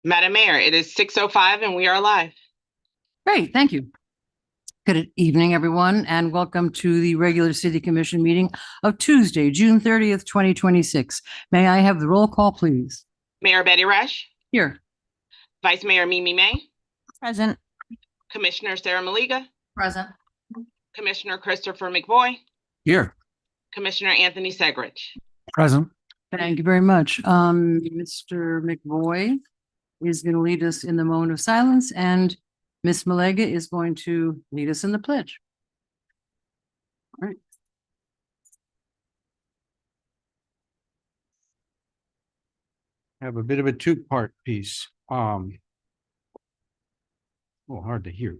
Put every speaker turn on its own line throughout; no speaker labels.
Madam Mayor, it is 6:05 and we are live.
Great, thank you. Good evening, everyone, and welcome to the regular City Commission meeting of Tuesday, June 30th, 2026. May I have the roll call, please?
Mayor Betty Rush,
Here.
Vice Mayor Mimi May,
Present.
Commissioner Sarah Maliga,
Present.
Commissioner Christopher McVoy,
Here.
Commissioner Anthony Segrich.
Present.
Thank you very much. Mr. McVoy is going to lead us in the moment of silence, and Ms. Malega is going to lead us in the pledge. All right.
Have a bit of a two-part piece. Hard to hear.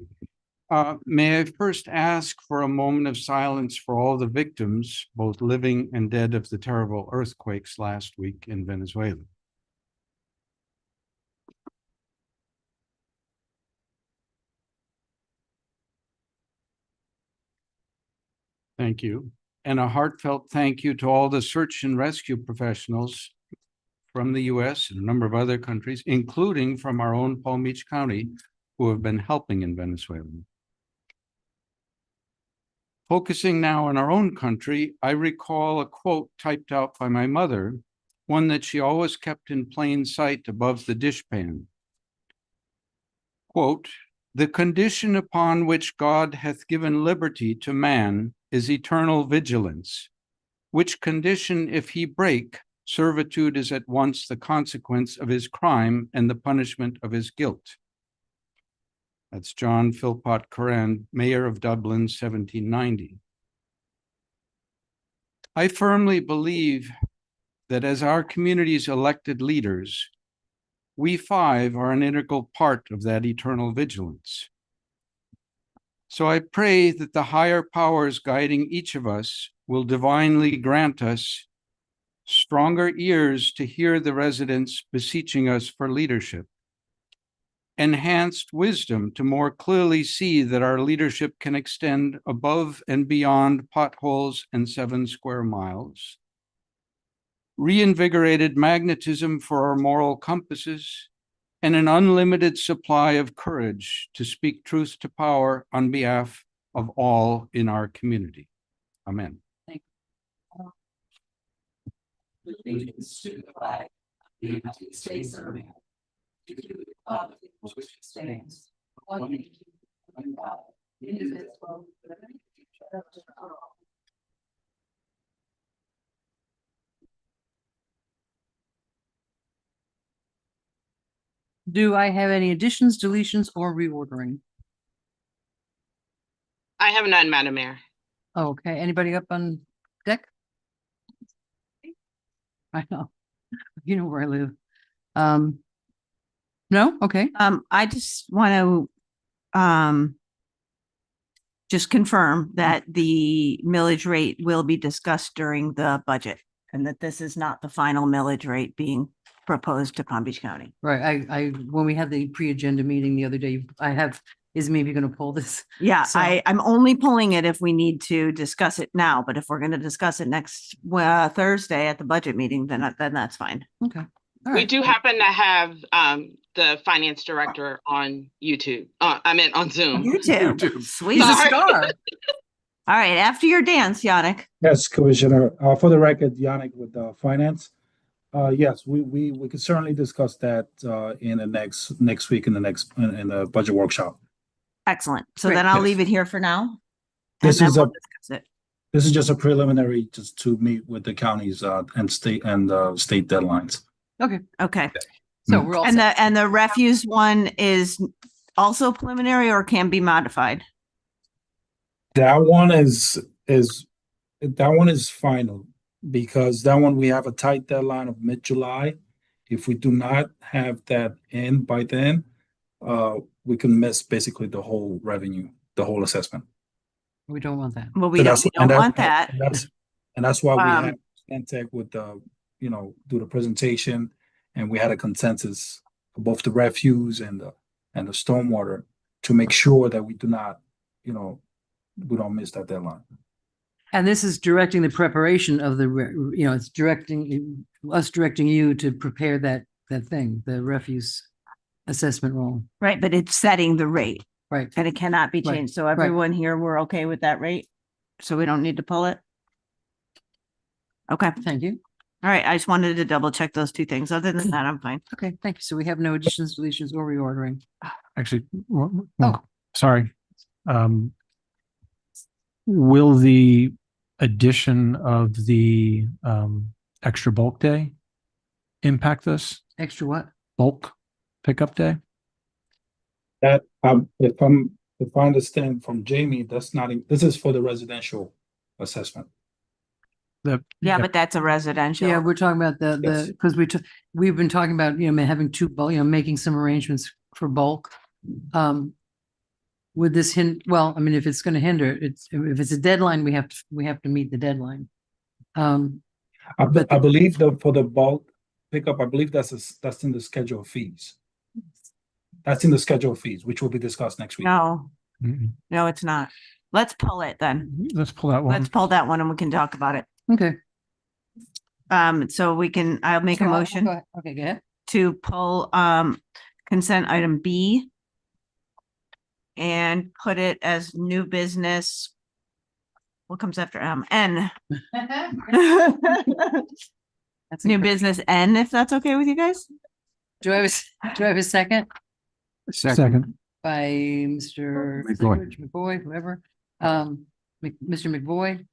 May I first ask for a moment of silence for all the victims, both living and dead, of the terrible earthquakes last week in Venezuela. Thank you. And a heartfelt thank you to all the search and rescue professionals from the US and a number of other countries, including from our own Palm Beach County, who have been helping in Venezuela. Focusing now on our own country, I recall a quote typed out by my mother, one that she always kept in plain sight above the dishpan. Quote, "The condition upon which God hath given liberty to man is eternal vigilance, which condition if he break, servitude is at once the consequence of his crime and the punishment of his guilt." That's John Philpott Curran, Mayor of Dublin, 1790. I firmly believe that as our community's elected leaders, we five are an integral part of that eternal vigilance. So I pray that the higher powers guiding each of us will divinely grant us stronger ears to hear the residents beseeching us for leadership, enhanced wisdom to more clearly see that our leadership can extend above and beyond potholes and 7 square miles, reinvigorated magnetism for our moral compasses, and an unlimited supply of courage to speak truth to power on behalf of all in our community. Amen.
Thank you. Allegiance to the flag of the United States of America, to the republic for which it stands, one nation, under God, indivisible, with liberty and justice for all. Do I have any additions, deletions, or reordering?
I have none, Madam Mayor.
Okay, anybody up on deck? I know, you know where I live. No, okay.
I just want to just confirm that the millage rate will be discussed during the budget and that this is not the final millage rate being proposed to Palm Beach County.
Right, I when we had the pre-agenda meeting the other day, is maybe going to pull this.
Yeah,
So-
I'm only pulling it if we need to discuss it now, but if we're going to discuss it next Thursday at the budget meeting, then that's fine.
Okay. All
We
right.
do happen to have the finance director on YouTube. On Zoom.
YouTube. Sweet.
He's a
Sorry.
star.
All right, after your dance, Yannick.
Yes, Commissioner. For the record, Yannick with Finance. Yes, we could certainly discuss that in the next week in the budget workshop.
Excellent. So
Great.
then I'll
Yes.
leave it here for now.
This
and then
is
we'll
a
discuss it.
this is just a preliminary, just to meet with the counties and state deadlines.
Okay,
Okay.
so we're all
And
set.
the refuse one is also preliminary or can be modified?
That one is final because that one we have a tight deadline of mid-July. If we do not have that in by then, we can miss basically the whole revenue, the whole assessment.
We don't want that.
Well, we
So
don't want that.
And that's why we
Um,
have Stantec with do the presentation, and we had a consensus for both the refuse and the stormwater to make sure that we do not, we don't miss that deadline.
And this is directing the preparation of it's directing you to prepare that thing, the refuse assessment roll.
Right, but it's setting the rate
Right.
and it cannot be
Right,
changed. So everyone here, we're okay with that rate? So we don't need to pull it? Okay,
Thank you.
all right. I just wanted to double check those two things. Other than that, I'm fine.
Okay, thank you. So we have no additions, deletions, or reordering.
Actually,
Oh.
sorry. Will the addition of the extra bulk day impact this
Extra what?
bulk pickup day?
That, if I understand from Jamie, that's not, this is for the residential assessment.
Yeah, but that's a residential.
Yeah, we're talking about
Yes.
because we've been talking about, having two, making some arrangements for bulk. Would this well, I mean, if it's going to hinder, if it's a deadline, we have to meet the deadline. But
I believe for the bulk pickup, I believe that's in the schedule of fees. That's in the schedule of fees, which will be discussed next week.
No,
Mm-mm.
no, it's not. Let's pull it then.
Let's pull that one.
Let's pull that one and we can talk about it.
Okay.
So I'll make a
So
motion
go ahead. Okay, go ahead.
to pull, consent item B and put it as new business. What comes after N?
That's a
New
cr-
business N, if that's okay with you guys?
Do I have a second
Second.
by Mr.
McVoy.
Sigurd, McVoy, whoever? Mr. McVoy,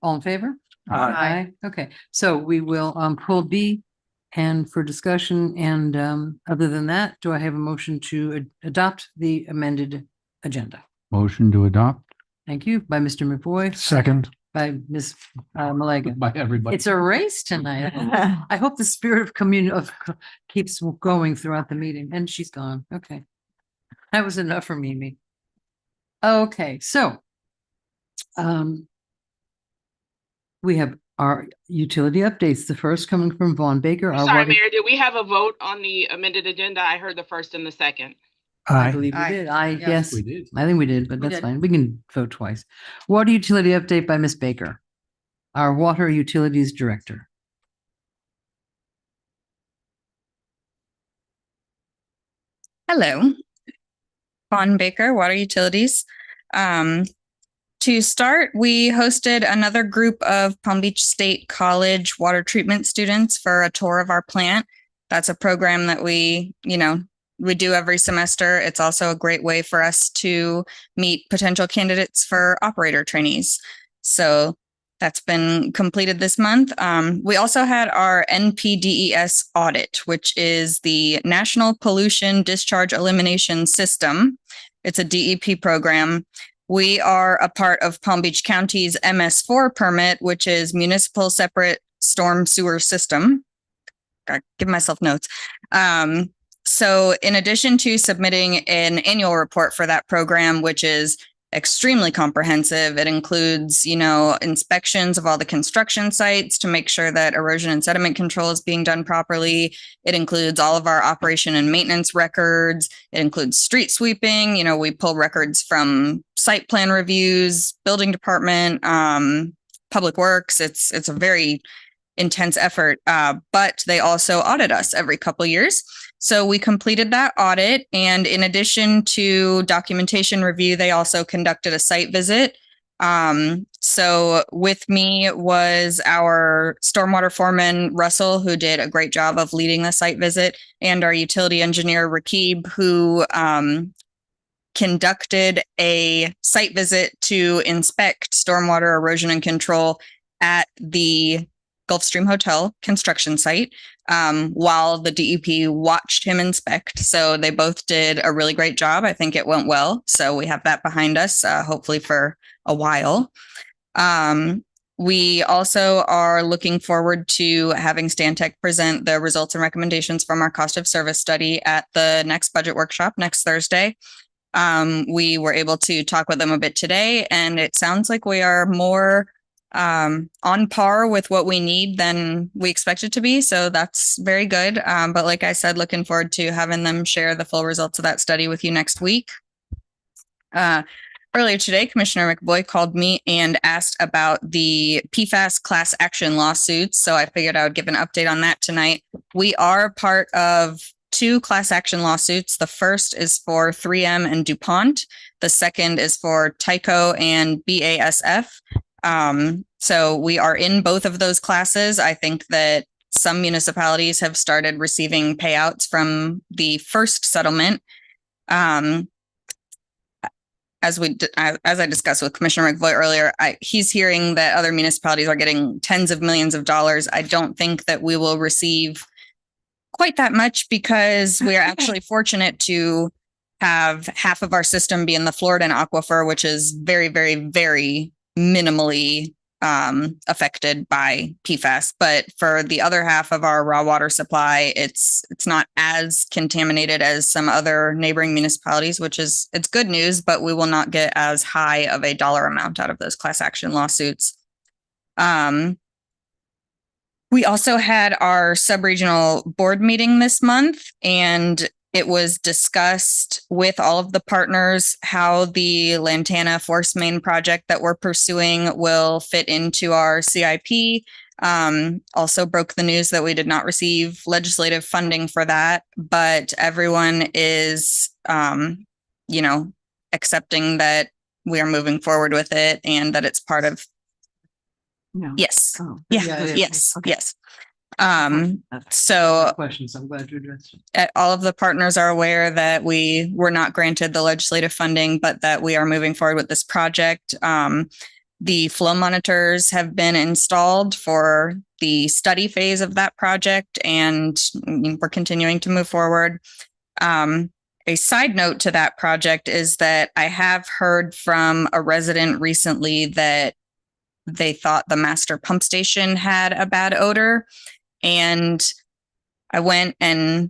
all in favor? Aye. Okay, so we will pull B and for discussion and other than that, do I have a motion to adopt the amended agenda?
Motion to adopt
Thank you by Mr. McVoy,
Second
by Ms. Malega.
by everybody.
It's a race tonight. I hope the spirit of keeps going throughout the meeting and she's gone. Okay. That was enough for Mimi. Okay, so we have our utility updates. The first coming from Vaughn Baker. Our
Sorry,
water-
Mayor, did we have a vote on the amended agenda? I heard the first and the second.
I
aye.
believe we
Aye.
did. Yes,
We did.
I think we did, but
We
that's
did.
fine. We can vote twice. Water utility update by Ms. Baker, our water utilities director.
Hello. Vaughn Baker, Water Utilities. To start, we hosted another group of Palm Beach State College water treatment students for a tour of our plant. That's a program that we do every semester. It's also a great way for us to meet potential candidates for operator trainees. So that's been completed this month. We also had our NPDES audit, which is the National Pollution Discharge Elimination System. It's a DEP program. We are a part of Palm Beach County's MS4 permit, which is Municipal Separate Storm Sewer System. I give myself notes. So in addition to submitting an annual report for that program, which is extremely comprehensive, it includes, inspections of all the construction sites to make sure that erosion and sediment control is being done properly. It includes all of our operation and maintenance records. It includes street sweeping. We pull records from site plan reviews, building department, public works. It's a very intense effort, but they also audit us every couple years. So we completed that audit. And in addition to documentation review, they also conducted a site visit. So with me was our stormwater foreman, Russell, who did a great job of leading the site visit, and our utility engineer, Rakib, who conducted a site visit to inspect stormwater erosion and control at the Gulfstream Hotel construction site, while the DEP watched him inspect. So they both did a really great job. I think it went well. So we have that behind us, hopefully for a while. We also are looking forward to having Stantec present the results and recommendations from our cost of service study at the next budget workshop next Thursday. We were able to talk with them a bit today, and it sounds like we are more on par with what we need than we expected to be. So that's very good. But like I said, looking forward to having them share the full results of that study with you next week. Earlier today, Commissioner McVoy called me and asked about the PFAS class action lawsuits. So I figured I would give an update on that tonight. We are part of two class action lawsuits. The first is for 3M and DuPont. The second is for Tyco and BASF. So we are in both of those classes. I think that some municipalities have started receiving payouts from the first settlement. As I discussed with Commissioner McVoy earlier, he's hearing that other municipalities are getting tens of millions of dollars. I don't think that we will receive quite that much because we are actually fortunate to have half of our system be in the Floridan aquifer, which is very, very, very minimally affected by PFAS. But for the other half of our raw water supply, it's not as contaminated as some other neighboring municipalities, which is, it's good news, but we will not get as high of a dollar amount out of those class action lawsuits. We also had our sub-regional board meeting this month, and it was discussed with all of the partners how the Lantana Force Main project that we're pursuing will fit into our CIP. Also broke the news that we did not receive legislative funding for that, but everyone is, accepting that we are moving forward with it and that it's part of.
No.
Yes.
Oh.
Yes.
Okay.
Yes. So
Questions. I'm glad you addressed it.
all of the partners are aware that we were not granted the legislative funding, but that we are moving forward with this project. The flow monitors have been installed for the study phase of that project, and we're continuing to move forward. A side note to that project is that I have heard from a resident recently that they thought the master pump station had a bad odor. And I went and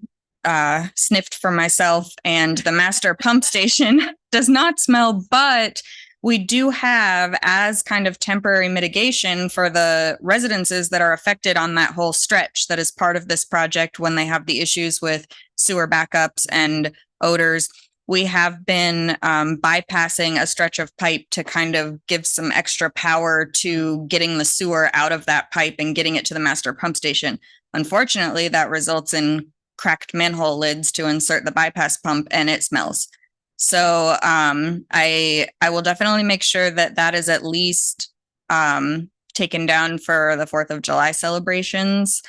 sniffed for myself, and the master pump station does not smell, but we do have, as kind of temporary mitigation for the residences that are affected on that whole stretch that is part of this project when they have the issues with sewer backups and odors. We have been bypassing a stretch of pipe to kind of give some extra power to getting the sewer out of that pipe and getting it to the master pump station. Unfortunately, that results in cracked manhole lids to insert the bypass pump, and it smells. So I will definitely make sure that that is at least taken down for the 4th of July celebrations.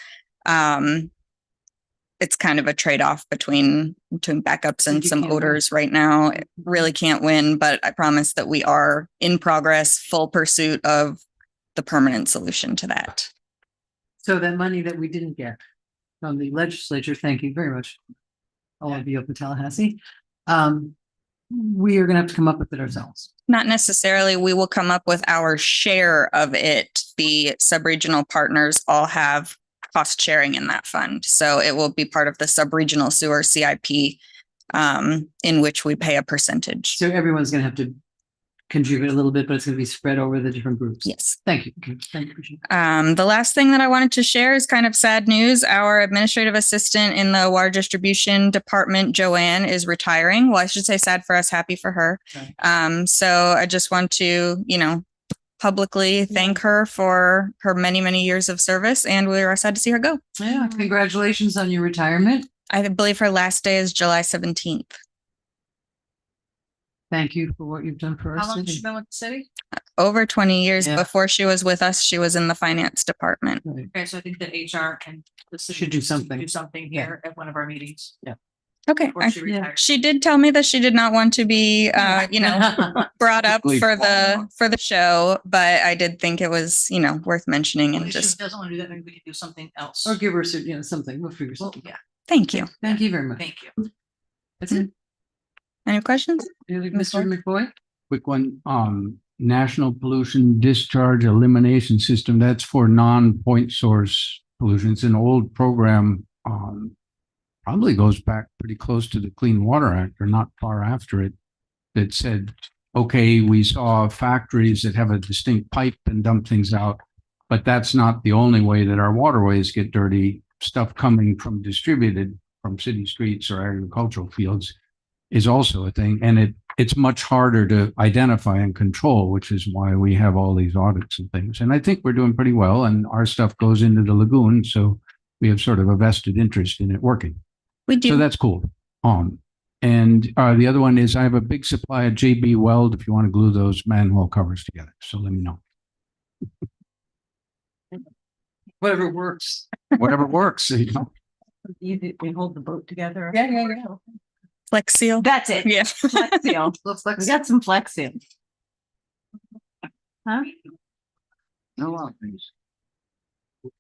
It's kind of a trade-off between backups and
You
some
can't win.
odors right now. It really can't win, but I promise that we are in progress, full pursuit of the permanent solution to that.
So that money that we didn't get from the legislature, thank you very much, all of you up in Tallahassee. We are gonna have to come up with it ourselves.
Not necessarily. We will come up with our share of it. The sub-regional partners all have cost sharing in that fund. So it will be part of the sub-regional sewer CIP, in which we pay a percentage.
So everyone's gonna have to contribute a little bit, but it's gonna be spread over the different groups.
Yes.
Thank you. Thank you.
The last thing that I wanted to share is kind of sad news. Our administrative assistant in the water distribution department, Joanne, is retiring. Well, I should say sad for us, happy for her.
Okay.
So I just want to, publicly thank her for her many, many years of service, and we are sad to see her go.
Yeah, congratulations on your retirement.
I believe her last day is July 17th.
Thank you for what you've done for
How
our
long has she
city.
been with the city?
Over 20 years.
Yeah.
Before she was with us, she was in the finance department.
Right.
Okay, so I think that HR and the city
Should do something.
Do something here at one of our meetings.
Okay.
Before she
yeah.
retires.
She did tell me that she did not want to be, brought up
Typically-
for the show, but I did think it was, worth mentioning
Well,
and
if she
just
doesn't want to do that, maybe we can do something else.
Or give her, something. We'll figure
Well,
something.
yeah,
thank you.
Thank you very much.
thank you.
That's it.
Any questions?
Mr. McBoy?
Quick one, National Pollution Discharge Elimination System, that's for non-point source pollution. It's an old program, probably goes back pretty close to the Clean Water Act or not far after it, that said, okay, we saw factories that have a distinct pipe and dump things out, but that's not the only way that our waterways get dirty. Stuff coming from distributed from city streets or agricultural fields is also a thing. And it's much harder to identify and control, which is why we have all these audits and things. And I think we're doing pretty well, and our stuff goes into the lagoon. So we have sort of a vested interest in it working.
We
So
do.
that's cool. And the other one is I have a big supply of JB Weld if you want to glue those manhole covers together. So let me know.
Whatever works.
Whatever works. You know.
We hold the boat together.
Yeah.
Flex Seal.
That's it.
Yeah.
Flex seal. We got some Flex seal. Huh?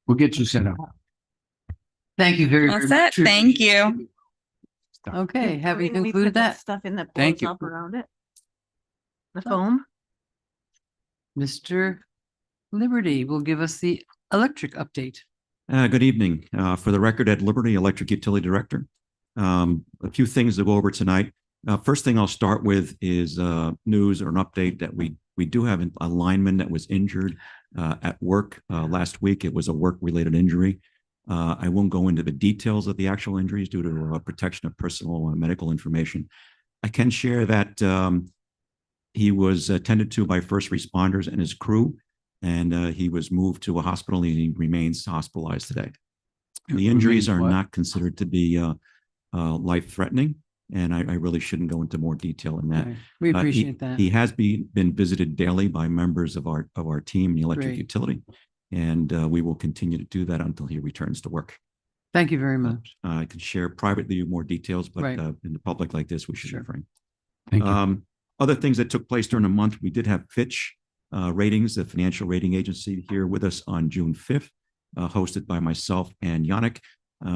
We'll get you set up.
Thank you very,
All
very
set.
much.
Thank you.
Okay, having
Can we put
concluded that,
Stuff in that
Thank
blows
you.
up around it. The foam.
Mr. Liberty will give us the electric update.
Good evening. For the record, Ed Liberty, Electric Utility Director. A few things to go over tonight. First thing I'll start with is news or an update that we do have a lineman that was injured at work last week. It was a work-related injury. I won't go into the details of the actual injuries due to protection of personal medical information. I can share that he was attended to by first responders and his crew, and he was moved to a hospital and he remains hospitalized today. The injuries are not considered to be life-threatening, and I really shouldn't go into more detail in that.
Right. We appreciate that.
He has been visited daily by members of our team, the electric
Great.
utility, and we will continue to do that until he returns to work.
Thank you very much.
I can share privately more details, but
Right.
In the public like this, we should
Sure.
refrain.
Thank you.
Other things that took place during the month, we did have Fitch Ratings, the financial rating agency, here with us on June 5th, hosted by myself and Yannick.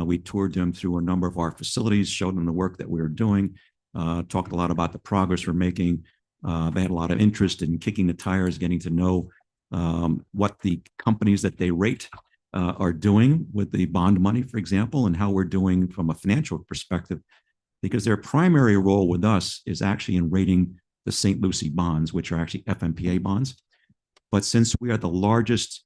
We toured them through a number of our facilities, showed them the work that we were doing, talked a lot about the progress we're making. They had a lot of interest in kicking the tires, getting to know what the companies that they rate are doing with the bond money, for example, and how we're doing from a financial perspective, because their primary role with us is actually in rating the St. Lucie bonds, which are actually FMPA bonds. But since we are the largest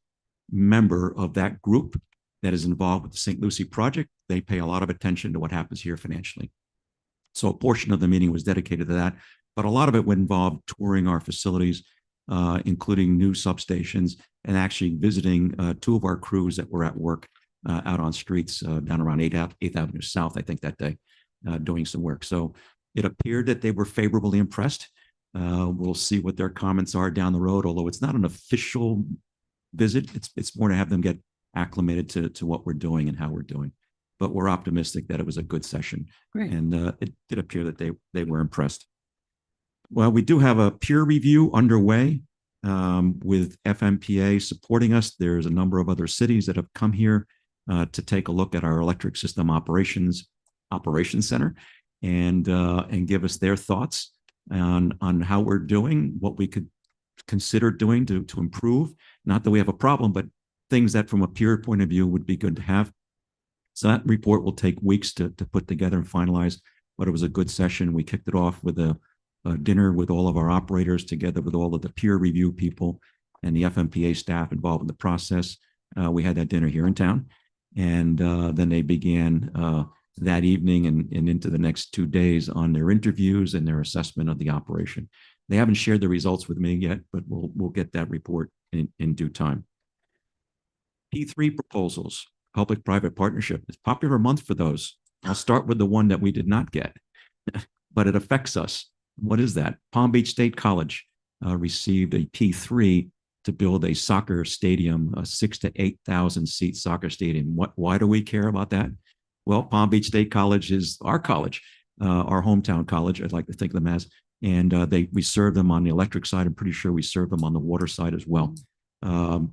member of that group that is involved with the St. Lucie project, they pay a lot of attention to what happens here financially. So a portion of the meeting was dedicated to that, but a lot of it would involve touring our facilities, including new substations, and actually visiting two of our crews that were at work out on streets down around 8th Avenue South, I think that day, doing some work. So it appeared that they were favorably impressed. We'll see what their comments are down the road, although it's not an official visit. It's more to have them get acclimated to what we're doing and how we're doing. But we're optimistic that it was a good session.
Great.
And it did appear that they were impressed. Well, we do have a peer review underway with FMPA supporting us. There's a number of other cities that have come here to take a look at our electric system operations center and give us their thoughts on how we're doing, what we could consider doing to improve. Not that we have a problem, but things that from a peer point of view would be good to have. So that report will take weeks to put together and finalize, but it was a good session. We kicked it off with a dinner with all of our operators together with all of the peer review people and the FMPA staff involved in the process. We had that dinner here in town, and then they began that evening and into the next 2 days on their interviews and their assessment of the operation. They haven't shared the results with me yet, but we'll get that report in due time. P3 proposals, public-private partnership. It's a popular month for those. I'll start with the one that we did not get, but it affects us. What is that? Palm Beach State College received a P3 to build a soccer stadium, a 6,000 to 8,000 seat soccer stadium. Why do we care about that? Well, Palm Beach State College is our college, our hometown college, I'd like to think of them as, and we serve them on the electric side. I'm pretty sure we serve them on the water side as well.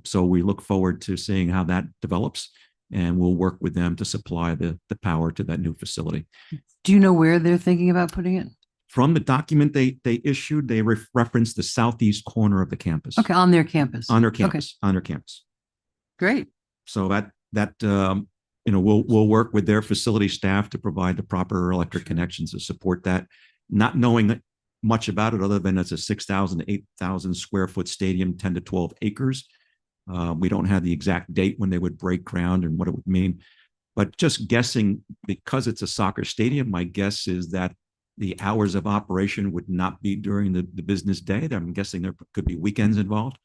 So we look forward to seeing how that develops, and we'll work with them to supply the power to that new facility.
Do you know where they're thinking about putting it?
From the document they issued, they referenced the southeast corner of the campus.
Okay, on their campus.
On their
Okay,
campus, on their campus.
great.
So that we'll work with their facility staff to provide the proper electric connections to support that. Not knowing much about it other than it's a 6,000 to 8,000 square foot stadium, 10 to 12 acres. We don't have the exact date when they would break ground and what it would mean, but just guessing, because it's a soccer stadium, my guess is that the hours of operation would not be during the business day. I'm guessing there could be weekends involved,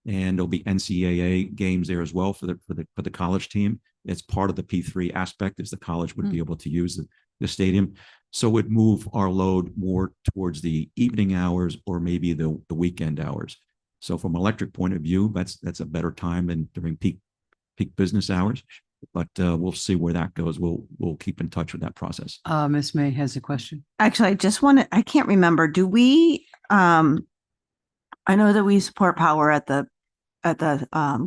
and there'll be NCAA games there as well for the college team. It's part of the P3 aspect, is the college would be able to use the stadium. So it would move our load more towards the evening hours or maybe the weekend hours. So from an electric point of view, that's a better time than during peak business hours. But we'll see where that goes. We'll keep in touch with that process.
Ms. May has a question.
Actually, I can't remember. Do we, I know that we support power at the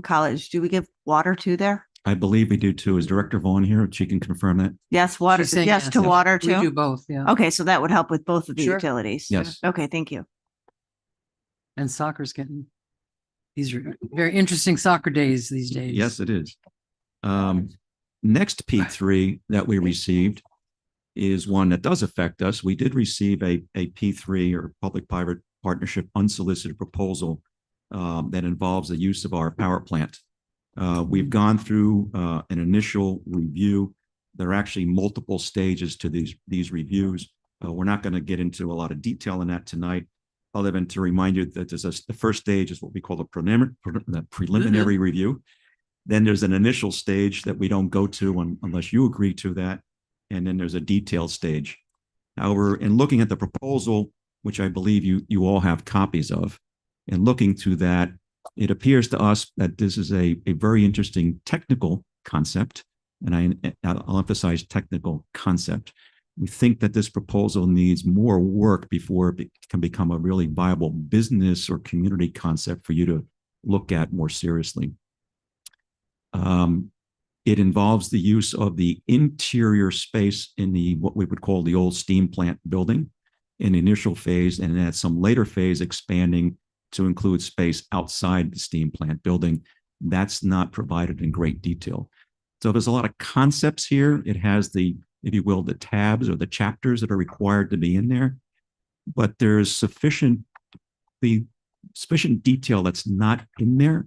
college. Do we give water to there?
I believe we do too. Is Director Vaughn here? She can confirm that.
Yes, water,
She's saying
yes to
yes.
water
We do
too?
both, yeah.
Okay, so that would help with both of the
Sure.
utilities.
Yes.
Okay, thank you.
And soccer's getting, these are very interesting soccer days these days.
Yes, it is. Next P3 that we received is one that does affect us. We did receive a P3 or public-private partnership unsolicited proposal that involves the use of our power plant. We've gone through an initial review. There are actually multiple stages to these reviews. We're not going to get into a lot of detail in that tonight, other than to remind you that the first stage is what we call the preliminary review. Then there's an initial stage that we don't go to unless you agree to that. And then there's a detailed stage. However, in looking at the proposal, which I believe you all have copies of, and looking through that, it appears to us that this is a very interesting technical concept. And I'll emphasize technical concept. We think that this proposal needs more work before it can become a really viable business or community concept for you to look at more seriously. It involves the use of the interior space in what we would call the old steam plant building in the initial phase, and at some later phase expanding to include space outside the steam plant building. That's not provided in great detail. So there's a lot of concepts here. It has the, if you will, the tabs or the chapters that are required to be in there, but there's sufficient detail that's not in there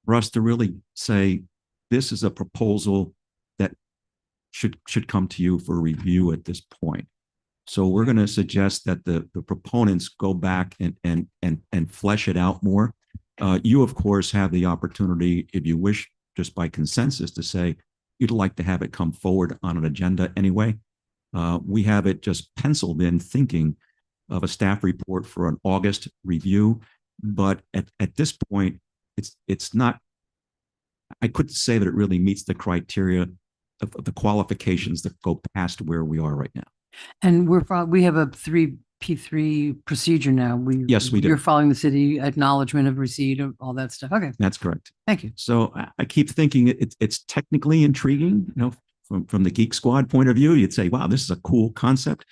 for us to really say, this is a proposal that should come to you for review at this point. So we're going to suggest that the proponents go back and flesh it out more. You, of course, have the opportunity, if you wish, just by consensus, to say you'd like to have it come forward on an agenda anyway. We have it just penciled in, thinking of a staff report for an August review. But at this point, it's not, I couldn't say that it really meets the criteria of the qualifications that go past where we are right now.
And we have a P3 procedure now.
Yes, we do.
You're following the city acknowledgement of receipt of all that stuff. Okay,
That's correct.
thank you.
So I keep thinking it's technically intriguing, from the Geek Squad point of view. You'd say, wow, this is a cool concept,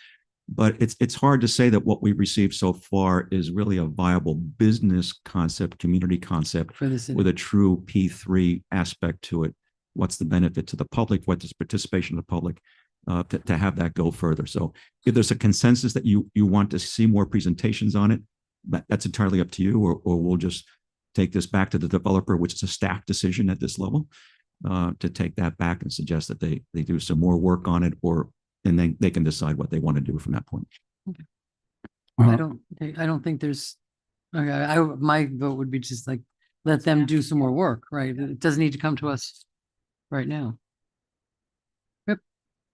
but it's hard to say that what we've received so far is really a viable business concept, community concept
For the city.
with a true P3 aspect to it. What's the benefit to the public? What is participation of the public? To have that go further. So if there's a consensus that you want to see more presentations on it, that's entirely up to you, or we'll just take this back to the developer, which is a staff decision at this level, to take that back and suggest that they do some more work on it, and then they can decide what they want to do from that point.
I don't think there's, okay, my vote would be just like, let them do some more work, right? It doesn't need to come to us right now.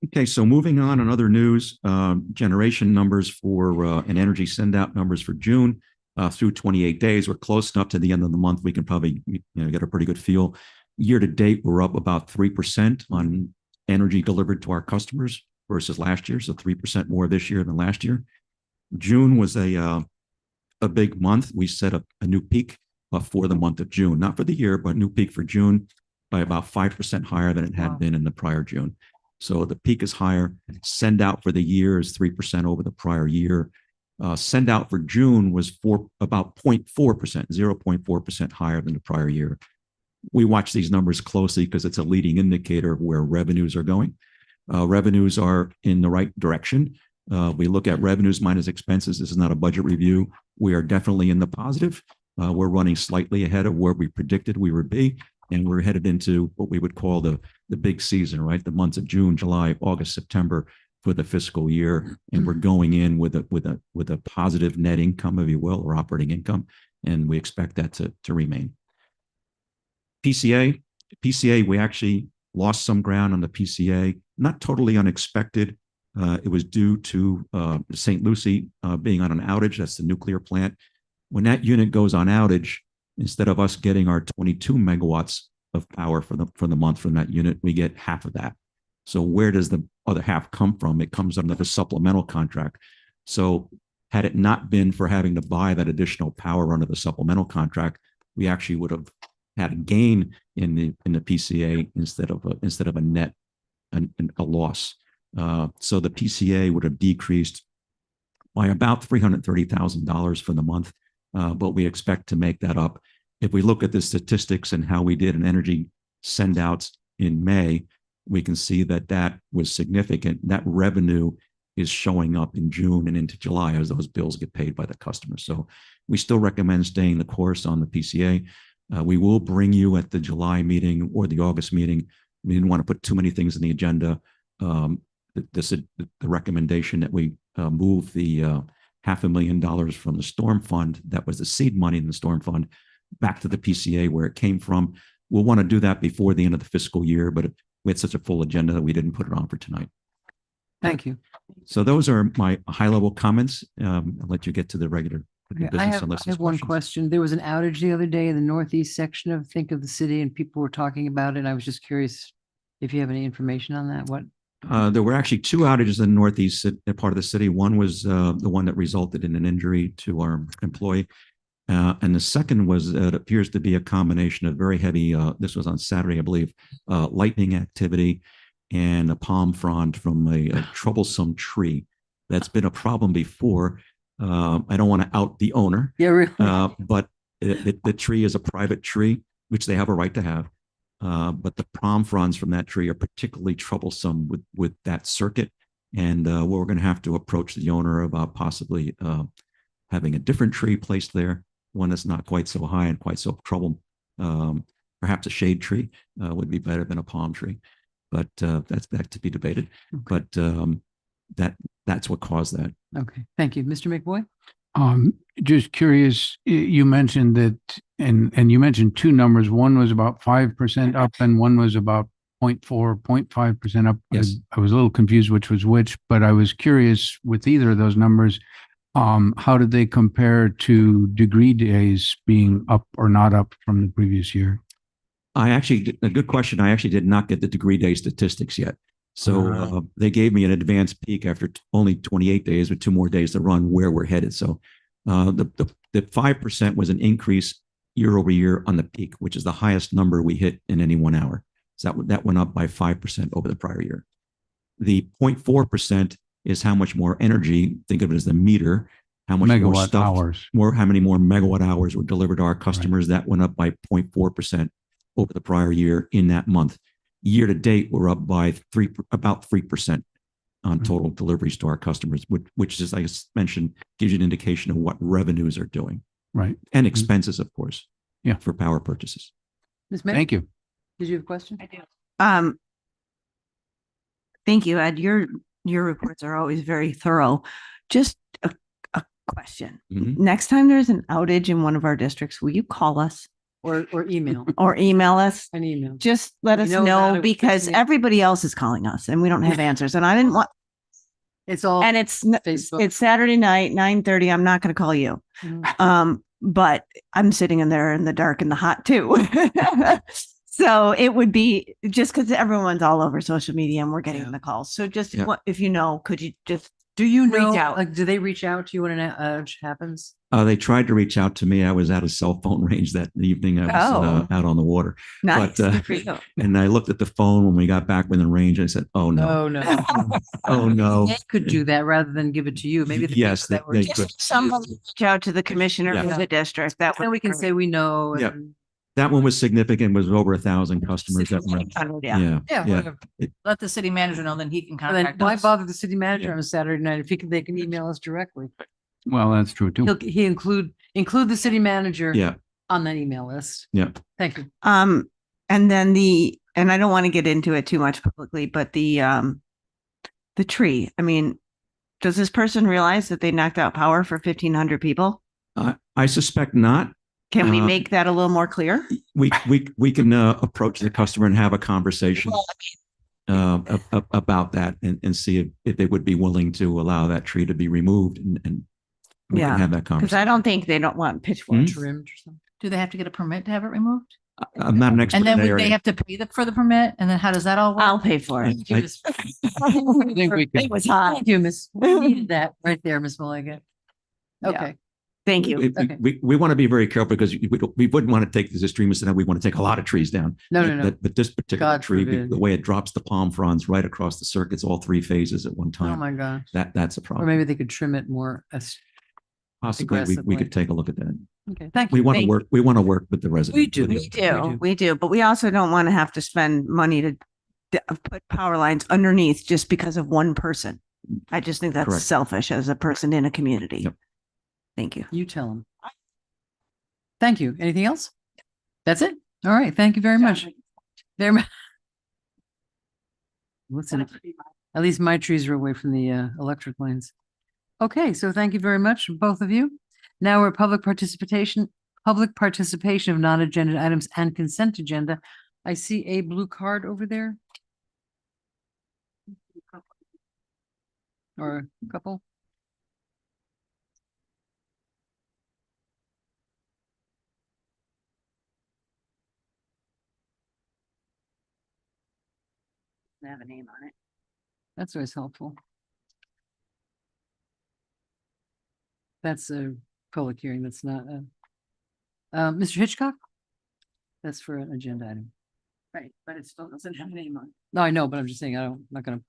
Okay, so moving on other news, generation numbers for and energy send out numbers for June through 28 days. We're close enough to the end of the month. We can probably get a pretty good feel. Year to date, we're up about 3% on energy delivered to our customers versus last year. So 3% more this year than last year. June was a big month. We set up a new peak for the month of June, not for the year, but new peak for June by about 5% higher than it had been in the prior June. So the peak is higher. Send out for the year is 3% over the prior year. Send out for June was about 0.4%, 0.4% higher than the prior year. We watch these numbers closely because it's a leading indicator of where revenues are going. Revenues are in the right direction. We look at revenues minus expenses. This is not a budget review. We are definitely in the positive. We're running slightly ahead of where we predicted we would be. And we're headed into what we would call the big season, right? The months of June, July, August, September for the fiscal year. And we're going in with a positive net income, if you will, or operating income. And we expect that to remain. PCA, we actually lost some ground on the PCA. not totally unexpected. It was due to St. Lucie being on an outage. That's the nuclear plant. When that unit goes on outage, instead of us getting our 22 megawatts of power for the month from that unit, we get half of that. So where does the other half come from? It comes under the supplemental contract. So had it not been for having to buy that additional power under the supplemental contract, we actually would have had a gain in the PCA instead of a net a loss. So the PCA would have decreased by about $330,000 for the month, but we expect to make that up. If we look at the statistics and how we did in energy sendouts in May, we can see that that was significant. That revenue is showing up in June and into July as those bills get paid by the customers. So we still recommend staying the course on the PCA. We will bring you at the July meeting or the August meeting. We didn't want to put too many things in the agenda. The recommendation that we move the $500,000 from the storm fund, that was the seed money in the storm fund, back to the PCA where it came from. We'll want to do that before the end of the fiscal year, but we had such a full agenda that we didn't put it on for tonight.
Thank you.
So those are my high-level comments. I'll let you get to the regular
Okay,
business
I have
unless there's
one
questions.
question. There was an outage the other day in the northeast section of the city, and people were talking about it. And I was just curious if you have any information on that. What?
There were actually two outages in the northeast part of the city. One was the one that resulted in an injury to our employee. And the second was, it appears to be a combination of very heavy, this was on Saturday, I believe, lightning activity and a palm frond from a troublesome tree. That's been a problem before. I don't want to out the owner,
Yeah, really?
but the tree is a private tree, which they have a right to have. But the palm fronds from that tree are particularly troublesome with that circuit. And we're going to have to approach the owner about possibly having a different tree placed there, one that's not quite so high and quite so trouble. Perhaps a shade tree would be better than a palm tree, but that's back to be debated.
Okay.
But that's what caused that.
Okay, thank you. Mr. McBoy?
Just curious, you mentioned that, and you mentioned two numbers. One was about 5% up and one was about 0.5% up.
Yes.
I was a little confused which was which, but I was curious with either of those numbers, how did they compare to degree days being up or not up from the previous year?
A good question. I actually did not get the degree day statistics yet. So they gave me an advanced peek after only 28 days with 2 more days to run where we're headed. So the 5% was an increase year over year on the peak, which is the highest number we hit in any 1 hour. So that went up by 5% over the prior year. The 0.4% is how much more energy, think of it as the meter, how much more
Megawatt
stuff,
hours.
how many more megawatt hours were delivered to our customers. That went up by 0.4% over the prior year in that month. Year to date, we're up by about 3% on total deliveries to our customers, which is, I mentioned, gives you an indication of what revenues are doing.
Right.
And expenses, of course.
Yeah.
For power purchases.
Ms. May?
Thank you.
Did you have a question?
I do.
Thank you, Ed. Your reports are always very thorough. Just a question.
Mhm.
Next time there's an outage in one of our districts, will you call us
Or email?
or email us?
An email.
Just let
We
us
know about
know
it.
because everybody else is calling us and we don't have answers. And I didn't want,
It's all
and it's
Facebook.
Saturday night, 9:30. I'm not going to call you.
Mhm.
But I'm sitting in there in the dark and the hot too. So it would be just because everyone's all over social media and we're getting the calls. So just if you know, could you just
Do you know,
reach out?
like, do they reach out to you when an outage happens?
They tried to reach out to me. I was out of cell phone range that evening. I was out on the water.
Nice.
But,
Good for you.
and I looked at the phone when we got back within range. And I said, "Oh no,
Oh, no.
oh no."
They could do that rather than give it to you. Maybe the
Yes,
people that were.
they
Just
could.
someone reach out to the commissioner
Yeah.
of the district. That
Then we can say we know.
Yeah.
and-
That one was significant. Was over 1,000 customers that went.
Yeah.
Yeah,
Yeah,
yeah.
whatever. Let the city manager know, then he can
And then
contact
why
us.
bother the city manager
Yeah.
on a Saturday night if they can email us directly?
Well, that's true too.
He include the city manager
Yeah,
on that email list.
yeah.
Thank you.
And then and I don't want to get into it too much publicly, but the tree. I mean, does this person realize that they knocked out power for 1,500 people?
I suspect not.
Can we
Uh,
make that a little more clear?
We can approach the customer and have a conversation.
Well,
about that and see if they would be willing to allow that tree to be removed and we
Yeah,
can have that
Because I
conversation.
don't think they don't want pitchforks.
Trimmed or something.
Do they have to get a permit to have it removed?
I'm not an expert
And
in
then
the
would they
area.
have to pay for the permit? And then how does that all work?
I'll pay for it.
I-
I think we can,
It was high.
Thank you, Miss. We needed that right there, Miss Malega.
Yeah.
Okay,
Thank you.
Okay.
We want to be very careful because we wouldn't want to take this extremist and we want to take a lot of trees down.
no.
But this particular
God
tree,
forbid.
the way it drops the palm fronds right across the circuits, all three phases at one
Oh,
time,
my gosh.
that's a
Or
problem.
maybe they could trim it more.
Possibly we
aggressively.
could take a look at that.
Okay, thank
We
you.
want to
Thank
work, we want to work with the residents.
We do.
We do, but we also don't want to have to spend money to put power lines underneath just because of one person. I just think that's
Correct.
selfish as a person in a community.
Yep.
Thank you.
You tell them. Thank you. Anything else? That's it? All right, thank you very much. Very much. Listen, at least my trees are away from the electric lines. Okay, so thank you very much, both of you. Now we're public participation of non-agenda items and consent agenda. I see a blue card over there. Or a couple.
They have a name on it.
That's always helpful. That's a public hearing. That's not a. Mr. Hitchcock? That's for an agenda item.
Right, but it still doesn't have a name on it.
No, I know, but I'm just saying, I'm not gonna.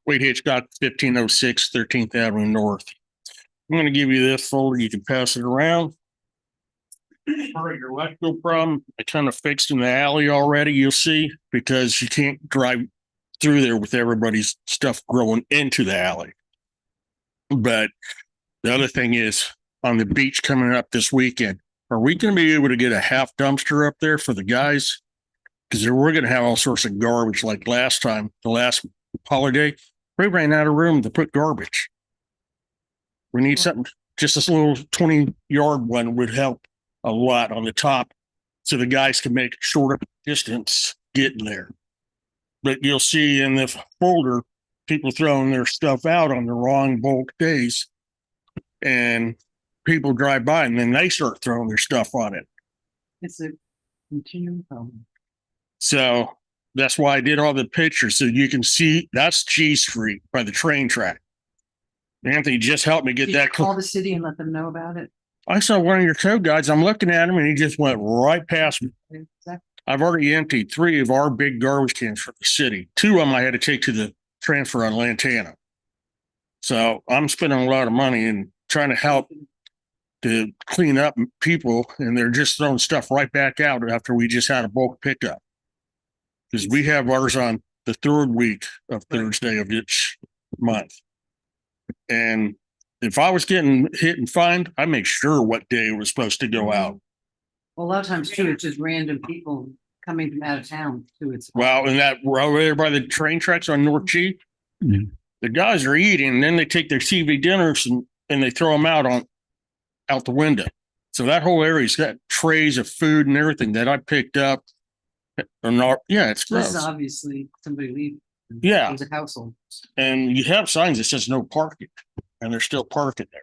Wade Hitchcock, 1506 13th Avenue North. I'm going to give you this folder. You can pass it around. For your electrical problem, I kind of fixed in the alley already, you'll see, because you can't drive through there with everybody's stuff growing into the alley. But the other thing is on the beach coming up this weekend, are we going to be able to get a half dumpster up there for the guys? Because we're going to have all sorts of garbage like last time, the last holiday. We ran out of room to put garbage. We need something, just this little 20-yard one would help a lot on the top so the guys can make shorter distance getting there. But you'll see in the folder, people throwing their stuff out on the wrong bulk days. And people drive by and then they start throwing their stuff on it.
It's a continuing problem.
So that's why I did all the pictures so you can see that's G Street by the train track. Anthony just helped me get
Did you
that.
call the city and let them know about it?
I saw one of your code guys. I'm looking at him and he just went right past me. I've already emptied 3 of our big garbage cans for the city. 2 of them I had to take to the transfer on Lantana. So I'm spending a lot of money and trying to help to clean up people, and they're just throwing stuff right back out after we just had a bulk pickup. Because we have ours on the 3rd week of Thursday of each month. And if I was getting hit and fined, I make sure what day it was supposed to go out.
Well, a lot of times too, it's just random people coming from out of town too. It's.
Well, and that over there by the train tracks on North G,
Yeah.
the guys are eating, and then they take their CV dinners and they throw them out the window. So that whole area's got trays of food and everything that I picked up. Or not, yeah, it's
This is
gross.
obviously somebody leaving.
Yeah.
It's a household.
And you have signs that says no parking, and they're still parking there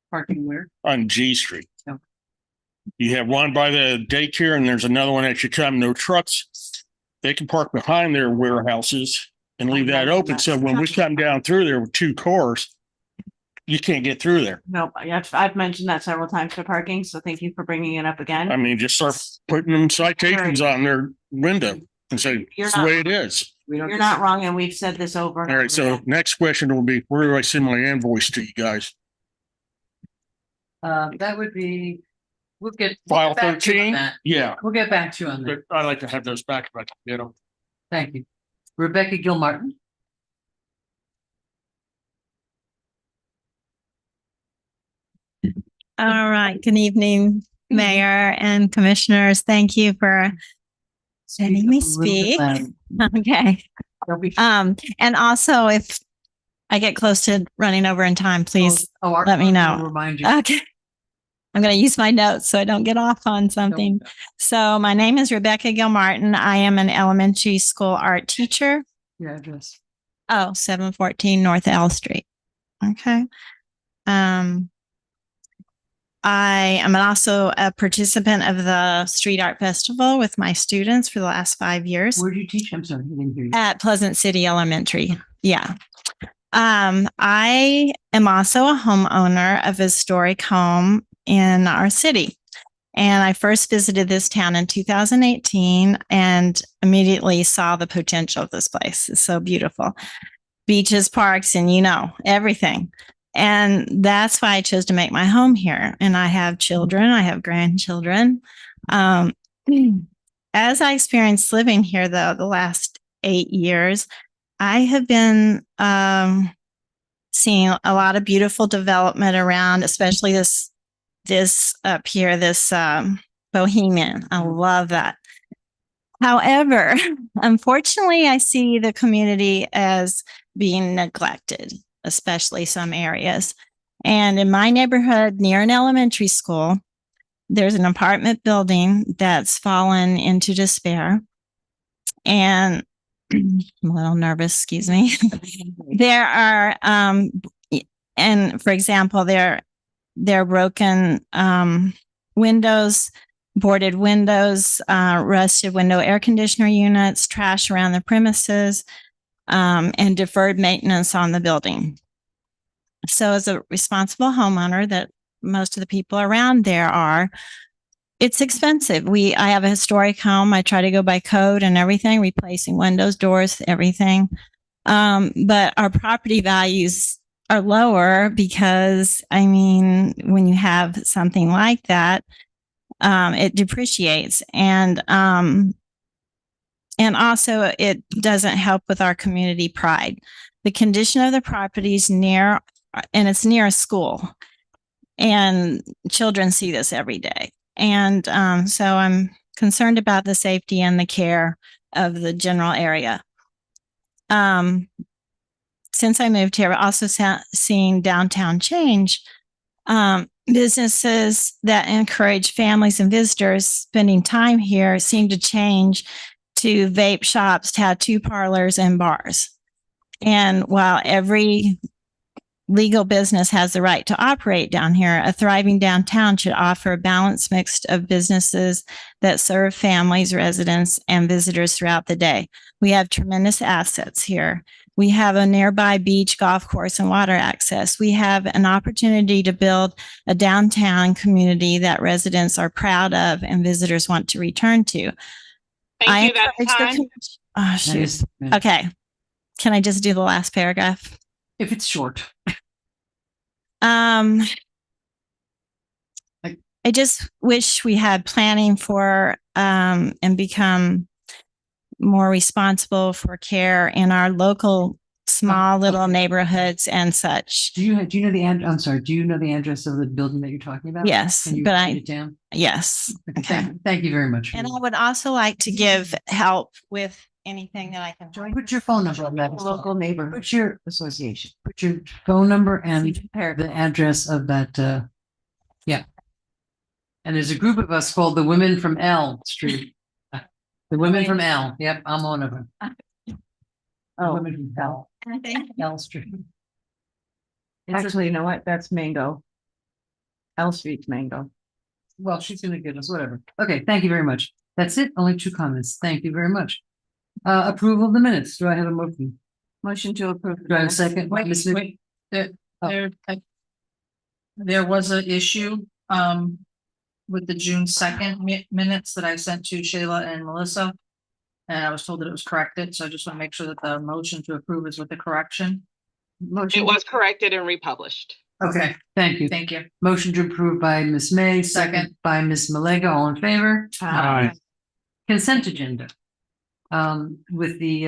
Parking where?
on G Street.
Okay.
You have one by the daycare, and there's another one at your time. No trucks. They can park behind their warehouses and leave that open. So when we come down through there with 2 cars, you can't get through there.
No, I've mentioned that several times for parking, so thank you for bringing it up again.
I mean, just start putting them citations on their window and say,
You're
it's the
not
way it is.
We don't
You're
just-
not wrong, and we've said this over. and
All right.
over
So
again.
next question will be, where do I send my invoice to you guys?
That would be, we'll get.
File
back to you on
13?
that.
Yeah.
We'll get back to you on that.
But I like to have those back if I can get them.
Thank you. Rebecca Gilmartin.
All right. Good evening, Mayor and Commissioners. Thank you for letting me speak. Okay. And also if I get close to running over in time, please
Oh,
let me know.
Remind you.
Okay. I'm going to use my notes so I don't get off on something. So my name is Rebecca Gilmartin. I am an elementary school art teacher.
Your address.
Oh, 714 North L Street. Okay. I am also a participant of the Street Art Festival with my students for the last 5 years
Where do you teach? I'm sorry, I didn't hear you.
at Pleasant City Elementary. Yeah. I am also a homeowner of a historic home in our city. And I first visited this town in 2018 and immediately saw the potential of this place. It's so beautiful. Beaches, parks, and everything. And that's why I chose to make my home here. And I have children, I have grandchildren. As I experienced living here, though, the last 8 years, I have been seeing a lot of beautiful development around, especially this up here, this Bohemian. I love that. However, unfortunately, I see the community as being neglected, especially some areas. And in my neighborhood near an elementary school, there's an apartment building that's fallen into despair. And I'm a little nervous, excuse me. There are, and for example, there are broken windows, boarded windows, rusted window air conditioner units, trash around the premises, and deferred maintenance on the building. So as a responsible homeowner that most of the people around there are, it's expensive. I have a historic home. I try to go by code and everything, replacing windows, doors, everything. But our property values are lower because, when you have something like that, it depreciates. And also it doesn't help with our community pride. The condition of the property is and it's near a school, and children see this every day. And so I'm concerned about the safety and the care of the general area. Since I moved here, I've also seen downtown change. Businesses that encourage families and visitors spending time here seem to change to vape shops, tattoo parlors, and bars. And while every legal business has the right to operate down here, a thriving downtown should offer a balanced mix of businesses that serve families, residents, and visitors throughout the day. We have tremendous assets here. We have a nearby beach, golf course, and water access. We have an opportunity to build a downtown community that residents are proud of and visitors want to return to.
Thank you, that's time.
Oh, shoot. Okay. Can I just do the last paragraph?
If it's short.
I just wish we had planning for and become more responsible for care in our local small little neighborhoods and such.
Do you know the I'm sorry, do you know the address of the building that you're talking about?
Yes,
Can you
but
write it down?
yes. Okay.
Thank you very much.
And I would also like to give help with anything that I can join.
Put your phone number on that.
Local neighborhood
Put your
association.
phone number and the address of that, yeah. And there's a group of us called the Women from L Street. The Women from L. Yep, I'm one of them.
Oh,
Women from L. L Street.
actually, you know what? That's Mango. L Street's Mango.
Well, she's gonna get us, whatever. Okay, thank you very much. That's it. Only 2 comments. Thank you very much. Approval of the minutes. Do I have a motion?
Motion to approve.
Do I have a second? Ms. Nick-
There was an issue, with the June 2nd minutes that I sent to Shayla and Melissa. And I was told that it was corrected, so I just want to make sure that the motion to approve is with the correction.
It was corrected and republished.
Okay, thank you.
Thank you.
Motion to approve by Ms. May, second by Ms. Malega. All in favor?
Aye.
Consent agenda. With the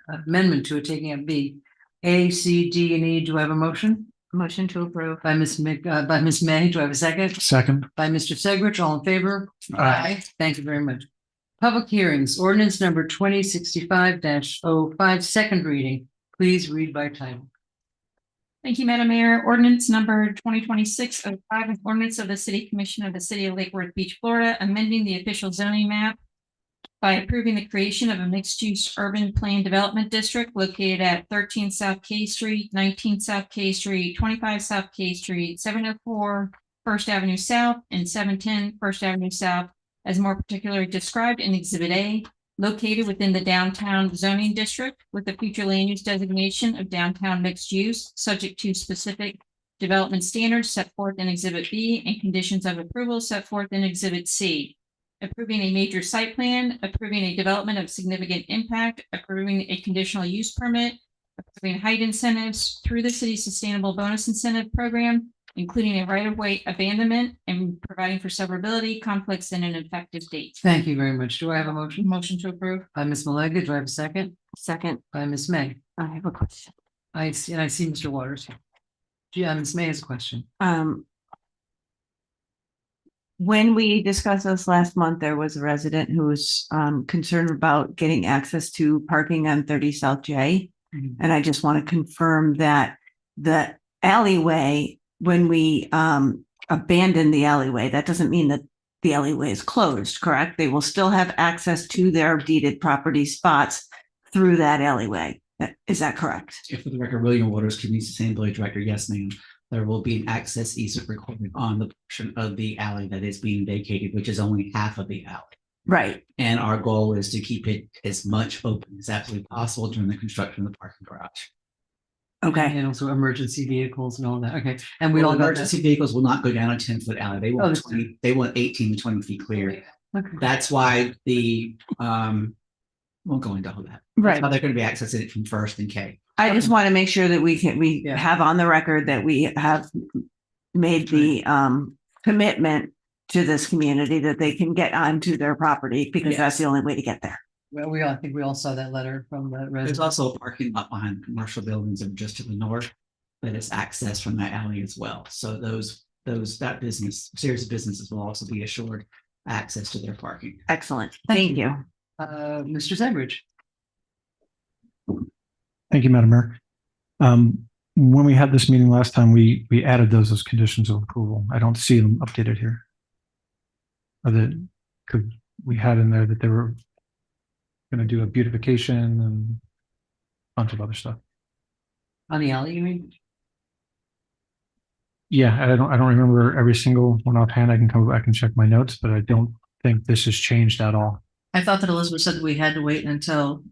amendment to it taking up B, A, C, D, and E. Do I have a motion?
Motion to approve.
By Ms. May. Do I have a second?
Second.
By Mr. Segrich. All in favor?
Aye.
Thank you very much. Public hearings, ordinance number 2065-05, second reading. Please read by title.
Thank you, Madam Mayor. Ordinance number 2026-05, an ordinance of the City Commission of the City of Lake Worth Beach, Florida, amending the official zoning map by approving the creation of a mixed-use urban plan development district located at 13 South K Street, 19 South K Street, 25 South K Street, 704 First Avenue South, and 710 First Avenue South, as more particularly described in Exhibit A, located within the downtown zoning district with the future land use designation of downtown mixed use, subject to specific development standards set forth in Exhibit B and conditions of approval set forth in Exhibit C. Approving a major site plan, approving a development of significant impact, approving a conditional use permit, approving height incentives through the city's sustainable bonus incentive program, including a right-of-way abandonment, and providing for severability, conflicts, and an effective date.
Thank you very much. Do I have a motion?
Motion to approve.
By Ms. Malega, do I have a second?
Second,
By Ms. May.
I have a question.
I see Mr. Waters. Yeah, Ms. May has a question.
When we discussed this last month, there was a resident who was concerned about getting access to parking on 30 South J.
Mhm.
And I just want to confirm that the alleyway, when we abandon the alleyway, that doesn't mean that the alleyway is closed, correct? They will still have access to their deeded property spots through that alleyway. Is that correct?
If for the record, William Waters, Community Sustainability Director, yes, ma'am. There will be an access easement recorded on the portion of the alley that is being vacated, which is only half of the alley.
Right.
And our goal is to keep it as much open as absolutely possible during the construction of the parking garage.
Okay.
And also emergency vehicles and all that. Okay. And we
Well,
all got that.
emergency vehicles will not go down a 10-foot alley. They
Oh,
want
that's
20, they want 18 to 20 feet clear.
Okay.
That's why the won't go into all that. That's
Right.
how they're going to be accessing it from First and K.
I just want to make sure that we
Yeah.
have on the record that we have made the commitment to this community that they can get onto their property because that's the only way to get there.
Well, I think we all saw that letter from the
There's
resident.
also a parking lot behind the commercial buildings and just to the north that is accessed from that alley as well. So that business, series of businesses will also be assured access to their parking.
Excellent.
Thank
Thank you.
Mr. Zegridge.
Thank you, Madam Mayor. When we had this meeting last time, we added those as conditions of approval. I don't see them updated here. Or that we had in there that they were going to do a beautification and a bunch of other stuff.
On the alley, you mean?
Yeah, I don't remember every single one offhand. I can come back and check my notes, but I don't think this has changed at all.
I thought that Elizabeth said that we had to wait until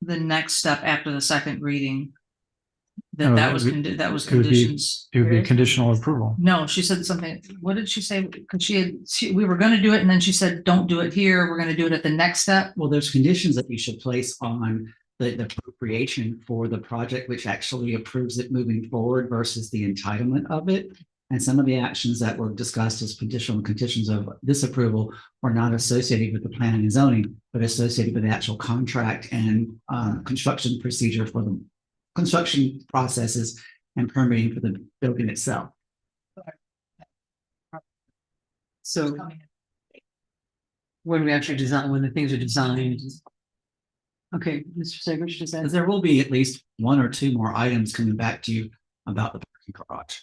the next step after the second reading.
No,
That was
it would be-
conditions.
It would be conditional approval.
No, she said something. What did she say? Because we were gonna do it and then she said, don't do it here. We're gonna do it at the next step.
Well, there's conditions that you should place on the appropriation for the project, which actually approves it moving forward versus the entitlement of it. And some of the actions that were discussed as conditional conditions of this approval were not associated with the planning and zoning, but associated with the actual contract and construction procedure for the construction processes and permitting for the building itself.
So when we actually design, when the things are designed. Okay, Mr. Zegridge, does
Because
that?
there will be at least one or two more items coming back to you about the parking garage.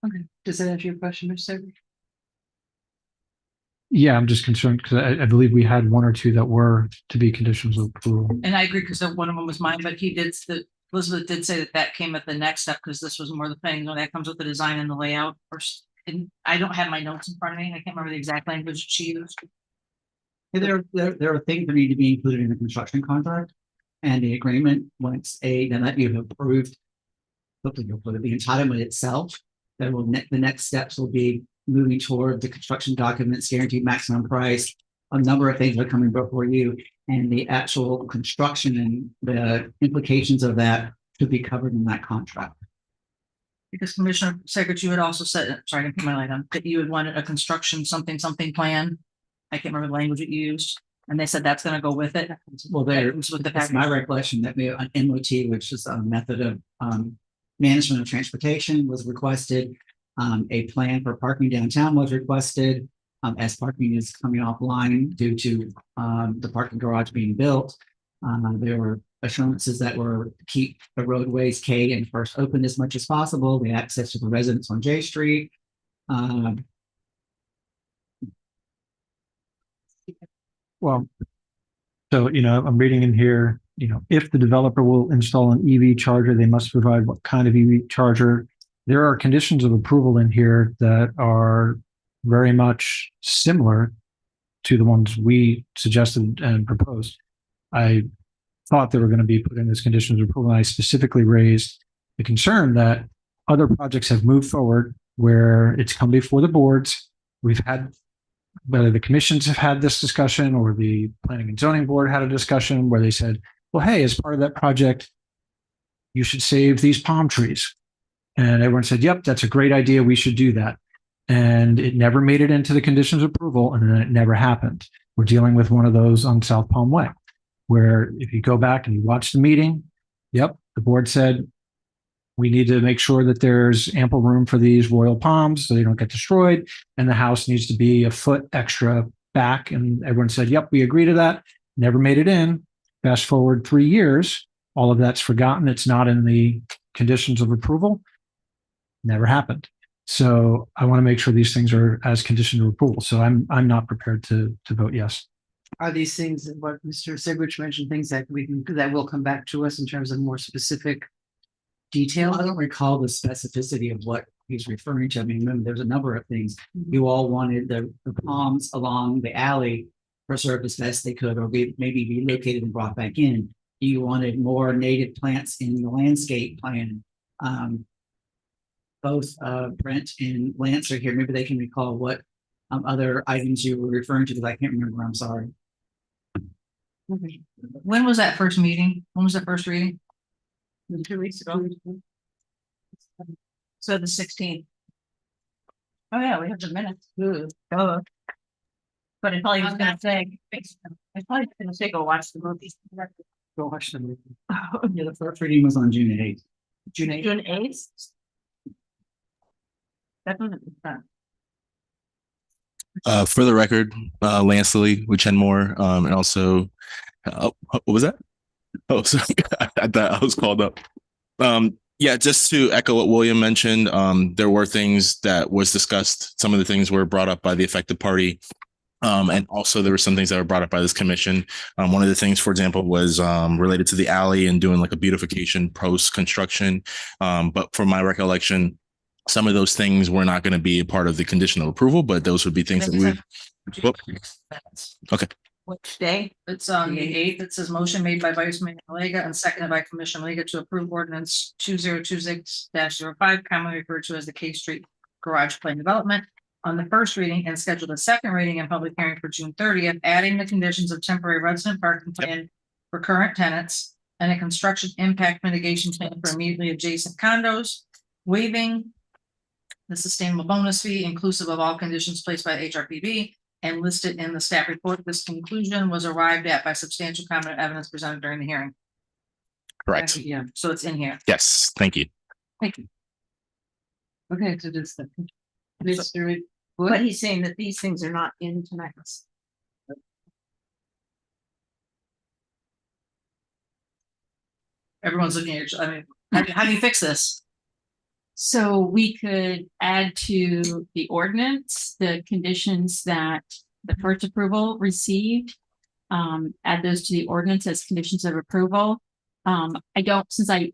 Okay, does that answer your question, Mr. Zegridge?
Yeah, I'm just concerned because I believe we had one or two that were to be conditions of approval.
And I agree because one of them was mine, but Elizabeth did say that came at the next step because this was more the thing, that comes with the design and the layout first. And I don't have my notes in front of me. I can't remember the exact language she used.
There are things that need to be included in the construction contract and the agreement once then that you've approved. Hopefully you'll put it, the entitlement itself, the next steps will be moving toward the construction documents, guaranteed maximum price. A number of things are coming before you and the actual construction and the implications of that should be covered in that contract.
Because Commissioner Segert, you had also said, sorry, I didn't put my light on, that you had wanted a construction something plan. I can't remember the language that you used, and they said that's gonna go with it.
Well,
It's with the
it's my
package.
recollection that an MOT, which is a method of management of transportation, was requested. A plan for parking downtown was requested as parking is coming offline due to the parking garage being built. There were assurances that were to keep the roadways K and First open as much as possible, the access to the residents on J Street.
Well, so, I'm reading in here, if the developer will install an EV charger, they must provide what kind of EV charger. There are conditions of approval in here that are very much similar to the ones we suggested and proposed. I thought they were going to be put in as conditions of approval. And I specifically raised the concern that other projects have moved forward where it's come before the boards. We've had, whether the commissions have had this discussion or the planning and zoning board had a discussion where they said, well, hey, as part of that project, you should save these palm trees. And everyone said, yep, that's a great idea. We should do that. And it never made it into the conditions of approval, and then it never happened. We're dealing with one of those on South Palm Way, where if you go back and you watch the meeting, yep, the board said, we need to make sure that there's ample room for these royal palms so they don't get destroyed. And the house needs to be a foot extra back. And everyone said, yep, we agree to that. Never made it in. Fast forward 3 years, all of that's forgotten. It's not in the conditions of approval. Never happened. So I want to make sure these things are as conditions of approval. So I'm not prepared to vote yes.
Are these things, what Mr. Sigridge mentioned, things that that will come back to us in terms of more specific detail?
I don't recall the specificity of what he's referring to. I mean, remember, there's a number of things. You all wanted the palms along the alley preserved as best they could, or maybe relocated and brought back in. You wanted more native plants in the landscape plan. Both Brent and Lance are here. Maybe they can recall what other items you were referring to, because I can't remember. I'm sorry.
When was that first meeting? When was the first reading?
2 weeks ago.
So the 16th. Oh, yeah, we have the minutes. Oh. But I thought he was gonna say, go watch the movies.
Go watch the movie. Yeah, the first reading was on June 8th.
June 8th? Definitely.
For the record, Lance Lilly with Chenmore, and also, what was that? Oh, sorry, I thought I was called up. Yeah, just to echo what William mentioned, there were things that was discussed. Some of the things were brought up by the affected party. And also there were some things that were brought up by this commission. One of the things, for example, was related to the alley and doing like a beautification post construction. But from my recollection, some of those things were not going to be a part of the condition of approval, but those would be things that we would. Okay.
Which day? It's on the 8th. It says motion made by Vice Mayor Malega and seconded by Commissioner Malega to approve ordinance 2026-05, commonly referred to as the K Street Garage Plan Development, on the first reading, and scheduled a second reading and public hearing for June 30th, adding the conditions of temporary resident parking plan for current tenants and a construction impact mitigation plan for immediately adjacent condos, waiving the sustainable bonus fee inclusive of all conditions placed by the HRPB and listed in the staff report. This conclusion was arrived at by substantial competent evidence presented during the hearing.
Correct.
Yeah, so it's in here.
Yes, thank you.
Thank you.
Okay, so just the
Mr.
But he's saying that these things are not in tonight.
Everyone's looking at, I mean, how do you fix this?
So we could add to the ordinance, the conditions that the first approval received. Add those to the ordinance as conditions of approval. I don't, since I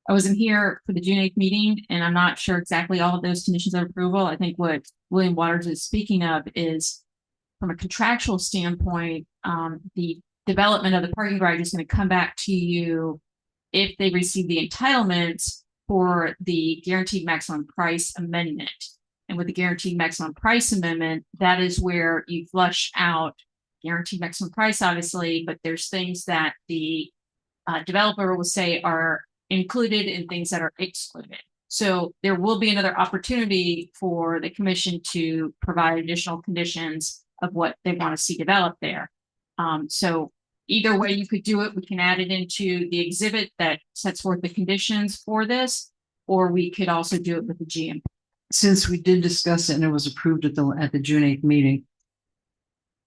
wasn't here for the June 8th meeting, and I'm not sure exactly all of those conditions of approval. I think what William Waters is speaking of is from a contractual standpoint, the development of the parking garage is going to come back to you if they receive the entitlements for the guaranteed maximum price amendment. And with the guaranteed maximum price amendment, that is where you flush out guaranteed maximum price, obviously, but there's things that the developer will say are included and things that are excluded. So there will be another opportunity for the commission to provide additional conditions of what they want to see developed there. So either way you could do it, we can add it into the exhibit that sets forth the conditions for this, or we could also do it with the GM.
Since we did discuss it and it was approved at the June 8th meeting,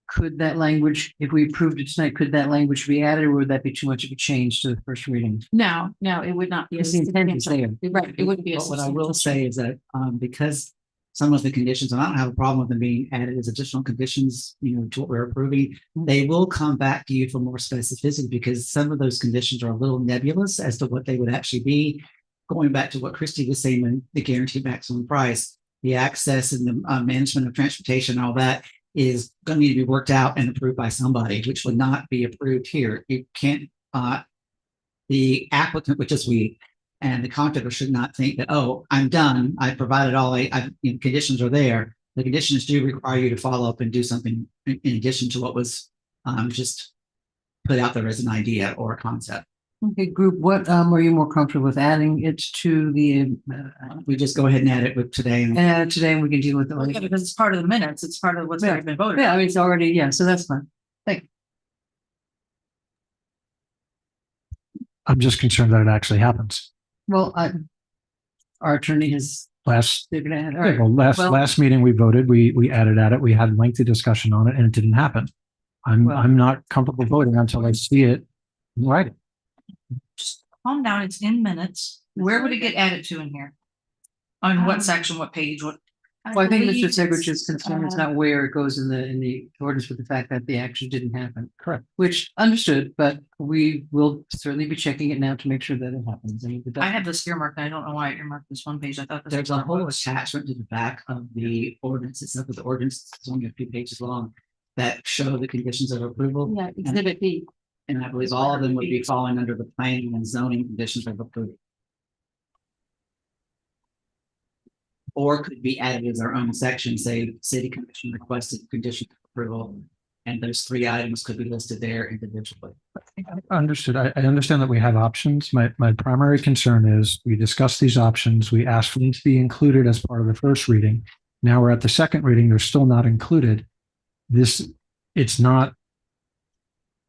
could that language, if we approved it tonight, could that language be added, or would that be too much of a change to the first reading?
No, it would not be.
Because the intent is there.
Right, it wouldn't be.
But what I will say is that, because some of the conditions, and I don't have a problem with them being added as additional conditions, to what we're approving, they will come back to you for more specificity, because some of those conditions are a little nebulous as to what they would actually be. Going back to what Christy was saying, when the guaranteed maximum price, the access and the management of transportation, all that is going to need to be worked out and approved by somebody, which would not be approved here. You can't, the applicant, which is we, and the contractor should not think that, oh, I'm done. I provided all conditions are there. The conditions do require you to follow up and do something in addition to what was just put out there as an idea or a concept.
Okay, group, what are you more comfortable with adding it to the?
We just go ahead and add it with today.
And today we can deal with
Yeah,
it.
because it's part of the minutes. It's part of what's
Yeah.
already been voted.
Yeah, I
on.
mean, it's already, yeah, so that's fine. Thank you.
I'm just concerned that it actually happens.
Well, our attorney has,
Last,
they're gonna add, all
yeah,
right.
well,
Well-
last meeting we voted, we added at it, we had lengthy discussion on it and it didn't happen.
Well-
I'm not comfortable voting until I see it in writing.
Just calm down. It's in minutes. Where would it get added to in here? On what section, what page, what?
Well, I think Mr.
believe it's,
Segrich's concern is not where it goes in the ordinance with the fact that the action didn't happen. Correct. Which understood, but we will certainly be checking it now to make sure that it happens. And if it
I
doesn't-
have this earmarked. I don't know why I earmarked this one page. I thought this
There's
was
a
what it
whole
was.
attachment to the back of the ordinance itself, but the ordinance is only a few pages long that show the conditions of approval.
Yeah, exhibit B.
And I believe all of them would be falling under the planning and zoning conditions of approval. Or could be added as our own section, say, city commission requested condition of approval. And those 3 items could be listed there individually.
Understood. I understand that we have options. My primary concern is we discussed these options. We asked for them to be included as part of the first reading. Now we're at the second reading. They're still not included. It's not,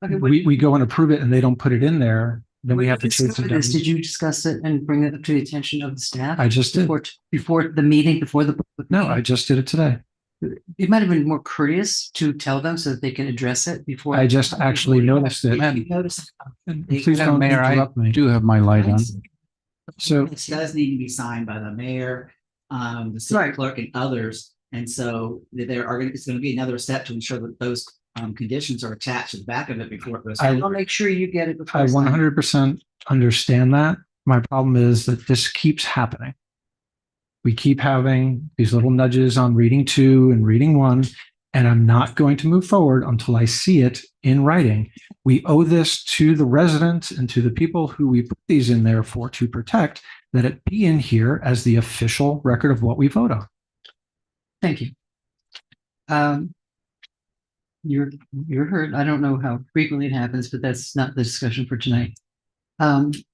Okay,
we go and approve it and they don't put it in there, then we
when
have
you
to chase it
discovered
down.
this, did you discuss it and bring it up to the attention of the staff?
I just did.
Before the meeting, before the.
No, I just did it today.
It might have been more courteous to tell them so that they can address it before.
I just actually noticed it.
You noticed.
And
They-
Please don't
Mayor, I
interrupt me.
do have my light on.
So
It does need to be signed by the mayor, the city
Right.
clerk and others. And so it's going to be another step to ensure that those conditions are attached to the back of it before it goes.
I'll make sure you get it before.
I
it's signed.
100% understand that. My problem is that this keeps happening. We keep having these little nudges on reading 2 and reading 1, and I'm not going to move forward until I see it in writing. We owe this to the residents and to the people who we put these in there for to protect, that it be in here as the official record of what we vote on.
Thank you. You're heard. I don't know how frequently it happens, but that's not the discussion for tonight.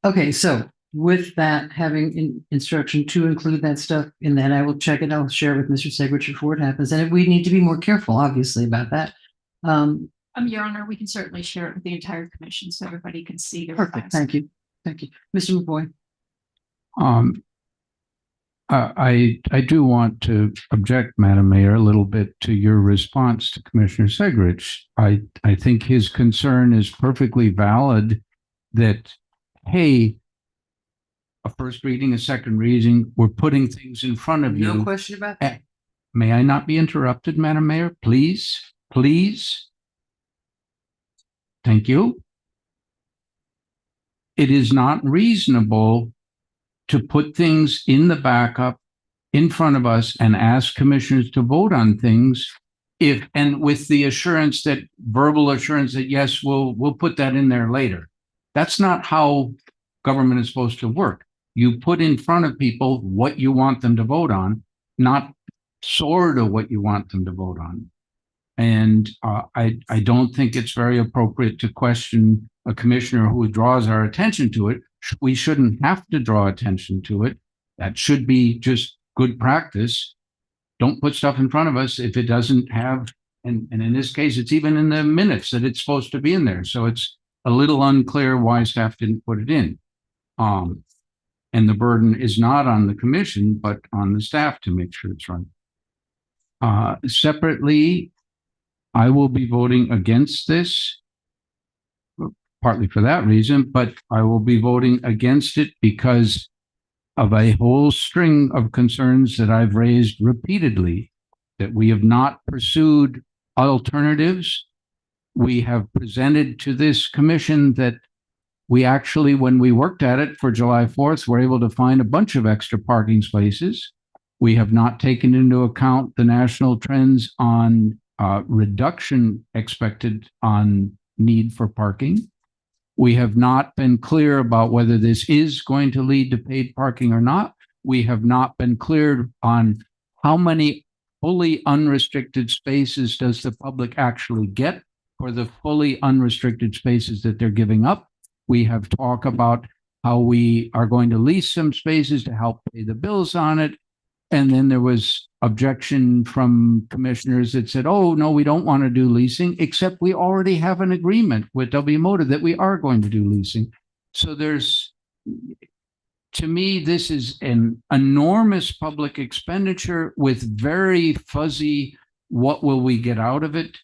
Okay, so with that, having instruction to include that stuff in that, I will check it. I'll share with Mr. Segrich before it happens. And if we need to be more careful, obviously, about that.
Your Honor, we can certainly share it with the entire commission so everybody can see. the
Perfect.
revised.
Thank you. Thank you. Mr. McBoy.
I do want to object, Madam Mayor, a little bit to your response to Commissioner Segrich. I think his concern is perfectly valid that, hey, a first reading, a second reading, we're putting things in front of you.
No question about that.
May I not be interrupted, Madam Mayor? Please, please. Thank you. It is not reasonable to put things in the backup in front of us and ask commissioners to vote on things and with the assurance that verbal assurance that, yes, we'll put that in there later. That's not how government is supposed to work. You put in front of people what you want them to vote on, not sort of what you want them to vote on. And I don't think it's very appropriate to question a commissioner who draws our attention to it. We shouldn't have to draw attention to it. That should be just good practice. Don't put stuff in front of us if it doesn't have, and in this case, it's even in the minutes that it's supposed to be in there. So it's a little unclear why staff didn't put it in. And the burden is not on the commission, but on the staff to make sure it's right. Separately, I will be voting against this, partly for that reason, but I will be voting against it because of a whole string of concerns that I've raised repeatedly, that we have not pursued alternatives. We have presented to this commission that we actually, when we worked at it for July 4th, were able to find a bunch of extra parking spaces. We have not taken into account the national trends on reduction expected on need for parking. We have not been clear about whether this is going to lead to paid parking or not. We have not been clear on how many fully unrestricted spaces does the public actually get for the fully unrestricted spaces that they're giving up. We have talked about how we are going to lease some spaces to help pay the bills on it. And then there was objection from commissioners that said, oh, no, we don't want to do leasing, except we already have an agreement with W Motor that we are going to do leasing. So there's, to me, this is an enormous public expenditure with very fuzzy, what will we get out of it?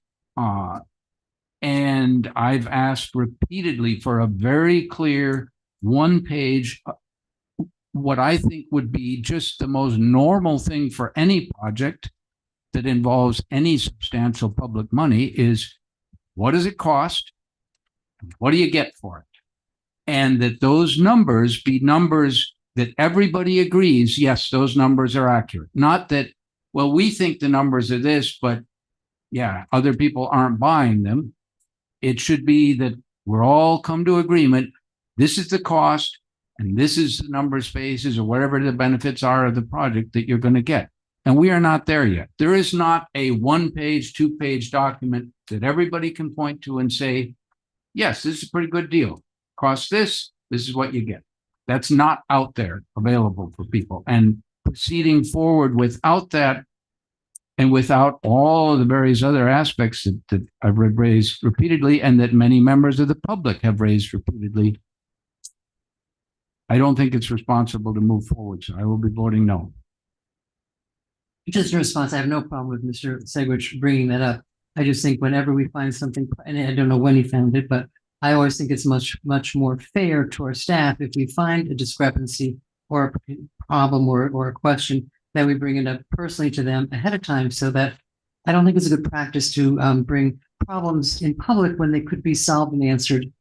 And I've asked repeatedly for a very clear one-page, what I think would be just the most normal thing for any project that involves any substantial public money is, what does it cost? What do you get for it? And that those numbers be numbers that everybody agrees, yes, those numbers are accurate. Not that, well, we think the numbers are this, but yeah, other people aren't buying them. It should be that we're all come to agreement. This is the cost, and this is the number of spaces or whatever the benefits are of the project that you're going to get. And we are not there yet. There is not a one-page, two-page document that everybody can point to and say, yes, this is a pretty good deal. Costs this, this is what you get. That's not out there available for people. And proceeding forward without that, and without all of the various other aspects that I've raised repeatedly and that many members of the public have raised repeatedly, I don't think it's responsible to move forward. So I will be voting no.
Just a response. I have no problem with Mr. Segwich bringing that up. I just think whenever we find something, and I don't know when he found it, but I always think it's much more fair to our staff if we find a discrepancy or a problem or a question, that we bring it up personally to them ahead of time, so that I don't think it's a good practice to bring problems in public when they could be solved and answered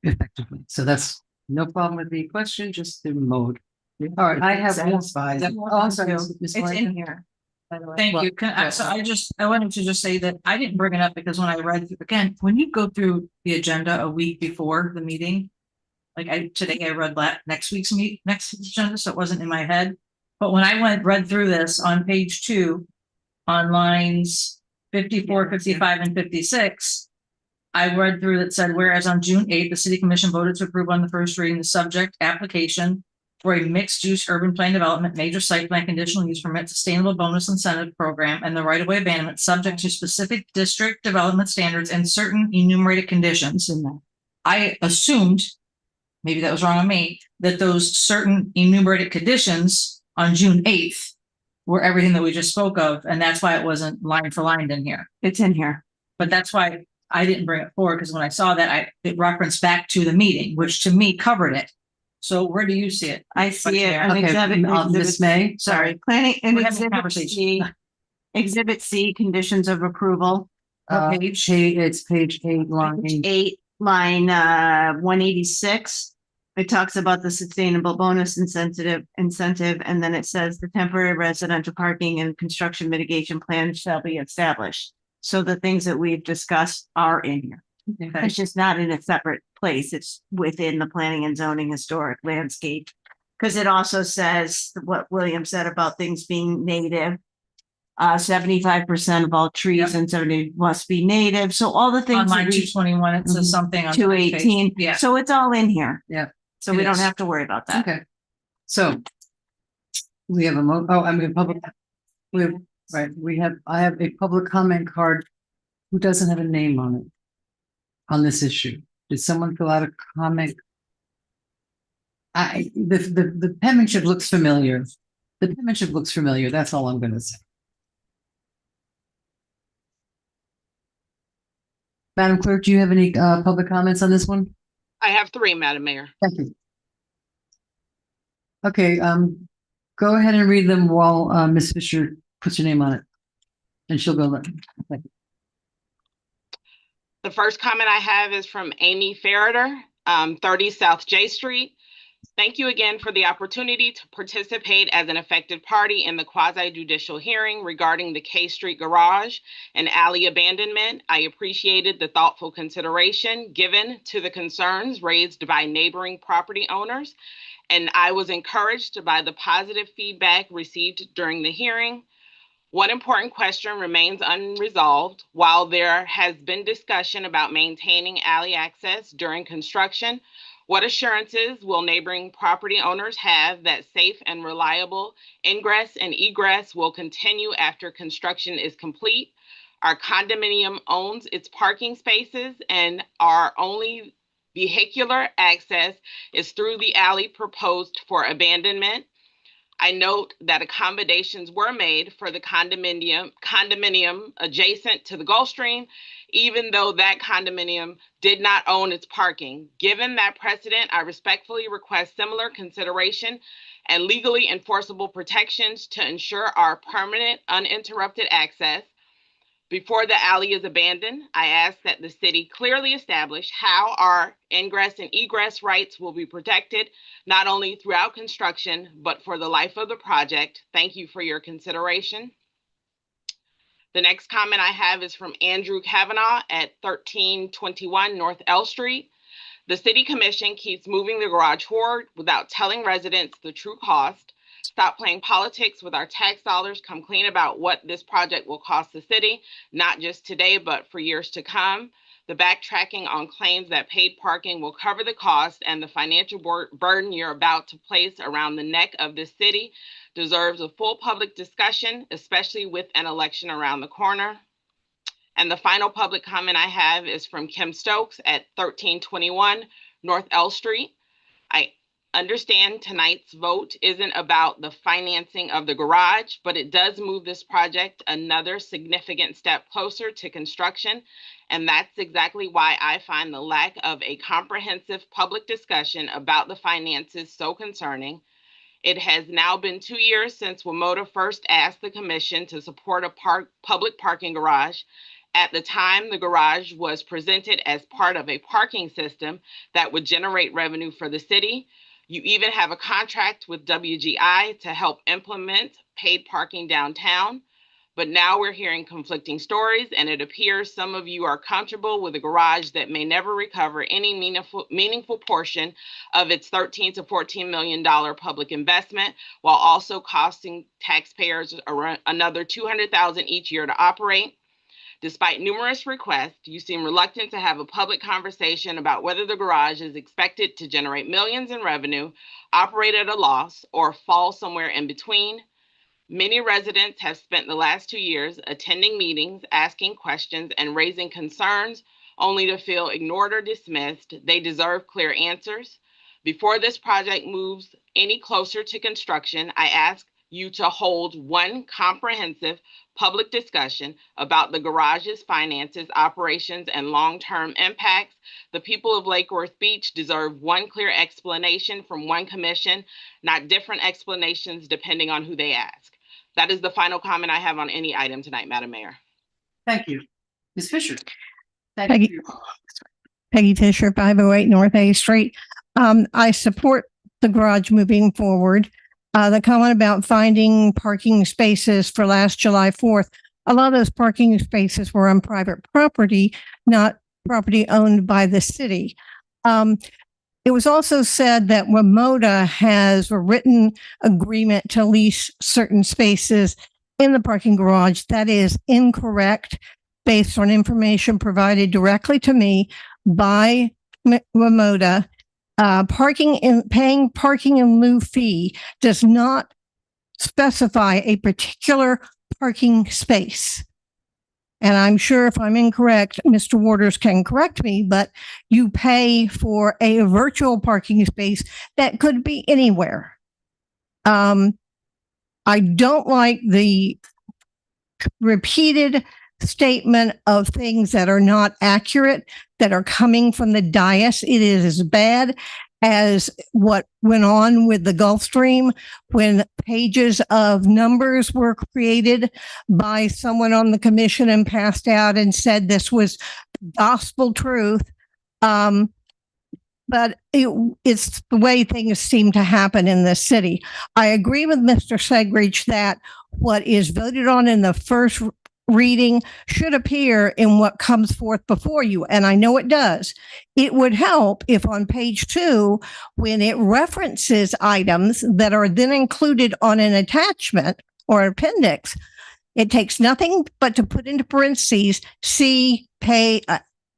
effectively. So that's no problem with the question, just the mode. All right, I have. Oh, I'm sorry, Ms.
It's
White.
in here. Thank you. I wanted to just say that I didn't bring it up because when I read, again, when you go through the agenda a week before the meeting, like today I read next week's next agenda, so it wasn't in my head. But when I read through this on page 2, on lines 54, 55, and 56, I read through that said, whereas on June 8th, the city commission voted to approve on the first reading the subject application for a mixed-use urban plan development, major site plan conditional use permit, sustainable bonus incentive program, and the right-of-way abandonment subject to specific district development standards and certain enumerated conditions. I assumed, maybe that was wrong on me, that those certain enumerated conditions on June 8th were everything that we just spoke of. And that's why it wasn't line for line in here.
It's in here.
But that's why I didn't bring it forward, because when I saw that, it referenced back to the meeting, which to me covered it. So where do you see it?
I see it. on
Okay, Ms. May.
Sorry, planning and
We're having a
exhibit
conversation.
C, exhibit C, conditions of approval.
It's page 8, line
Page 8, line 186. It talks about the sustainable bonus incentive, and then it says the temporary residential parking and construction mitigation plan shall be established. So the things that we've discussed are in here.
Okay.
It's just not in a separate place. It's within the planning and zoning historic landscape. Because it also says what William said about things being native. 75% of all trees and 70 must be native. So all the things.
On line
that we-
221, it says something on
218.
Yeah.
So it's all in here.
Yeah.
So
It
we don't
is.
have to worry about that.
Okay. So we have public, I have a public comment card who doesn't have a name on it on this issue. Did someone fill out a comment? The penmanship looks familiar. The penmanship looks familiar. That's all I'm going to say. Madam Clerk, do you have any public comments on this one?
I have 3, Madam Mayor.
Thank you. Okay, go ahead and read them while Ms. Fisher puts your name on it. And she'll go. Thank you.
The first comment I have is from Amy Ferreter, 30 South J Street. Thank you again for the opportunity to participate as an affected party in the quasi-judicial hearing regarding the K Street garage and alley abandonment. I appreciated the thoughtful consideration given to the concerns raised by neighboring property owners, and I was encouraged by the positive feedback received during the hearing. One important question remains unresolved. While there has been discussion about maintaining alley access during construction, what assurances will neighboring property owners have that safe and reliable ingress and egress will continue after construction is complete? Our condominium owns its parking spaces, and our only vehicular access is through the alley proposed for abandonment. I note that accommodations were made for the condominium adjacent to the Gulfstream, even though that condominium did not own its parking. Given that precedent, I respectfully request similar consideration and legally enforceable protections to ensure our permanent, uninterrupted access. Before the alley is abandoned, I ask that the city clearly establish how our ingress and egress rights will be protected, not only throughout construction, but for the life of the project. Thank you for your consideration. The next comment I have is from Andrew Kavanaugh at 1321 North L Street. The City Commission keeps moving the garage forward without telling residents the true cost. Stop playing politics with our tax dollars. Come clean about what this project will cost the city, not just today, but for years to come. The backtracking on claims that paid parking will cover the cost and the financial burden you're about to place around the neck of this city deserves a full public discussion, especially with an election around the corner. And the final public comment I have is from Kim Stokes at 1321 North L Street. I understand tonight's vote isn't about the financing of the garage, but it does move this project another significant step closer to construction. And that's exactly why I find the lack of a comprehensive public discussion about the finances so concerning. It has now been 2 years since WMODA first asked the commission to support a public parking garage. At the time, the garage was presented as part of a parking system that would generate revenue for the city. You even have a contract with WGI to help implement paid parking downtown. But now we're hearing conflicting stories, and it appears some of you are comfortable with a garage that may never recover any meaningful portion of its $13 to $14 million public investment, while also costing taxpayers around another $200,000 each year to operate. Despite numerous requests, you seem reluctant to have a public conversation about whether the garage is expected to generate millions in revenue, operate at a loss, or fall somewhere in between. Many residents have spent the last 2 years attending meetings, asking questions, and raising concerns, only to feel ignored or dismissed. They deserve clear answers. Before this project moves any closer to construction, I ask you to hold one comprehensive public discussion about the garage's finances, operations, and long-term impacts. The people of Lake Worth Beach deserve one clear explanation from one commission, not different explanations depending on who they ask. That is the final comment I have on any item tonight, Madam Mayor.
Thank you. Ms. Fisher. Thank
Peggy,
you.
Peggy Fisher, 508 North A Street. I support the garage moving forward. The comment about finding parking spaces for last July 4th, a lot of those parking spaces were on private property, not property owned by the city. It was also said that WMODA has a written agreement to lease certain spaces in the parking garage. That is incorrect based on information provided directly to me by WMODA. Paying parking in lieu fee does not specify a particular parking space. And I'm sure if I'm incorrect, Mr. Waters can correct me, but you pay for a virtual parking space that could be anywhere. I don't like the repeated statement of things that are not accurate, that are coming from the dais. It is as bad as what went on with the Gulf Stream when pages of numbers were created by someone on the commission and passed out and said this was gospel truth. But it's the way things seem to happen in this city. I agree with Mr. Segrich that what is voted on in the first reading should appear in what comes forth before you. And I know it does. It would help if on page 2, when it references items that are then included on an attachment or appendix, it takes nothing but to put into parentheses, C, pay,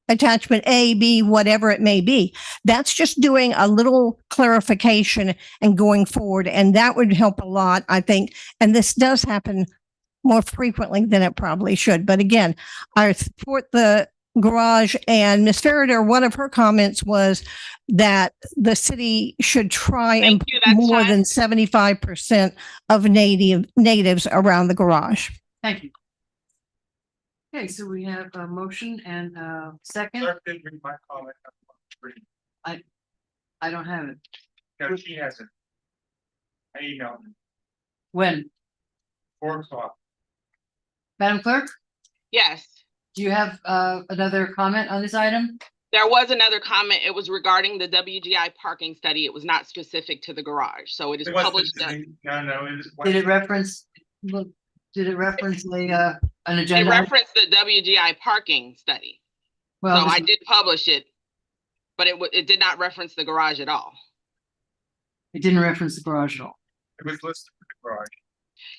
attachment A, B, whatever it may be. That's just doing a little clarification and going forward. And that would help a lot, I think. And this does happen more frequently than it probably should. But again, I support the garage, and Ms. Farrader, one of her comments was that the city should try and put more than 75% of natives around the garage.
Thank you. Okay, so we have a motion and a second. I don't have it.
No, she hasn't. I emailed her.
When?
4:00.
Madam Clerk,
Yes,
do you have another comment on this item?
there was another comment. It was regarding the WGI parking study. It was not specific to the garage, so it is published.
No, it is.
Did it reference, did it reference an
It
agenda?
referenced the WGI parking study. So
Well,
I did publish it, but it did not reference the garage at all.
it didn't reference the garage at all.
It was listed for the garage.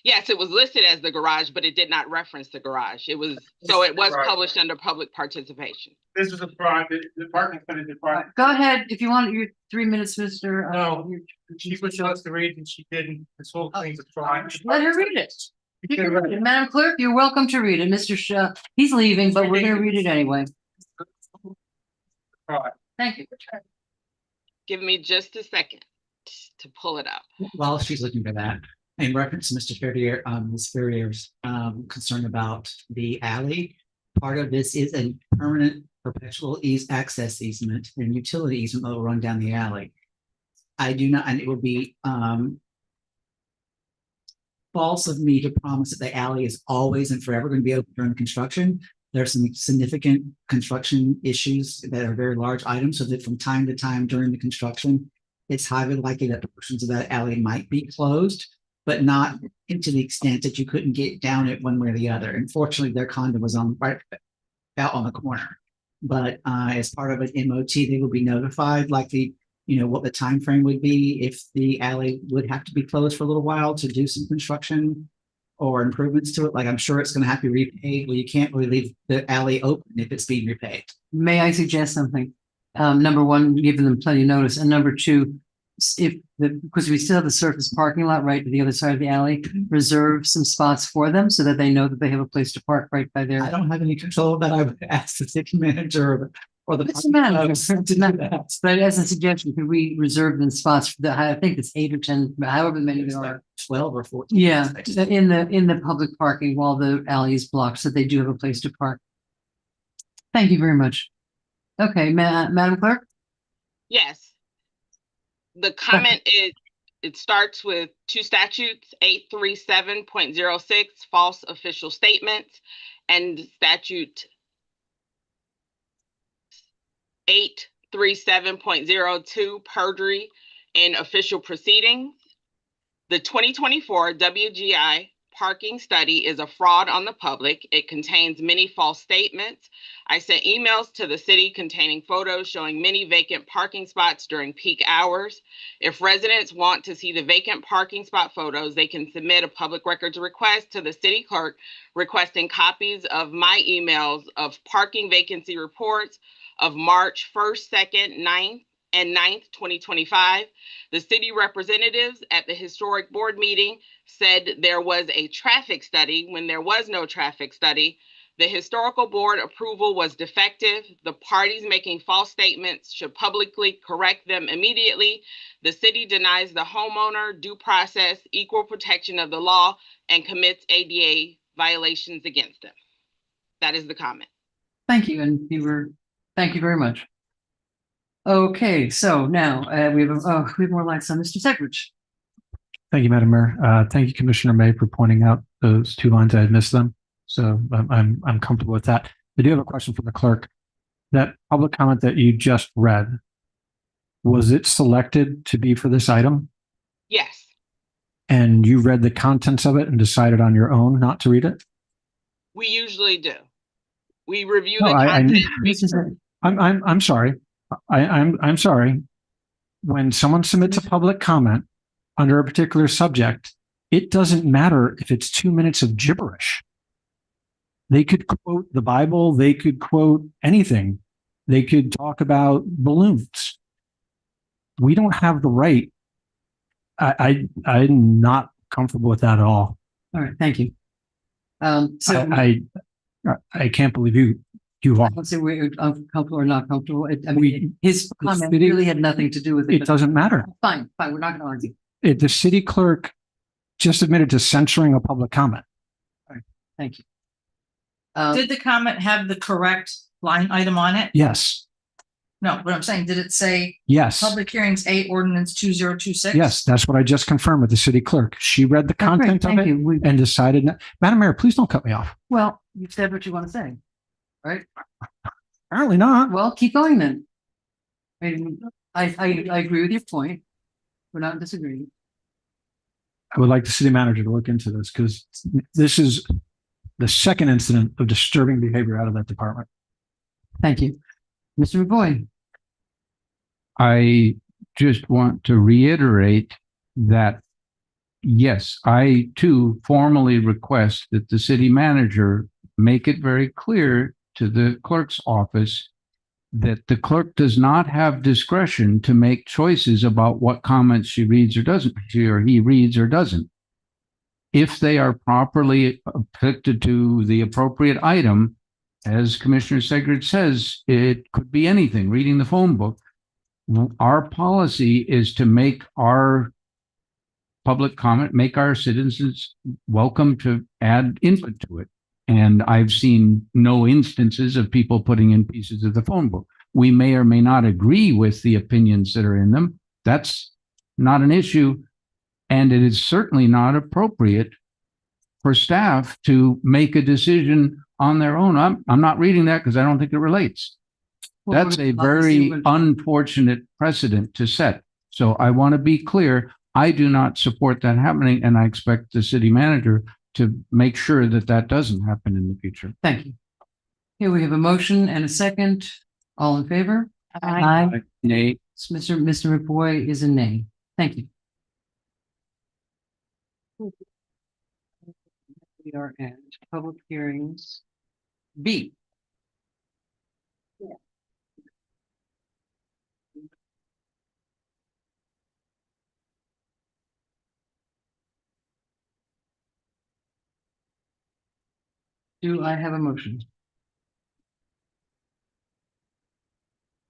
Yes, it was listed as the garage, but it did not reference the garage. It was published under public participation.
This is a private, the parking study is a private.
Go ahead, if you want your 3 minutes, Mr.
No, she was supposed to read and she didn't. This whole thing's a fraud.
Let her read it. You can read it. Madam Clerk, you're welcome to read it. Mr. He's leaving, but we're gonna read it anyway.
Fraud.
Thank you.
Give me just a second to pull it up.
While she's looking for that, in reference to Mr. Ferrier, Ms. Ferrier's concern about the alley, part of this is a permanent perpetual access easement and utility easement that will run down the alley. I do not, and it would be false of me to promise that the alley is always and forever going to be open during construction. There are some significant construction issues that are very large items, so that from time to time during the construction, it's highly likely that portions of that alley might be closed, but not to the extent that you couldn't get down it one way or the other. Unfortunately, their condo was right out on the corner. But as part of an MOT, they will be notified, likely, what the time frame would be if the alley would have to be closed for a little while to do some construction or improvements to it. Like, I'm sure it's going to have to be repaid. Well, you can't really leave the alley open if it's being repaid.
May I suggest something? Number one, giving them plenty of notice, and number two, because we still have the surface parking lot right to the other side of the alley, reserve some spots for them so that they know that they have a place to park right by there.
I don't have any control of that. I would ask the city manager or the.
It's a matter to do that. But as a suggestion, could we reserve them spots for the, I think it's 8 or 10, however many there are.
12 or 14.
Yeah, in the public parking while the alley is blocked, so they do have a place to park. Thank you very much. Okay, Madam Clerk?
Yes. The comment it starts with 2 statutes, 837.06, false official statements, and statute 837.02, perjury in official proceedings. The 2024 WGI parking study is a fraud on the public. It contains many false statements. I sent emails to the city containing photos showing many vacant parking spots during peak hours. If residents want to see the vacant parking spot photos, they can submit a public records request to the city clerk requesting copies of my emails of parking vacancy reports of March 1st, 2nd, 9th, and 9th, 2025. The city representatives at the historic board meeting said there was a traffic study when there was no traffic study. The historical board approval was defective. The parties making false statements should publicly correct them immediately. The city denies the homeowner due process, equal protection of the law, and commits ADA violations against them. That is the comment.
Thank you, thank you very much. Okay, so now we have more lights on Mr. Segridge.
Thank you, Madam Mayor. Thank you, Commissioner May, for pointing out those two lines. I had missed them. So I'm comfortable with that. I do have a question for the clerk. That public comment that you just read, was it selected to be for this item?
Yes,
And you read the contents of it and decided on your own not to read it?
we usually do. We review
No,
the content.
I'm sorry. I'm sorry. When someone submits a public comment under a particular subject, it doesn't matter if it's 2 minutes of gibberish. They could quote the Bible. They could quote anything. They could talk about balloons. We don't have the right. I'm not comfortable with that at all.
All right, thank you. So
I can't believe you are.
let's say we're uncomfortable or not comfortable. I mean, his comment
city-
really had nothing to do with it.
It
but-
doesn't matter.
Fine, we're not going to argue.
The city clerk just admitted to censoring a public comment.
Thank you.
Did the comment have the correct line item on it?
Yes,
No, but I'm saying, did it say
yes,
public hearings 8 ordinance 2026?
yes. That's what I just confirmed with the city clerk. She read the
That's great,
content of
thank
it
you.
and decided, Madam Mayor, please don't cut me off.
Well, you said what you want to say, right?
Apparently not.
Well, keep going then. I agree with your point. We're not disagreeing.
I would like the city manager to look into this because this is the second incident of disturbing behavior out of that department.
Thank you. Mr. McBoy.
I just want to reiterate that, yes, I too formally request that the city manager make it very clear to the clerk's office that the clerk does not have discretion to make choices about what comments she reads or doesn't, she or he reads or doesn't. If they are properly affected to the appropriate item, as Commissioner Segridge says, it could be anything, reading the phone book. Our policy is to make our public comment, make our citizens welcome to add input to it. And I've seen no instances of people putting in pieces of the phone book. We may or may not agree with the opinions that are in them. That's not an issue. And it is certainly not appropriate for staff to make a decision on their own. I'm not reading that because I don't think it relates.
Well,
That's a
obviously,
very
when-
unfortunate precedent to set. So I want to be clear. I do not support that happening, and I expect the city manager to make sure that that doesn't happen in the future.
Thank you. Here we have a motion and a second. All in favor?
Aye.
Nay.
Mr. McBoy is a nay. Thank you. We are at public hearings. B. Do I have a motion?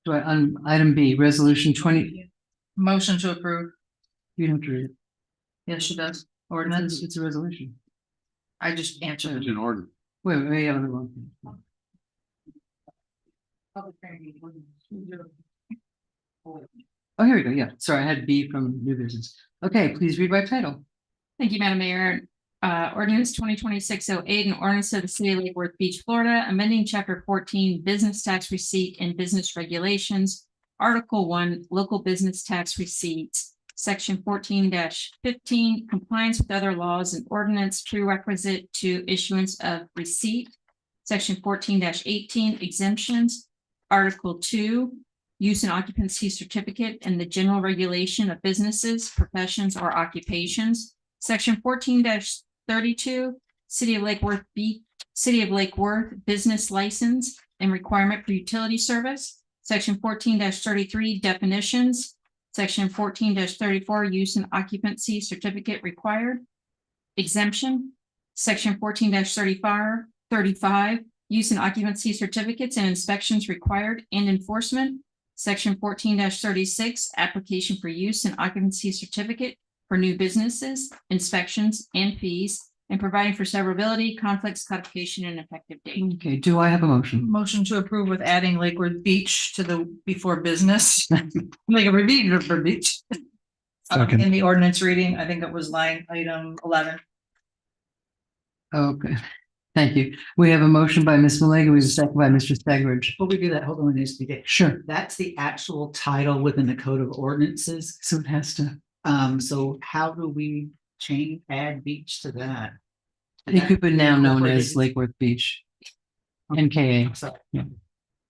Do I, on item B, resolution 20,
Motion to approve.
you don't have to read it.
Yes, she does.
It's
Ordinance.
it's a resolution.
I just answered.
It's an order.
Wait, we have the wrong thing. Oh, here we go. Yeah, sorry, I had B from new business. Okay, please read by title.
Thank you, Madam Mayor. Ordinance 2026-08, an ordinance of the city of Lake Worth Beach, Florida, amending chapter 14, business tax receipt and business regulations. Article 1, local business tax receipts, section 14-15, compliance with other laws and ordinance prerequisite to issuance of receipt. Section 14-18, exemptions. Article 2, use and occupancy certificate and the general regulation of businesses, professions, or occupations. Section 14-32, City of Lake Worth business license and requirement for utility service. Section 14-33, definitions. Section 14-34, use and occupancy certificate required. Exemption. Section 14-35, use and occupancy certificates and inspections required and enforcement. Section 14-36, application for use and occupancy certificate for new businesses, inspections, and fees. and providing for severability, conflicts, codification, and effective date.
Okay, do I have a motion?
Motion to approve with adding Lakewood Beach to the before business. Lakewood Beach.
Second.
In the ordinance reading, I think it was line item 11.
Okay, thank you. We have a motion by Ms. Malega. We have a second by Mr. Stegridge.
Before we do that, hold on, it needs to be.
Sure.
That's the actual title within the code of ordinances.
So it has to,
So how do we add beach to that?
it could be now known as Lake Worth Beach. NKA.
Sorry.
Yeah.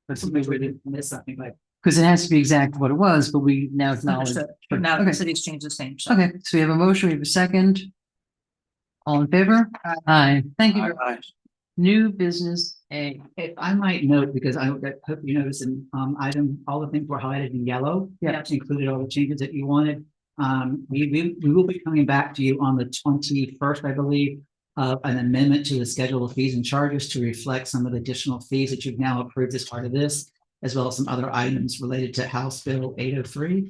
But somebody would have missed something like.
Because it has to be exactly what it was, but we now acknowledge.
Understood. But now
Okay.
the city's changed the same. So.
Okay, so we have a motion, we have a second. All in favor? Aye. Thank you very much. New business A.
If I might note, because I hope you notice in item, all the things were highlighted in yellow.
Yeah.
That included all the changes that you wanted. We will be coming back to you on the 21st, I believe, an amendment to the schedule of fees and charges to reflect some of the additional fees that you've now approved as part of this, as well as some other items related to House Bill 803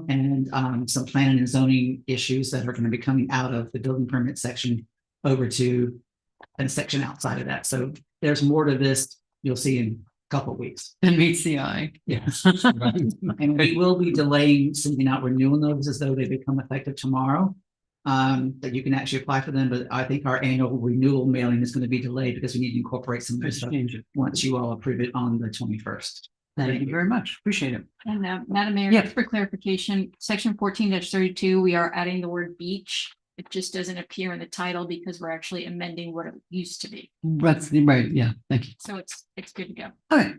and some planning and zoning issues that are going to be coming out of the building permit section over to a section outside of that. So there's more to this you'll see in a couple of weeks.
It meets the eye.
Yes. And we will be delaying sending out renewal notices, though they become effective tomorrow. That you can actually apply for them, but I think our annual renewal mailing is going to be delayed because we need to incorporate some of this stuff once you all approve it on the 21st.
Thank you very much. Appreciate it.
And Madam Mayor,
Yep.
just for clarification, section 14-32, we are adding the word beach. It just doesn't appear in the title because we're actually amending what it used to be.
That's the right, yeah, thank you.
So it's good to go.
Okay.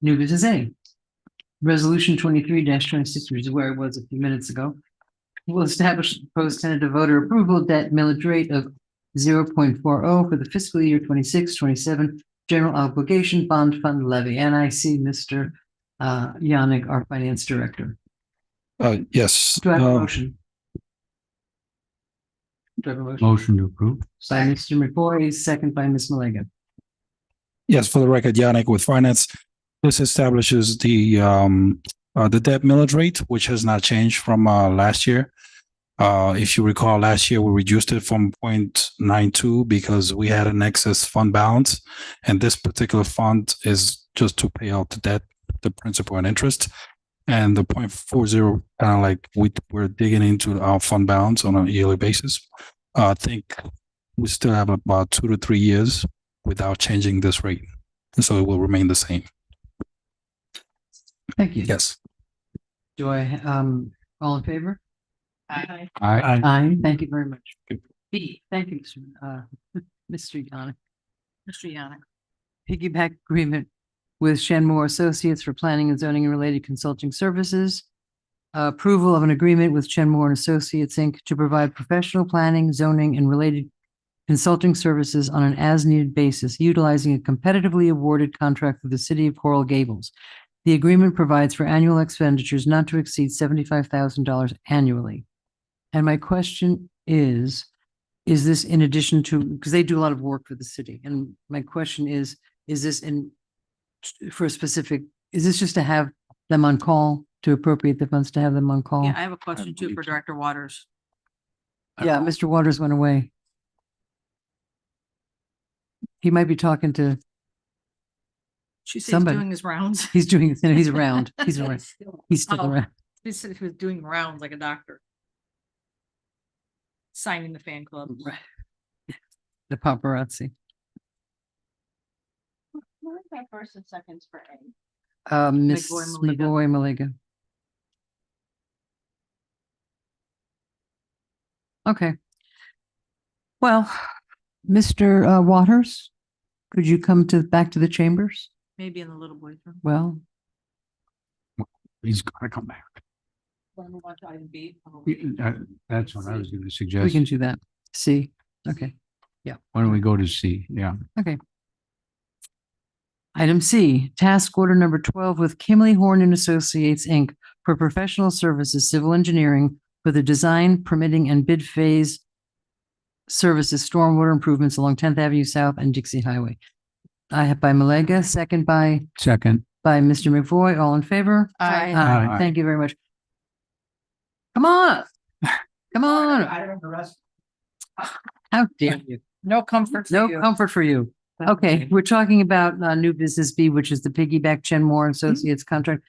New business A. Resolution 23-26, which is where it was a few minutes ago. Will establish proposed tentative voter approval debt millage rate of 0.40 for the fiscal year 26-27 general obligation bond fund levy. And I see Mr. Yannick, our finance director.
Yes.
Do I have a motion? Do I have a motion?
Motion to approve.
By Mr. McBoy, second by Ms. Malega.
Yes, for the record, Yannick with finance. This establishes the debt millage rate, which has not changed from last year. If you recall, last year we reduced it from 0.92 because we had an excess fund balance, and this particular fund is just to pay out the debt, the principal and interest. And the 0.40, kind of like we're digging into our fund balance on a yearly basis. I think we still have about 2 to 3 years without changing this rate, so it will remain the same.
Thank you.
Yes.
Do I, all in favor?
Aye.
Aye.
Aye. Thank you very much. B, thank you, Mr. Yannick.
Mr. Yannick.
Piggyback agreement with Shenmore Associates for planning and zoning and related consulting services. Approval of an agreement with Shenmore and Associates, Inc. to provide professional planning, zoning, and related consulting services on an as-needed basis, utilizing a competitively awarded contract with the city of Coral Gables. The agreement provides for annual expenditures not to exceed $75,000 annually. And my question is this in addition to, because they do a lot of work for the city, and my question is this for a specific, is this just to have them on call, to appropriate the funds to have them on call?
Yeah, I have a question too for Director Waters.
Yeah, Mr. Waters went away. He might be talking to,
She says he's
somebody.
doing his rounds.
he's doing, he's around, he's around, he's still
Oh.
around.
He said he was doing rounds like a doctor. Signing the fan club.
The paparazzi.
What is that first and seconds for A?
Miss
McBoy, Malega.
McBoy, Malega. Okay. Well, Mr. Waters, could you come back to the chambers?
Maybe in the little boy's room.
Well,
He's gotta come back.
Want to move on to item B?
That's what I was gonna
we
suggest.
can do that. See, okay,
Why don't we go to C? Yeah.
okay. Item C, task order number 12 with Kimley Horn and Associates, Inc. for professional services, civil engineering for the design, permitting, and bid phase services, stormwater improvements along 10th Avenue South and Dixie Highway. I have by Malega, second by
Second.
Mr. McVoy. All in favor?
Aye.
Aye.
Thank you very much. Come on. Come on.
I don't know the rest.
How dare you?
No comfort.
No comfort for you. Okay, we're talking about new business B, which is the piggyback Chenmore Associates contract.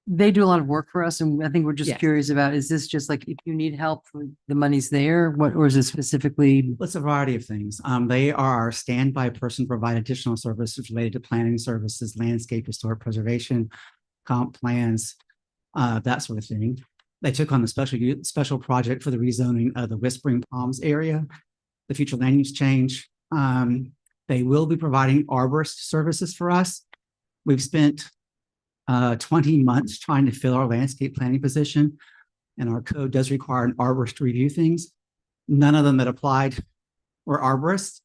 They do a lot of work for us, and I think we're just
Yes.
curious about, is this just like if you need help, the money's there? What, or is it specifically?
It's a variety of things. They are our standby person to provide additional services related to planning services, landscape, historic preservation, comp plans, that sort of thing. They took on the special project for the rezoning of the Whispering Palms area, the future land use change. They will be providing arborist services for us. We've spent 20 months trying to fill our landscape planning position, and our code does require an arborist to review things. None of them that applied were arborists,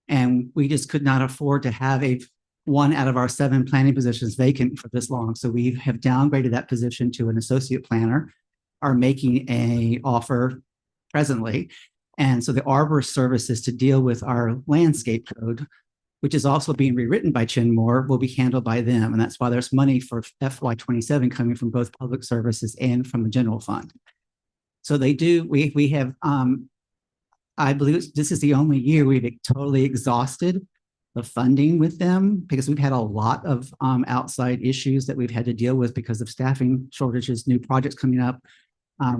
and we just could not afford to have one out of our 7 planning positions vacant for this long. So we have downgraded that position to an associate planner, are making a offer presently. And so the arborist services to deal with our landscape code, which is also being rewritten by Chenmore, will be handled by them. And that's why there's money for FY27 coming from both public services and from the general fund. So they do, we have, I believe this is the only year we've totally exhausted the funding with them, because we've had a lot of outside issues that we've had to deal with because of staffing shortages, new projects coming up.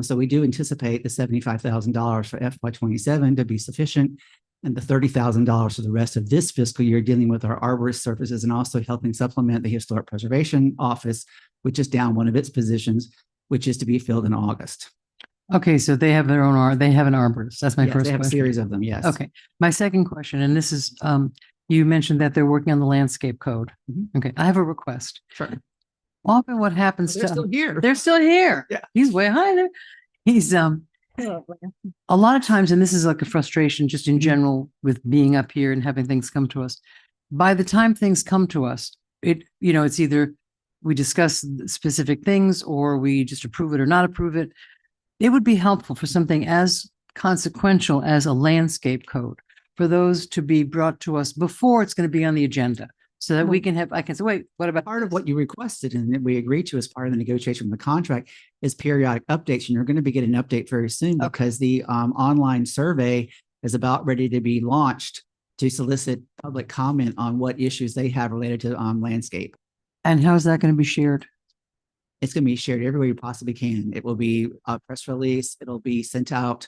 So we do anticipate the $75,000 for FY27 to be sufficient, and the $30,000 for the rest of this fiscal year dealing with our arborist services and also helping supplement the Historic Preservation Office, which is down one of its positions, which is to be filled in August.
Okay, so they have their own, they have an arborist. That's my
Yes,
first
they have a
question.
series of them, yes.
Okay, my second question, and this is, you mentioned that they're working on the landscape code. Okay, I have a request.
Sure.
Often what happens
They're
to,
still here.
they're still here.
Yeah.
He's way high there. He's, a lot of times, and this is like a frustration just in general with being up here and having things come to us. By the time things come to us, it's either we discuss specific things or we just approve it or not approve it. It would be helpful for something as consequential as a landscape code for those to be brought to us before it's going to be on the agenda, so that we can have, I can say, wait, what about
part of what you requested and that we agreed to as part of the negotiation of the contract is periodic updates, and you're going to be getting an update very soon because the online survey is about ready to be launched to solicit public comment on what issues they have related to landscape.
And how is that going to be shared?
It's going to be shared everywhere you possibly can. It will be a press release. It'll be sent out.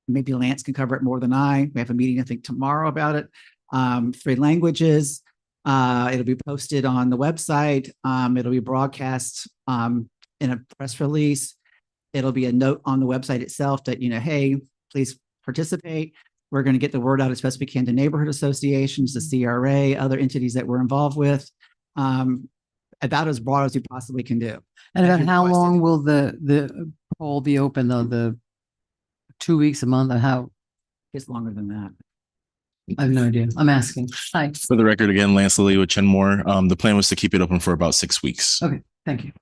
Maybe Lance can cover it more than I. We have a meeting, I think, tomorrow about it. 3 languages. It'll be posted on the website. It'll be broadcast in a press release. It'll be a note on the website itself that, hey, please participate. We're going to get the word out as best we can to neighborhood associations, the CRA, other entities that we're involved with. About as broad as you possibly can do.
And about how long will the poll be open, though? The 2 weeks, a month, or how?
It's longer than that.
I have no idea. I'm asking. Hi.
For the record, again, Lance Lilly with Chenmore. The plan was to keep it open for about 6 weeks.
Okay, thank you.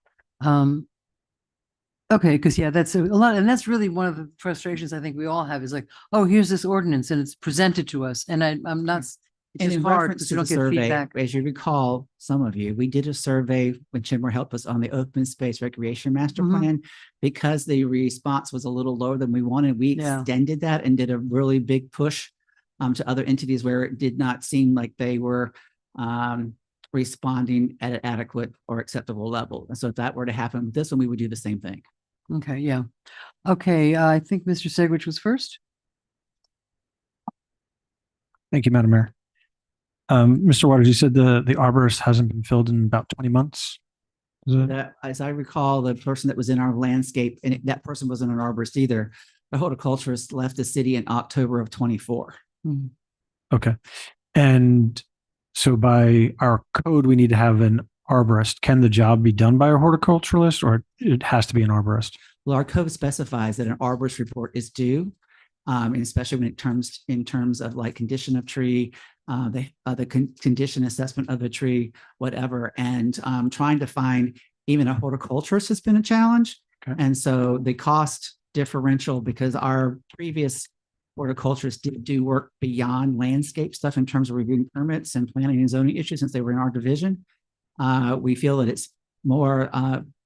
Okay, because that's a lot, and that's really one of the frustrations I think we all have is like, oh, here's this ordinance and it's presented to us, and I'm not. It's
And
just
in
hard
reference
because
to
we
the
don't get
survey,
feedback.
as you recall, some of you, we did a survey when Chenmore helped us on the open space recreation master plan. Because the response was a little lower than we wanted, we extended that and did a really big push to other entities where it did not seem like they were responding at an adequate or acceptable level. And so if that were to happen with this one, we would do the same thing.
Okay, yeah. Okay, I think Mr. Segwich was first.
Thank you, Madam Mayor. Mr. Waters, you said the arborist hasn't been filled in about 20 months. Is it?
That, as I recall, the person that was in our landscape, and that person wasn't an arborist either, the horticulturist left the city in October of 24.
Okay. And so by our code, we need to have an arborist. Can the job be done by a horticulturalist, or it has to be an arborist?
Well, our code specifies that an arborist report is due, and especially when in terms of like condition of tree, the condition assessment of the tree, whatever. And trying to find even a horticulturist has been a challenge.
Okay.
And so the cost differential, because our previous horticulturists did do work beyond landscape stuff in terms of reviewing permits and planning and zoning issues since they were in our division. We feel that it's more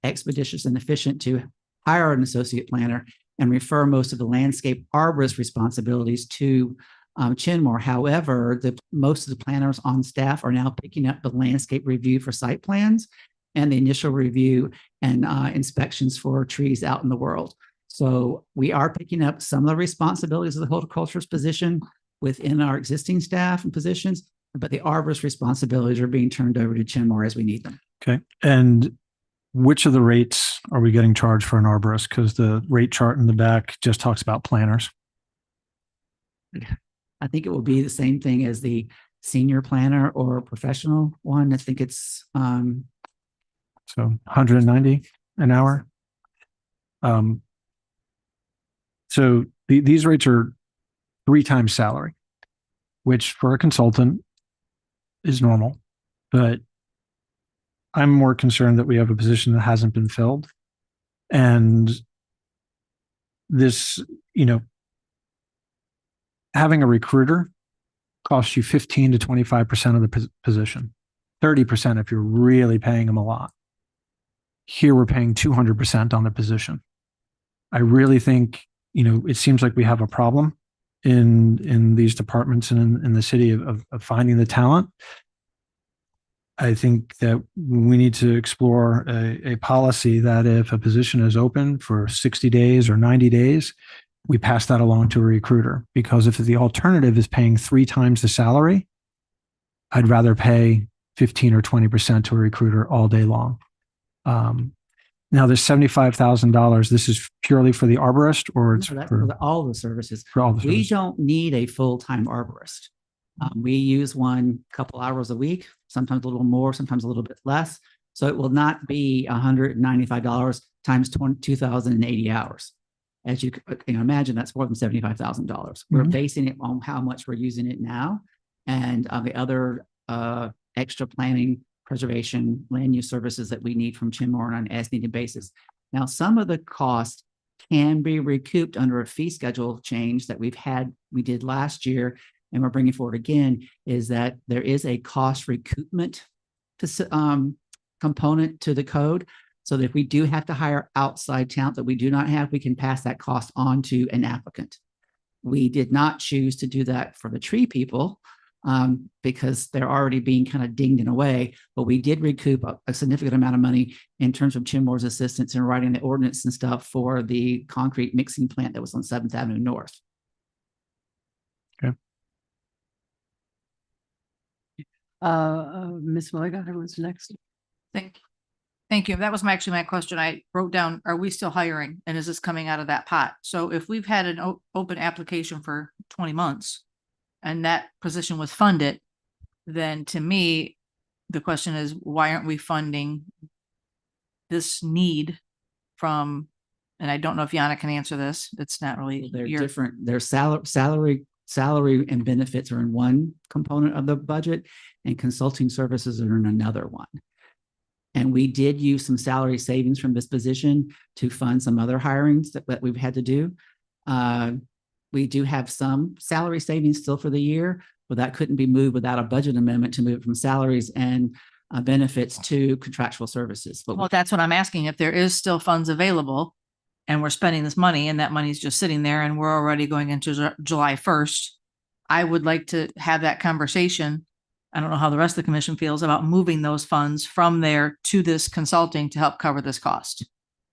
expeditious and efficient to hire an associate planner and refer most of the landscape arborist responsibilities to Chinmore. However, most of the planners on staff are now picking up the landscape review for site plans and the initial review and inspections for trees out in the world. So we are picking up some of the responsibilities of the horticulturist position within our existing staff and positions, but the arborist responsibilities are being turned over to Chinmore as we need them.
Okay. And which of the rates are we getting charged for an arborist? Because the rate chart in the back just talks about planners.
I think it will be the same thing as the senior planner or professional one. I think it's
So 190 an hour. So these rates are 3 times salary, which for a consultant is normal, but I'm more concerned that we have a position that hasn't been filled. And this, having a recruiter costs you 15 to 25% of the position, 30% if you're really paying them a lot. Here we're paying 200% on the position. I really think, it seems like we have a problem in these departments and in the city of finding the talent. I think that we need to explore a policy that if a position is open for 60 days or 90 days, we pass that along to a recruiter. Because if the alternative is paying 3 times the salary, I'd rather pay 15 or 20% to a recruiter all day long. Now there's $75,000. This is purely for the arborist, or it's
for all the services.
For all the
We
services.
don't need a full-time arborist. We use one couple hours a week, sometimes a little more, sometimes a little bit less. So it will not be $195 times 2,080 hours. As you can imagine, that's more than $75,000. We're basing it on how much we're using it now, and the other extra planning, preservation, land use services that we need from Chinmore on an as-needed basis. Now, some of the costs can be recouped under a fee schedule change that we did last year, and we're bringing forward again, is that there is a cost recoupment component to the code. So that if we do have to hire outside talent that we do not have, we can pass that cost on to an applicant. We did not choose to do that for the tree people because they're already being kind of dinged in a way, but we did recoup a significant amount of money in terms of Chinmore's assistance in writing the ordinance and stuff for the concrete mixing plant that was on 7th Avenue North.
Okay.
Ms. Malega, who was next?
Thank you. That was actually my question. I wrote down, are we still hiring? And is this coming out of that pot? So if we've had an open application for 20 months and that position was funded, then to me, the question is, why aren't we funding this need from, and I don't know if Yana can answer this. It's not really.
They're different. Their salary and benefits are in one component of the budget, and consulting services are in another one. And we did use some salary savings from this position to fund some other hirings that we've had to do. We do have some salary savings still for the year, but that couldn't be moved without a budget amendment to move it from salaries and benefits to contractual services. But
Well, that's what I'm asking. If there is still funds available and we're spending this money and that money's just sitting there and we're already going into July 1st, I would like to have that conversation. I don't know how the rest of the commission feels about moving those funds from there to this consulting to help cover this cost.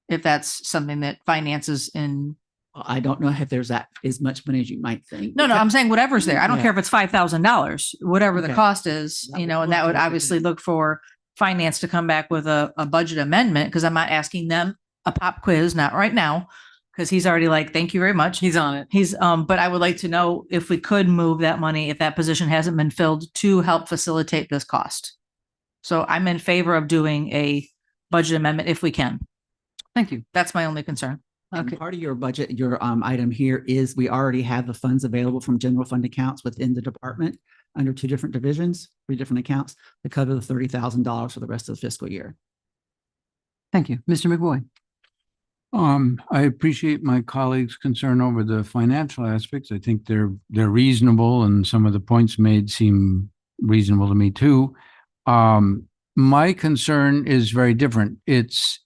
If that's something that finances in.
I don't know if there's that as much money as you might think.
No, I'm saying whatever's there. I don't
Yeah.
care if it's $5,000, whatever the
Okay.
cost is, and that would obviously look for finance to come back with a budget amendment, because I'm not asking them a pop quiz, not right now, because he's already like, thank you very much.
He's on it.
But I would like to know if we could move that money, if that position hasn't been filled, to help facilitate this cost. So I'm in favor of doing a budget amendment if we can.
Thank you.
That's my only concern.
And
Okay.
part of your budget, your item here is we already have the funds available from general fund accounts within the department under 2 different divisions, 3 different accounts to cover the $30,000 for the rest of the fiscal year.
Thank you. Mr. McBoy.
I appreciate my colleagues' concern over the financial aspects. I think they're reasonable, and some of the points made seem reasonable to me too. My concern is very different. It's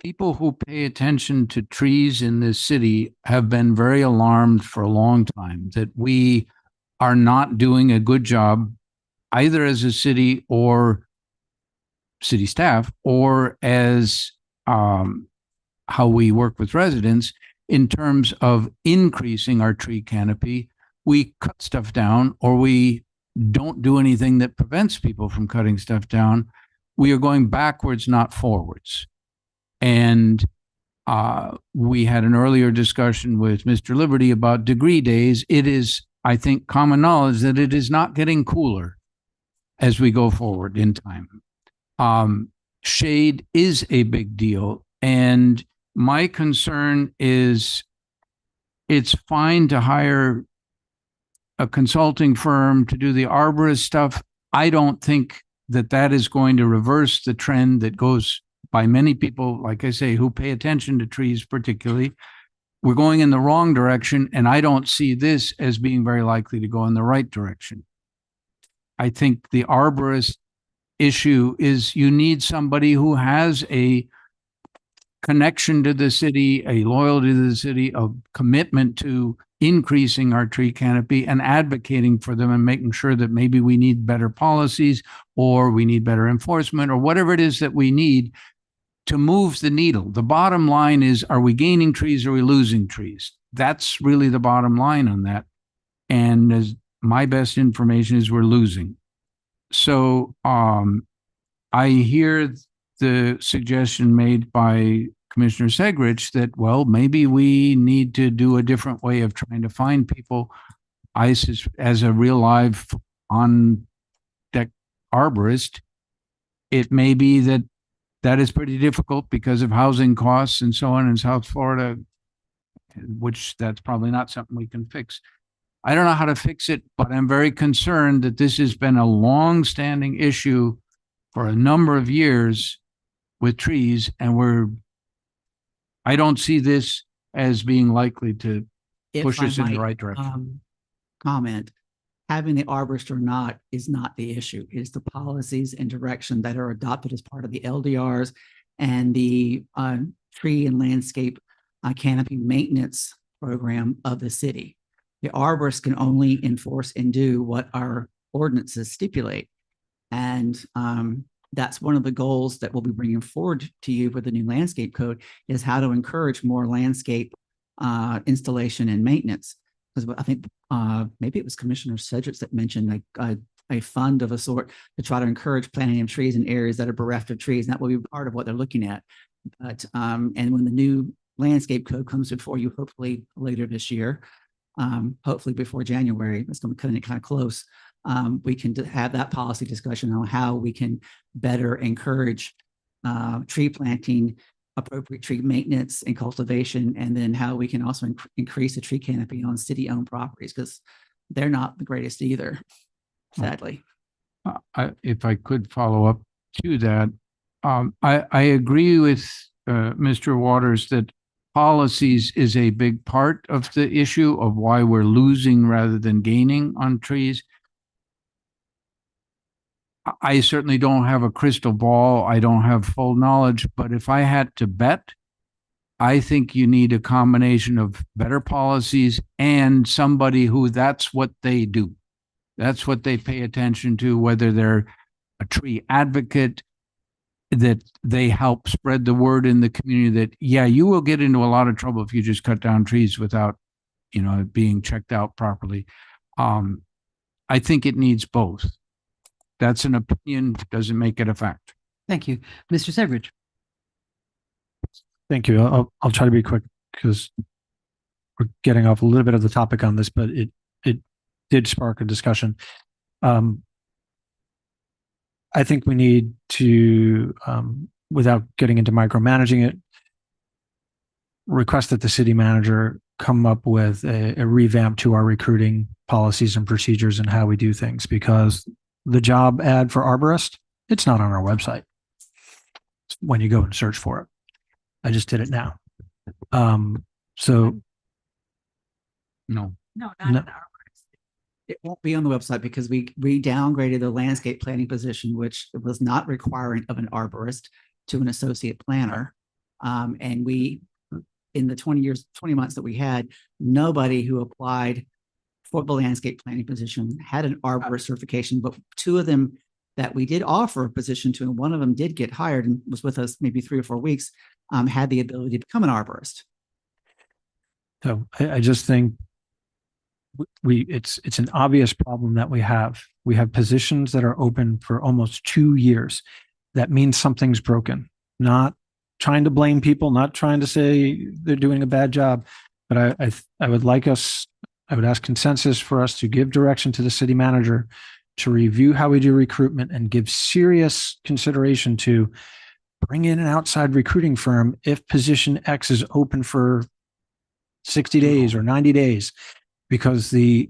people who pay attention to trees in this city have been very alarmed for a long time that we are not doing a good job either as a city or city staff or as how we work with residents in terms of increasing our tree canopy. We cut stuff down or we don't do anything that prevents people from cutting stuff down. We are going backwards, not forwards. And we had an earlier discussion with Mr. Liberty about degree days. It is, I think, common knowledge that it is not getting cooler as we go forward in time. Shade is a big deal. And my concern is it's fine to hire a consulting firm to do the arborist stuff. I don't think that that is going to reverse the trend that goes by many people, like I say, who pay attention to trees particularly. We're going in the wrong direction, and I don't see this as being very likely to go in the right direction. I think the arborist issue is you need somebody who has a connection to the city, a loyalty to the city, a commitment to increasing our tree canopy and advocating for them and making sure that maybe we need better policies or we need better enforcement or whatever it is that we need to move the needle. The bottom line is, are we gaining trees or are we losing trees? That's really the bottom line on that. And as my best information is we're losing. So I hear the suggestion made by Commissioner Segrich that, well, maybe we need to do a different way of trying to find people. ICE as a real live on deck arborist. It may be that that is pretty difficult because of housing costs and so on in South Florida, which that's probably not something we can fix. I don't know how to fix it, but I'm very concerned that this has been a long-standing issue for a number of years with trees, and I don't see this as being likely to push us in the right direction.
Comment, having the arborist or not is not the issue. It's the policies and direction that are adopted as part of the LDRs and the tree and landscape canopy maintenance program of the city. The arborist can only enforce and do what our ordinances stipulate. And that's one of the goals that we'll be bringing forward to you with the new landscape code is how to encourage more landscape installation and maintenance. Because I think maybe it was Commissioner Cedric that mentioned a fund of a sort to try to encourage planting of trees in areas that are bereft of trees. And that will be part of what they're looking at. But and when the new landscape code comes before you, hopefully later this year, hopefully before January, it's going to be kind of close. We can have that policy discussion on how we can better encourage tree planting, appropriate tree maintenance and cultivation, and then how we can also increase the tree canopy on city-owned properties because they're not the greatest either, sadly.
If I could follow up to that, I agree with Mr. Waters that policies is a big part of the issue of why we're losing rather than gaining on trees. I certainly don't have a crystal ball. I don't have full knowledge, but if I had to bet, I think you need a combination of better policies and somebody who that's what they do. That's what they pay attention to, whether they're a tree advocate, that they help spread the word in the community that, yeah, you will get into a lot of trouble if you just cut down trees without, being checked out properly. I think it needs both. That's an opinion, doesn't make it a fact.
Thank you. Mr. Segrich.
Thank you. I'll try to be quick because we're getting off a little bit of the topic on this, but it did spark a discussion. I think we need to, without getting into micromanaging it, request that the city manager come up with a revamp to our recruiting policies and procedures and how we do things, because the job ad for arborist, it's not on our website when you go and search for it. I just did it now. So
no.
It won't be on the website because we downgraded the landscape planning position, which was not requiring of an arborist, to an associate planner. And we, in the 20 months that we had, nobody who applied for the landscape planning position had an arborist certification, but two of them that we did offer a position to, and one of them did get hired and was with us maybe 3 or 4 weeks, had the ability to become an arborist.
So I just think it's an obvious problem that we have. We have positions that are open for almost 2 years. That means something's broken. Not trying to blame people, not trying to say they're doing a bad job, but I would ask consensus for us to give direction to the city manager to review how we do recruitment and give serious consideration to bring in an outside recruiting firm if position X is open for 60 days or 90 days, because the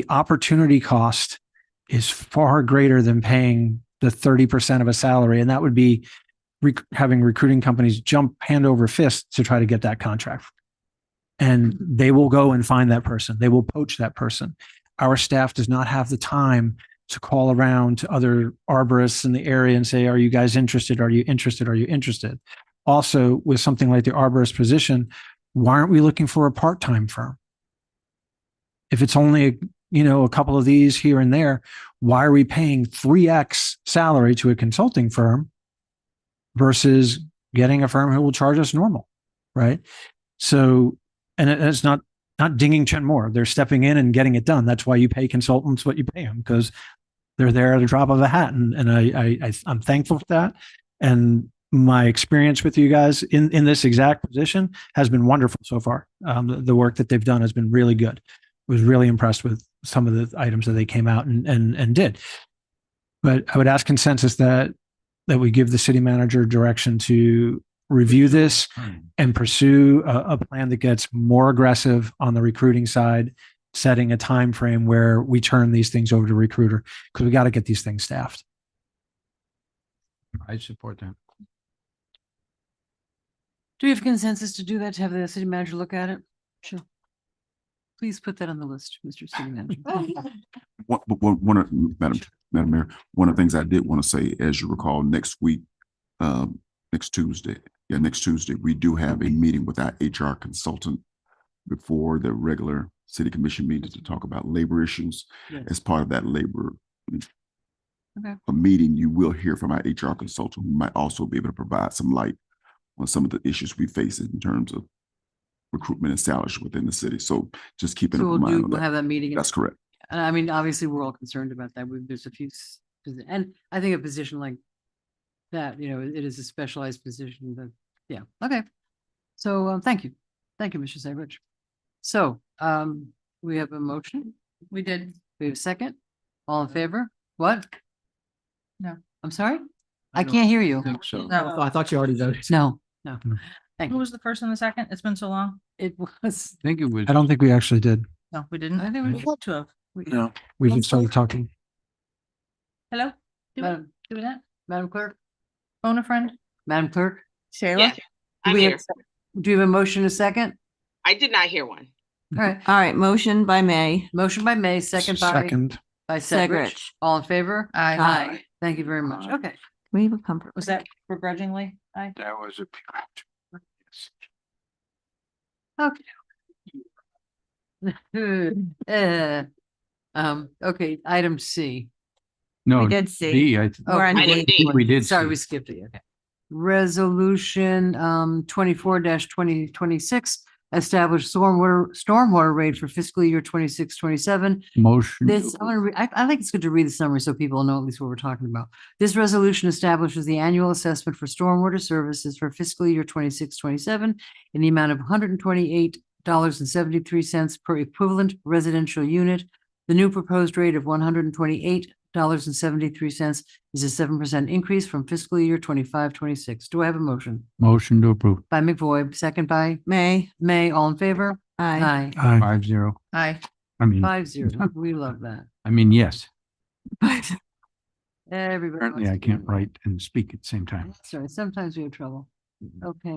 opportunity cost is far greater than paying the 30% of a salary. And that would be having recruiting companies jump hand over fist to try to get that contract. And they will go and find that person. They will poach that person. Our staff does not have the time to call around to other arborists in the area and say, are you guys interested? Are you interested? Are you interested? Also, with something like the arborist position, why aren't we looking for a part-time firm? If it's only, a couple of these here and there, why are we paying 3x salary to a consulting firm versus getting a firm who will charge us normal, right? So, and it's not dinging Chen Moore. They're stepping in and getting it done. That's why you pay consultants what you pay them, because they're there at a drop of a hat. And I'm thankful for that. And my experience with you guys in this exact position has been wonderful so far. The work that they've done has been really good. I was really impressed with some of the items that they came out and did. But I would ask consensus that we give the city manager direction to review this and pursue a plan that gets more aggressive on the recruiting side, setting a time frame where we turn these things over to recruiter, because we got to get these things staffed.
I support that.
Do we have consensus to do that, to have the city manager look at it? Sure. Please put that on the list, Mr. City Manager.
Madam Mayor, one of the things I did want to say, as you recall, next Tuesday, we do have a meeting with our HR consultant before the regular city commission meeting to talk about labor issues.
Yes.
As part of that labor
Okay.
a meeting, you will hear from our HR consultant, who might also be able to provide some light on some of the issues we face in terms of recruitment and salaries within the city. So just keep an
So
open mind on
we'll
that.
have that meeting.
That's correct.
And I mean, obviously, we're all concerned about that. There's a few, and I think a position like that, it is a specialized position that, yeah, okay. So, thank you. Thank you, Mr. Segrich. So, we have a motion.
We did.
We have a second. All in favor? What?
No.
I'm sorry? I can't hear you.
think so.
No.
I thought you already voted.
No. Thank
Who
you.
was the first and the second? It's been so long.
It was,
I think it was.
I don't think we actually did.
No, we didn't.
I think we
ought to have.
No.
We just started talking.
Hello? Do
Madam,
that?
Madam Clerk,
Phone a friend?
Madam Clerk,
Shayla?
Yes,
do
I'm
we
here.
have, do you have a motion, a second?
I did not hear one.
All right.
All right, motion by May.
Motion by May, second
Second.
by Segrich.
Segrich.
All in favor?
Aye.
Thank you very much. Okay.
We have a comfort.
Was that begrudgingly? Aye.
That was a.
Okay. Okay, item C.
No.
We did see.
D,
We're on
I
D.
didn't D.
we did.
Sorry,
see.
we skipped it. Okay. Resolution 24-2026 establish stormwater rate for fiscal year 26-27.
Motion.
This, I think it's good to read the summary so people know at least what we're talking about. This resolution establishes the annual assessment for stormwater services for fiscal year 26-27 in the amount of $128.73 per equivalent residential unit. The new proposed rate of $128.73 is a 7% increase from fiscal year 25-26. Do I have a motion?
Motion to approve.
By McVoy, second by
May.
May, all in favor?
Aye.
Aye.
5-0.
Aye.
I mean,
5-0. We love that.
yes.
Everybody.
Apparently
wants
I
to
can't
be right.
write and speak at the same time.
That's right. Sometimes we have trouble. Okay,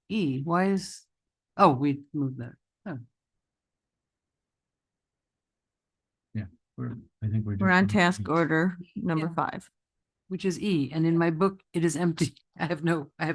E, why is, oh, we moved that. Oh,
I think
We're on task order number 5.
which is E, and in my book, it is empty. I have nothing.
Well,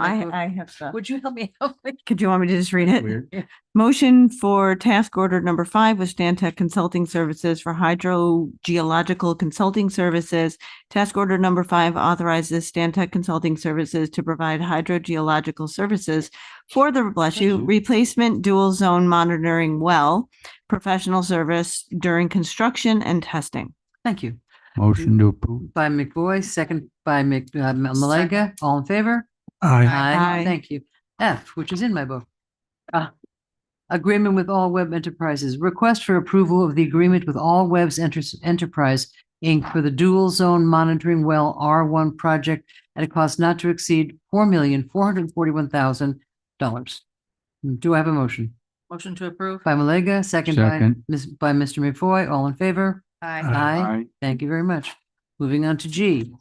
in my book.
I have stuff.
Would you help me out?
Could you want me to just read it?
Yeah.
Motion for task order number 5 with Stantec Consulting Services for hydrogeological consulting services. Task order number 5 authorizes Stantec Consulting Services to provide hydrogeological services for the, bless you, replacement dual zone monitoring well, professional service during construction and testing.
Thank you.
Motion to approve.
By McBoy, second by Malega. All in favor?
Aye.
Aye.
Thank you. F, which is in my book. Agreement with All Web Enterprises. Request for approval of the agreement with All Webs Enterprise Inc. for the dual zone monitoring well R1 project at a cost not to exceed $4,441,000. Do I have a motion?
Motion to approve.
By Malega, second
Second.
by Mr. McFoy. All in favor?
Aye.
Aye. Thank you very much. Moving on to G.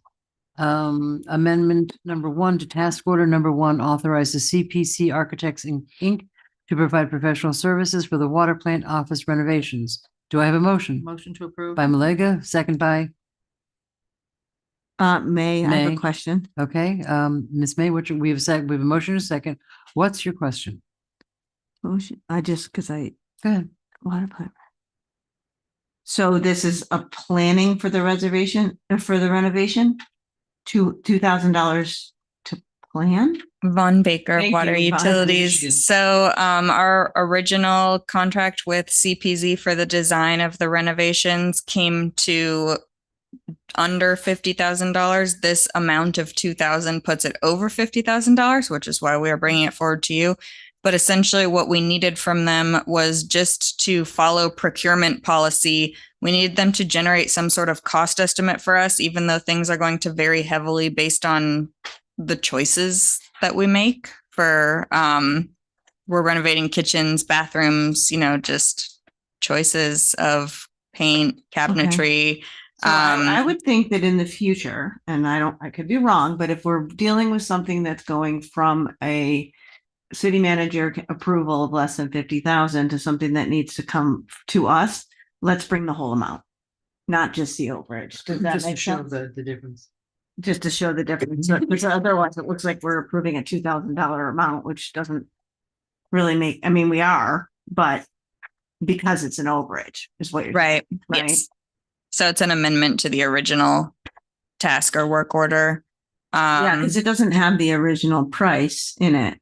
Amendment number 1 to task order number 1 authorizes CPC Architects Inc. to provide professional services for the water plant office renovations. Do I have a motion?
Motion to approve.
By Malega, second by,
May, I have
May.
a question.
okay, Ms. May, we have a motion and a second. What's your question?
Motion, because I,
Go ahead.
water plant. So this is a planning for the reservation, for the renovation? $2,000 to plan?
Von Baker
Thank
Water
you, Von.
Utilities. So our original contract with CPZ for the design of the renovations came to under $50,000. This amount of 2,000 puts it over $50,000, which is why we are bringing it forward to you. But essentially what we needed from them was just to follow procurement policy. We needed them to generate some sort of cost estimate for us, even though things are going to vary heavily based on the choices that we make for, we're renovating kitchens, bathrooms, just choices of paint, cabinetry.
So I would think that in the future, and I could be wrong, but if we're dealing with something that's going from a city manager approval of less than 50,000 to something that needs to come to us, let's bring the whole amount, not just the overage. Does that
Just to
make
show
sense?
the difference.
Just to show the difference, because otherwise it looks like we're approving a $2,000 amount, which doesn't really make, I mean, we are, but because it's an overage is what you're
Right.
right?
Yes. So it's an amendment to the original task or work order.
Yeah, because it doesn't have the original price in it.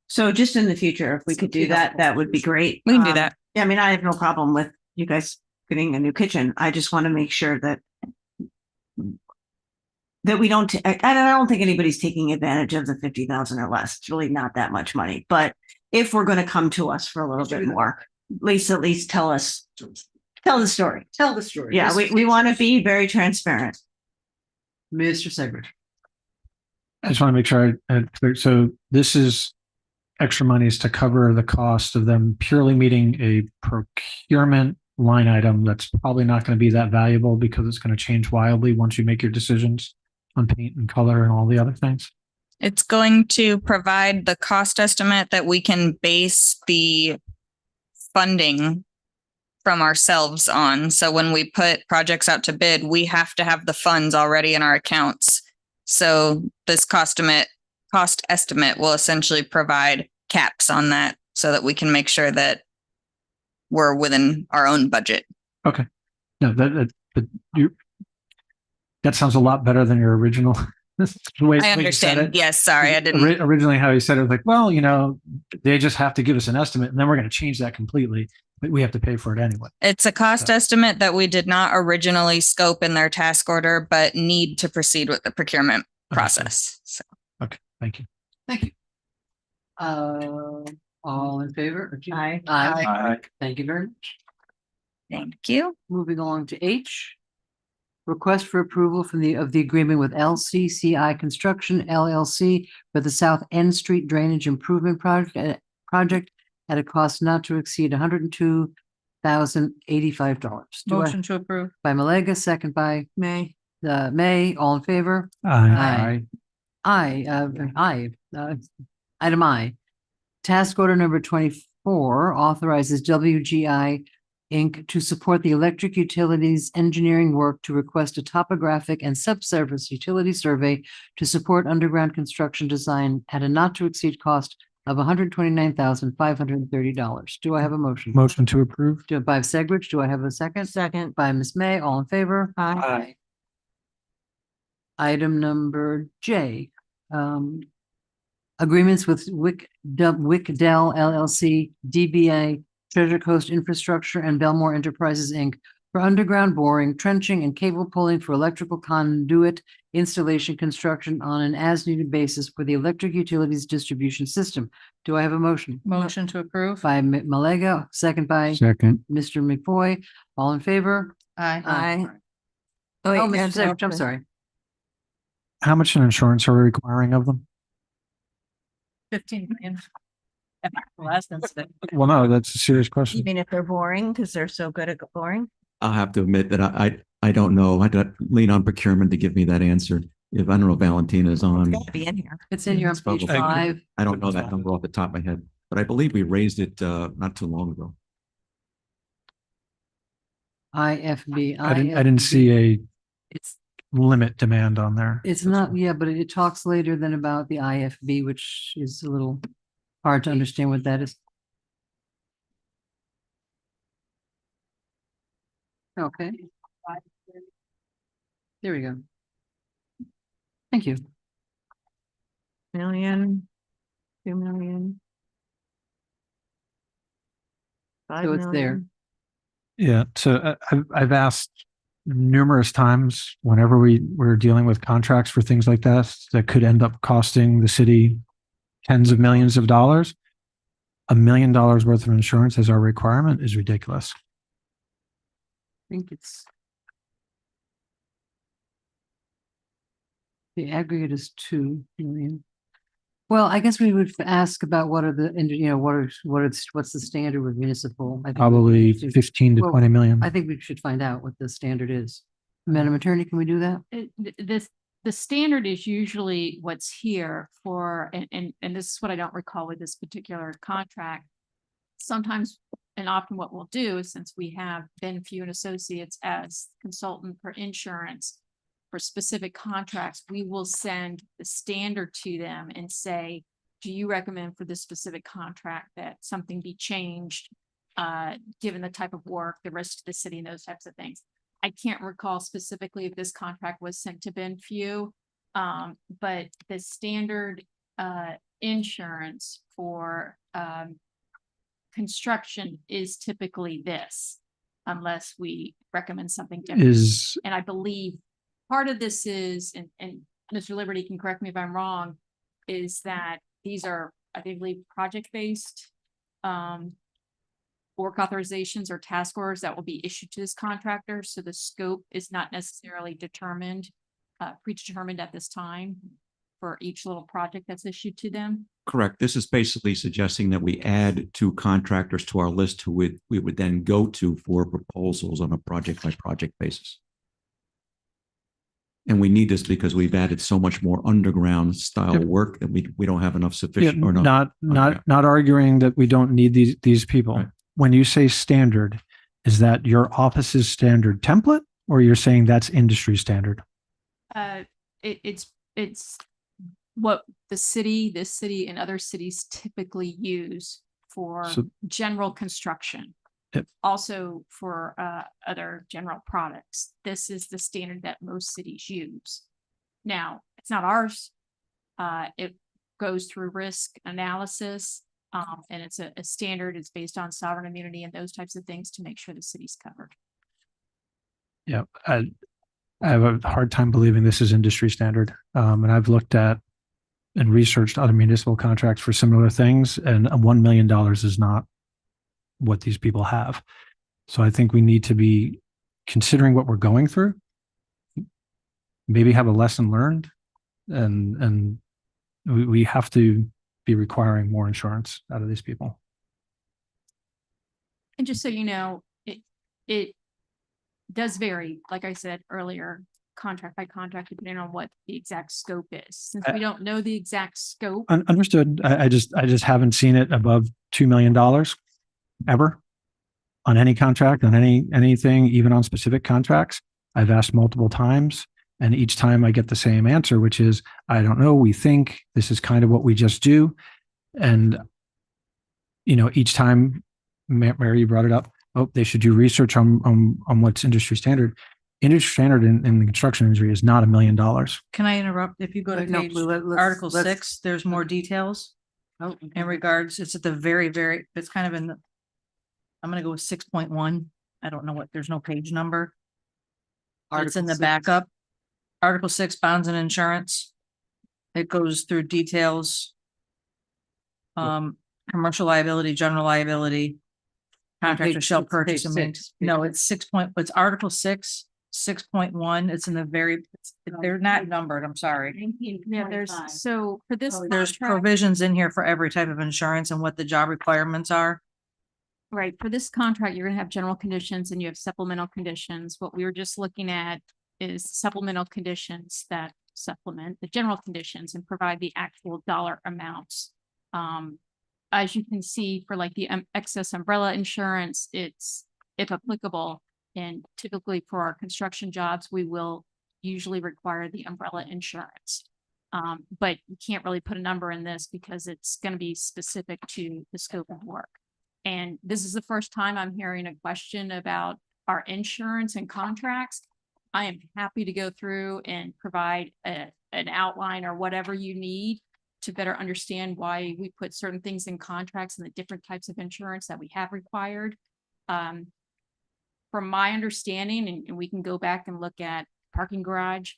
So just in the future, if we could do that, that would be great.
We can do that.
Yeah, I mean, I have no problem with you guys getting a new kitchen. I just want to make sure that we don't, and I don't think anybody's taking advantage of the 50,000 or less. It's really not that much money. But if we're going to come to us for a little bit more, at least tell the story.
Tell the story.
Yeah, we want to be very transparent.
Mr. Segrich.
I just want to make sure so this is extra monies to cover the cost of them purely meeting a procurement line item that's probably not going to be that valuable because it's going to change wildly once you make your decisions on paint and color and all the other things.
It's going to provide the cost estimate that we can base the funding from ourselves on. So when we put projects out to bid, we have to have the funds already in our accounts. So this cost estimate will essentially provide caps on that so that we can make sure that we're within our own budget.
Okay. No, that sounds a lot better than your original. The way
I
you said
understand.
it.
Yes, sorry, I didn't.
Originally, how you said it was like, well, they just have to give us an estimate and then we're going to change that completely, but we have to pay for it anyway.
It's a cost estimate that we did not originally scope in their task order, but need to proceed with the procurement process. So.
Okay, thank you.
Thank you. All in favor?
Aye.
Aye. Thank you very much.
Thank you.
Moving along to H. Request for approval of the agreement with LCCI Construction LLC for the South End Street Drainage Improvement Project at a cost not to exceed $102,085.
Motion to approve.
By Malega, second by
May.
May. All in favor?
Aye.
Item I. Task order number 24 authorizes WGI Inc. to support the electric utilities engineering work to request a topographic and subsurface utility survey to support underground construction design at a not to exceed cost of $129,530. Do I have a motion?
Motion to approve.
By Segridge, do I have a second?
Second.
By Ms. May, all in favor?
Aye.
Item number J, agreements with Wickdell LLC, DBA Treasure Coast Infrastructure and Belmore Enterprises, Inc. for underground boring, trenching, and cable pulling for electrical conduit installation construction on an as-needed basis for the electric utilities distribution system. Do I have a motion?
Motion to approve.
By Malega, second by
Second.
Mr. McVoy. All in favor?
Aye.
Aye.
Oh,
wait,
Mr.
there's
Segridge, I'm
no-
sorry.
How much in insurance are we requiring of them?
15 million. Last incident.
Well, no, that's a serious question.
Even if they're boring, because they're so good at boring.
I'll have to admit that I don't know. I got lean on procurement to give me that answer. If I don't know if Valentina is on,
Gotta be in here.
It's in here on page
Probably.
5.
I don't know that number off the top of my head, but I believe we raised it not too long ago.
IFB.
I didn't see a
It's,
limit demand on there.
it's not, yeah, but it talks later than about the IFB, which is a little hard to understand what that is. Okay. There we go. Thank you.
Million, 2 million.
So it's there.
Yeah, so I've asked numerous times whenever we're dealing with contracts for things like that could end up costing the city tens of millions of dollars. $1 million worth of insurance as our requirement is ridiculous.
I think it's. The aggregate is 2 million. Well, I guess we would ask about what are the, what's the standard with municipal? I think we
Probably
should-
15 to
well,
20 million.
I think we should find out what the standard is. Madam Attorney, can we do that?
The standard is usually what's here for, and this is what I don't recall with this particular contract. Sometimes and often what we'll do is, since we have Ben Few and Associates as consultant for insurance for specific contracts, we will send the standard to them and say, do you recommend for this specific contract that something be changed, given the type of work, the risk to the city, and those types of things. I can't recall specifically if this contract was sent to Ben Few, but the standard insurance for construction is typically this, unless we recommend something different. And I believe part of this is, and Mr. Liberty can correct me if I'm wrong, is that these are, I believe, project-based work authorizations or task orders that will be issued to this contractor. So the scope is not necessarily determined, predetermined at this time for each little project that's issued to them.
Correct. This is basically suggesting that we add 2 contractors to our list who we would then go to for proposals on a project by project basis. And we need this because we've added so much more underground style work that we don't have enough sufficient or
not arguing that we don't need these people.
Right.
When you say standard, is that your office's standard template, or you're saying that's industry standard?
It's what this city and other cities typically use for general construction.
Yep.
Also for other general products. This is the standard that most cities use. Now, it's not ours. It goes through risk analysis, and it's a standard. It's based on sovereign immunity and those types of things to make sure the city's covered.
Yeah, I have a hard time believing this is industry standard. And I've looked at and researched other municipal contracts for similar things, and $1 million is not what these people have. So I think we need to be considering what we're going through, maybe have a lesson learned, and we have to be requiring more insurance out of these people.
And just so you know, it does vary, like I said earlier, contract by contract, depending on what the exact scope is. Since we don't know the exact scope.
Understood. I just haven't seen it above $2 million ever. on any contract, on anything, even on specific contracts. I've asked multiple times, and each time I get the same answer, which is, I don't know, we think this is kind of what we just do. And, each time, Mary, you brought it up, oh, they should do research on what's industry standard. Industry standard in the construction industry is not $1 million.
Can I interrupt? If you go to
No,
page
let's-
Article
let's-
6, there's more details
Oh,
in regards, it's at the very, it's kind of in the, I'm gonna go with 6.1. I don't know what, there's no page number. It's in
Article
the
6.
backup. Article 6, bonds and insurance. It goes through details. Commercial liability, general liability. Contractor
page-
shall
it's
purchase.
page
and main-
6.
No, it's it's Article 6, 6.1. It's in the they're not numbered, I'm sorry.
Yeah, there's, so for this.
There's
contract-
provisions in here for every type of insurance and what the job requirements are.
Right, for this contract, you're gonna have general conditions and you have supplemental conditions. What we were just looking at is supplemental conditions that supplement the general conditions and provide the actual dollar amounts. As you can see, for like the excess umbrella insurance, it's, if applicable, and typically for our construction jobs, we will usually require the umbrella insurance. But you can't really put a number in this because it's gonna be specific to the scope of work. And this is the first time I'm hearing a question about our insurance and contracts. I am happy to go through and provide an outline or whatever you need to better understand why we put certain things in contracts and the different types of insurance that we have required. From my understanding, and we can go back and look at parking garage,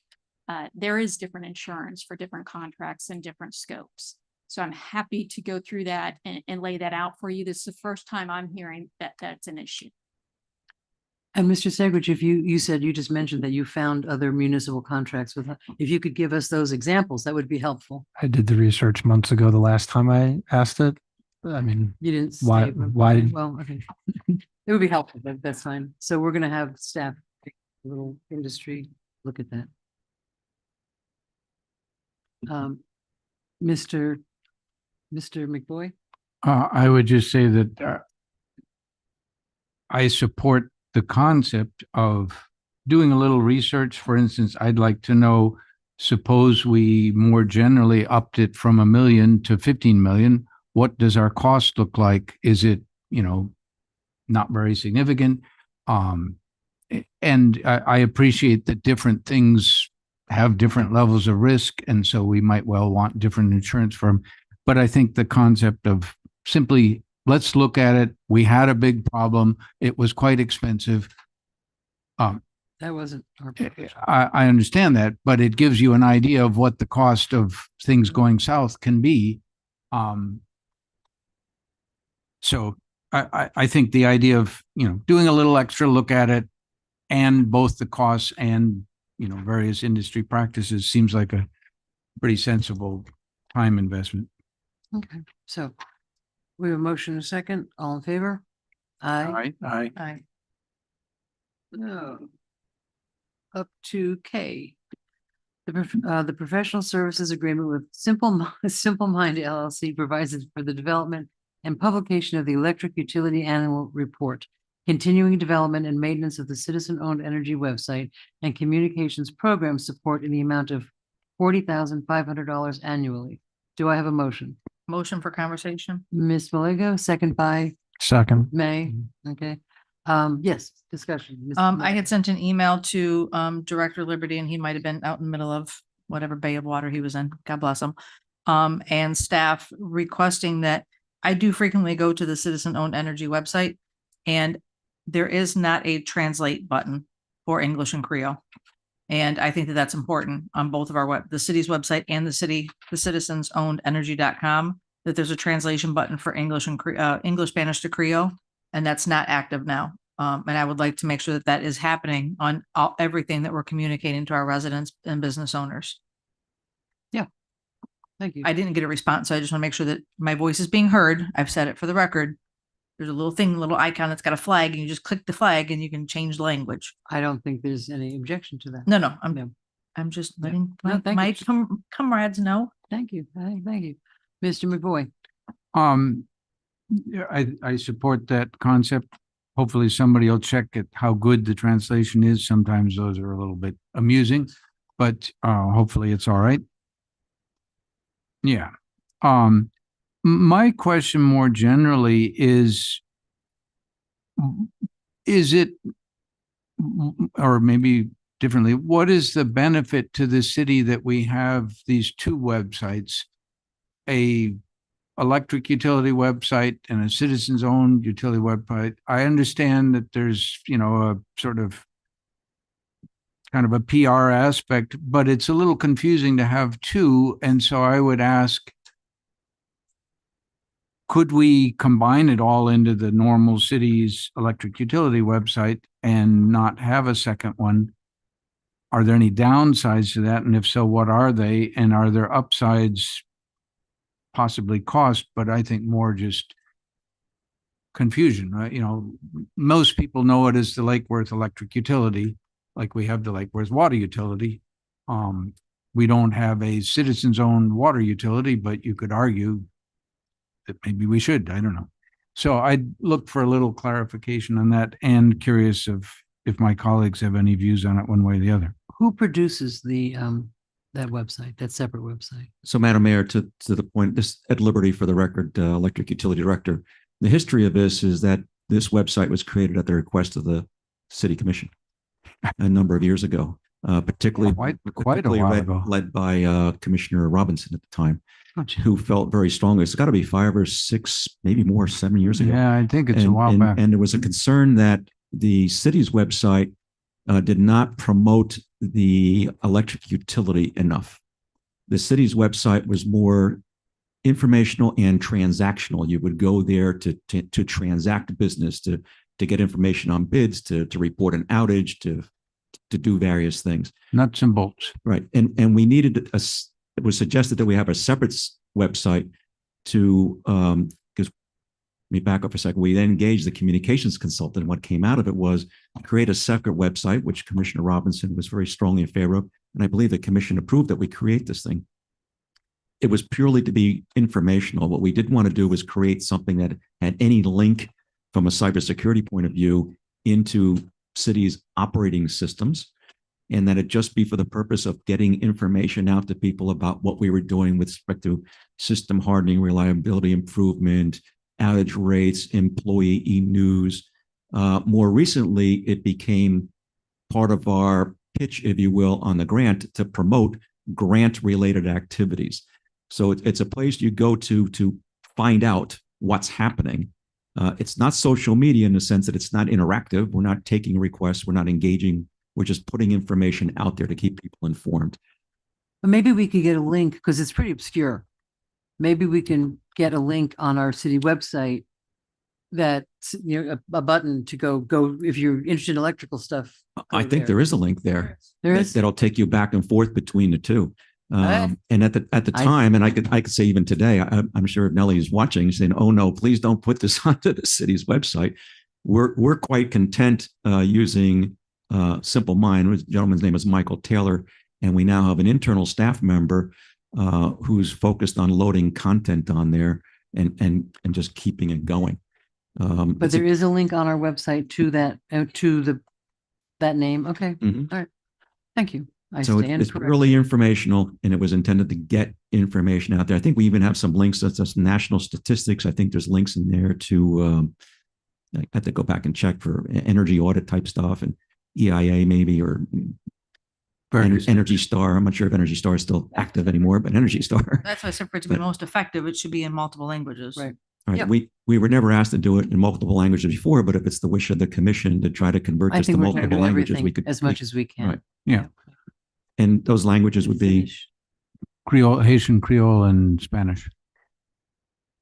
there is different insurance for different contracts and different scopes. So I'm happy to go through that and lay that out for you. This is the first time I'm hearing that that's an issue.
And Mr. Segrich, if you said, you just mentioned that you found other municipal contracts with, if you could give us those examples, that would be helpful.
I did the research months ago, the last time I asked it. I mean,
You didn't.
Why-
state them.
why did-
Well, okay. It would be helpful, but that's fine. So we're gonna have staff, take a little industry, look at that. Mr. McBoy?
I would just say that I support the concept of doing a little research. For instance, I'd like to know, suppose we more generally upped it from 1 million to 15 million. What does our cost look like? Is it, not very significant? And I appreciate that different things have different levels of risk, and so we might well want different insurance firm. But I think the concept of simply, let's look at it. We had a big problem. It was quite expensive.
That wasn't our.
I understand that, but it gives you an idea of what the cost of things going south can be. So I think the idea of, doing a little extra look at it and both the costs and, various industry practices seems like a pretty sensible time investment.
Okay, so we have a motion and a second. All in favor? Aye.
Aye.
Aye. No. Up to K. The professional services agreement with Simple Mind LLC provides for the development and publication of the electric utility annual report, continuing development and maintenance of the citizen-owned energy website and communications program support in the amount of $40,500 annually. Do I have a motion?
Motion for conversation.
Ms. Malego, second by
second.
May. Okay. Yes, discussion. Ms.
I
Malego.
had sent an email to Director Liberty, and he might have been out in the middle of whatever bay of water he was in. God bless him. And staff requesting that I do frequently go to the citizen-owned energy website, and there is not a translate button for English and Creole. And I think that that's important on both of our the city's website and the citizens-owned energy.com, that there's a translation button for English and English, Spanish to Creole, and that's not active now. And I would like to make sure that that is happening on everything that we're communicating to our residents and business owners.
Thank you.
I didn't get a response, so I just want to make sure that my voice is being heard. I've said it for the record. There's a little thing, a little icon that's got a flag, and you just click the flag and you can change the language.
I don't think there's any objection to that.
No,
No.
I'm just letting
No, thank
my
you.
comrades know.
Thank you. Thank you. Mr. McBoy.
Yeah, I support that concept hopefully somebody will check at how good the translation is. Sometimes those are a little bit amusing, but hopefully it's all right. Yeah. My question more generally is it, or maybe differently, what is the benefit to the city that we have these two websites, a electric utility website and a citizens owned utility website? I understand that there's, a sort of kind of a PR aspect, but it's a little confusing to have two. And so I would ask, could we combine it all into the normal city's electric utility website and not have a second one? Are there any downsides to that? And if so, what are they? And are there upsides, possibly cost, but I think more just confusion, right? Most people know it as the Lake Worth Electric Utility, like we have the Lake Worth Water Utility. We don't have a citizens-owned water utility, but you could argue that maybe we should. I don't know. So I'd look for a little clarification on that, and curious if my colleagues have any views on it one way or the other.
Who produces the that website, that separate website?
So, Madam Mayor, to the point, this Ed Liberty for the record, Electric Utility Director. The history of this is that this website was created at the request of the City Commission a number of years ago, particularly
quite a while ago,
led by Commissioner Robinson at the time, who felt very strongly. It's got to be 5 or 6, maybe more, 7 years ago.
Yeah, I think it's a while back.
And there was a concern that the city's website did not promote the electric utility enough. The city's website was more informational and transactional. You would go there to transact business, to get information on bids, to report an outage, to do various things.
Nuts and bolts.
Right. And we needed it was suggested that we have a separate website to, because let me back up for a second. We then engaged the communications consultant. What came out of it was create a separate website, which Commissioner Robinson was very strongly in favor of. And I believe the commission approved that we create this thing. It was purely to be informational. What we didn't want to do was create something that had any link from a cybersecurity point of view into cities' operating systems, and that it just be for the purpose of getting information out to people about what we were doing with respect to system hardening, reliability improvement, outage rates, employee e-news. More recently, it became part of our pitch, if you will, on the grant to promote grant-related activities. So it's a place you go to find out what's happening. It's not social media in the sense that it's not interactive. We're not taking requests. We're not engaging. We're just putting information out there to keep people informed.
But maybe we could get a link, because it's pretty obscure. Maybe we can get a link on our city website that's, a button to go if you're interested in electrical stuff.
I think there is a link there.
There is?
That'll take you back and forth between the two. And at the time, and I could say even today, I'm sure if Nellie is watching, saying, "Oh no, please don't put this onto the city's website." We're quite content using Simple Mind. The gentleman's name is Michael Taylor, and we now have an internal staff member who's focused on loading content on there and just keeping it going.
But there is a link on our website to that that name. Okay,
Mhm.
all right. Thank you.
So it's really informational, and it was intended to get information out there. I think we even have some links to some national statistics. I think there's links in there to, I have to go back and check for energy audit type stuff and EIA maybe, or Energy Star. I'm not sure if Energy Star is still active anymore, but Energy Star.
That's why I said for it to be most effective, it should be in multiple languages.
Right.
Right. We were never asked to do it in multiple languages before, but if it's the wish of the commission to try to convert
I
this to
think we're trying to
multiple
do
languages, we
everything
could.
as much as we can.
Right.
Yeah.
And those languages would be
Creole, Haitian Creole, and Spanish,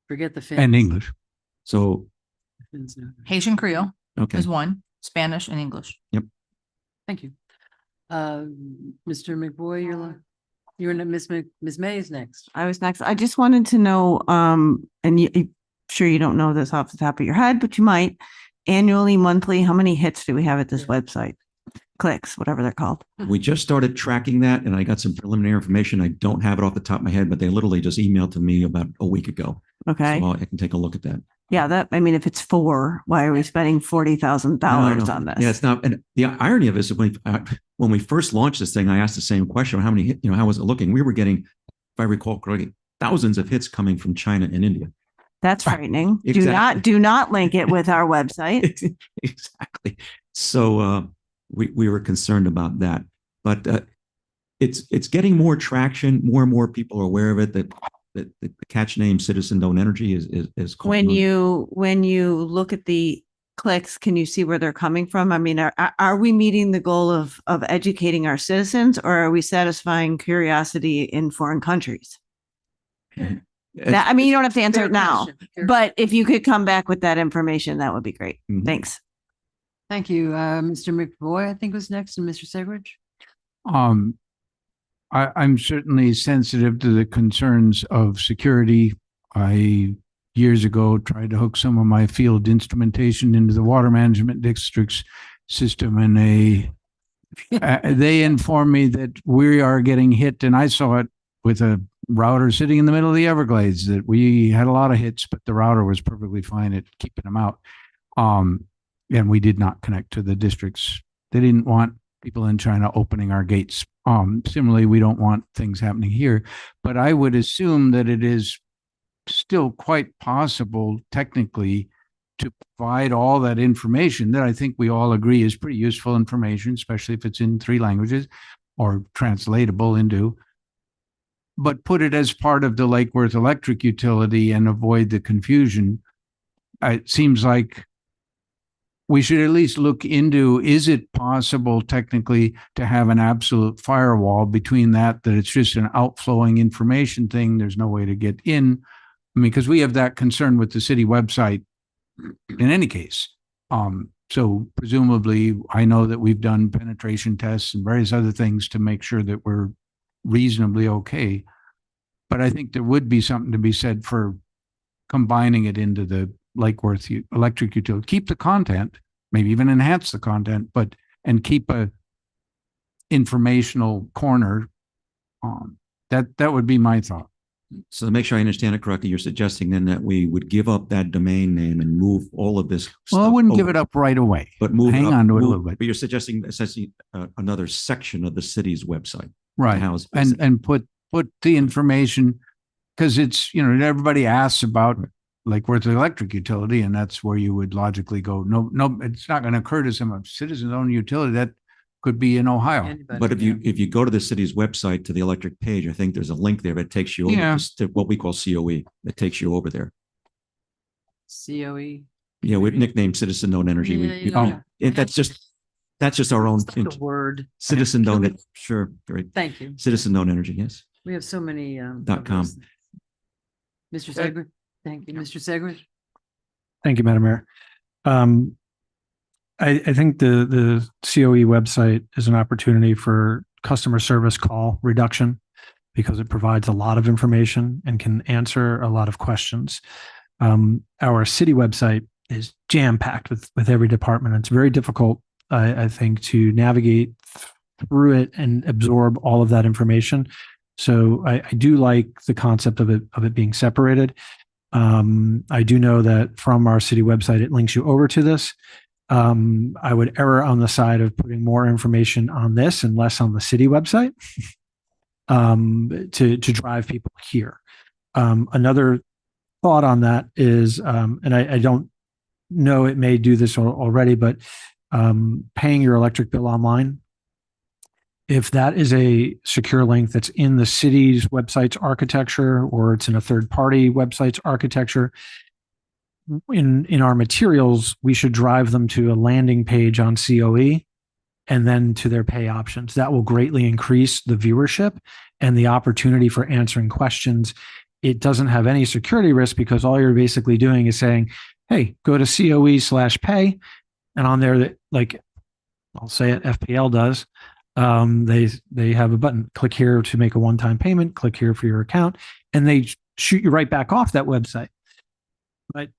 Forget the Finns.
and English.
So,
Finns, no.
Haitian Creole
okay.
is one, Spanish and English.
Yep.
Thank you. Mr. McBoy, you're Ms. May is next.
I was next. I just wanted to know, and you sure you don't know this off the top of your head, but you might. Annually, monthly, how many hits do we have at this website? Clicks, whatever they're called.
We just started tracking that, and I got some preliminary information. I don't have it off the top of my head, but they literally just emailed to me about a week ago.
Okay.
So I can take a look at that.
Yeah, that, I mean, if it's 4, why are we spending $40,000 on this?
Yeah, it's not. And the irony of it is when we first launched this thing, I asked the same question: how many, how was it looking? We were getting, if I recall correctly, thousands of hits coming from China and India.
That's frightening.
Exactly.
Do not link it with our website.
Exactly. So we were concerned about that, but it's getting more traction. More and more people are aware of it. That the catch name Citizen Owned Energy is called.
When you look at the clicks, can you see where they're coming from? I mean, are we meeting the goal of educating our citizens, or are we satisfying curiosity in foreign countries? I mean, you don't have to answer it now, but if you could come back with that information, that would be great. Thanks.
Thank you. Mr. McVoy, I think was next, and Mr. Segridge.
I'm certainly sensitive to the concerns of security. I years ago tried to hook some of my field instrumentation into the water management district's system, and they informed me that we are getting hit, and I saw it with a router sitting in the middle of the Everglades, that we had a lot of hits, but the router was perfectly fine at keeping them out. And we did not connect to the districts. They didn't want people in China opening our gates. Similarly, we don't want things happening here, but I would assume that it is still quite possible technically to provide all that information that I think we all agree is pretty useful information, especially if it's in 3 languages or translatable into, but put it as part of the Lake Worth electric utility and avoid the confusion. It seems like we should at least look into, is it possible technically to have an absolute firewall between that it's just an outflowing information thing, there's no way to get in? I mean, because we have that concern with the city website in any case. So presumably, I know that we've done penetration tests and various other things to make sure that we're reasonably okay. But I think there would be something to be said for combining it into the Lake Worth electric utility. Keep the content, maybe even enhance the content, and keep a informational corner. That would be my thought.
So to make sure I understand it correctly, you're suggesting then that we would give up that domain name and move all of this.
Well, I wouldn't give it up right away,
but hang
on to it a little bit.
But you're suggesting essentially another section of the city's website,
right? And put the information, because it's, everybody asks about Lake Worth electric utility, and that's where you would logically go. No, it's not going to occur to some citizen-owned utility that could be in Ohio.
But if you go to the city's website to the electric page, I think there's a link there that takes you over to what we call COE. That takes you over there.
COE.
Yeah, we've nicknamed Citizen Owned Energy. That's just our own
word.
Citizen Owned. Sure, great.
Thank you.
Citizen Owned Energy. Yes.
We have so many.
.com.
Mr. Segridge. Thank you, Mr. Segridge.
Thank you, Madam Mayor. I think the COE website is an opportunity for customer service call reduction, because it provides a lot of information and can answer a lot of questions. Our city website is jam-packed with every department. It's very difficult, I think, to navigate through it and absorb all of that information. So I do like the concept of it being separated. I do know that from our city website, it links you over to this. I would err on the side of putting more information on this and less on the city website to drive people here. Another thought on that is, and I don't know, it may do this already, but paying your electric bill online, if that is a secure link that's in the city's website's architecture, or it's in a third-party website's architecture, in our materials, we should drive them to a landing page on COE and then to their pay options. That will greatly increase the viewership and the opportunity for answering questions. It doesn't have any security risk, because all you're basically doing is saying, hey, go to COE/pay. And on there, like I'll say it, FPL does, they have a button, click here to make a one-time payment, click here for your account, and they shoot you right back off that website. But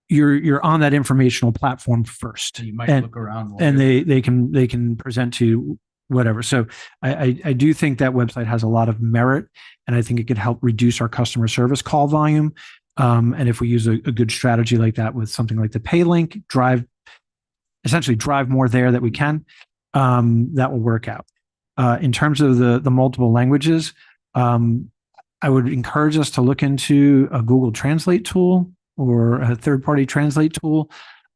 you're on that informational platform first.
You might look around,
and they can present to you whatever. So I do think that website has a lot of merit, and I think it could help reduce our customer service call volume. And if we use a good strategy like that with something like the pay link, essentially drive more there that we can, that will work out. In terms of the multiple languages, I would encourage us to look into a Google Translate tool or a third-party translate tool.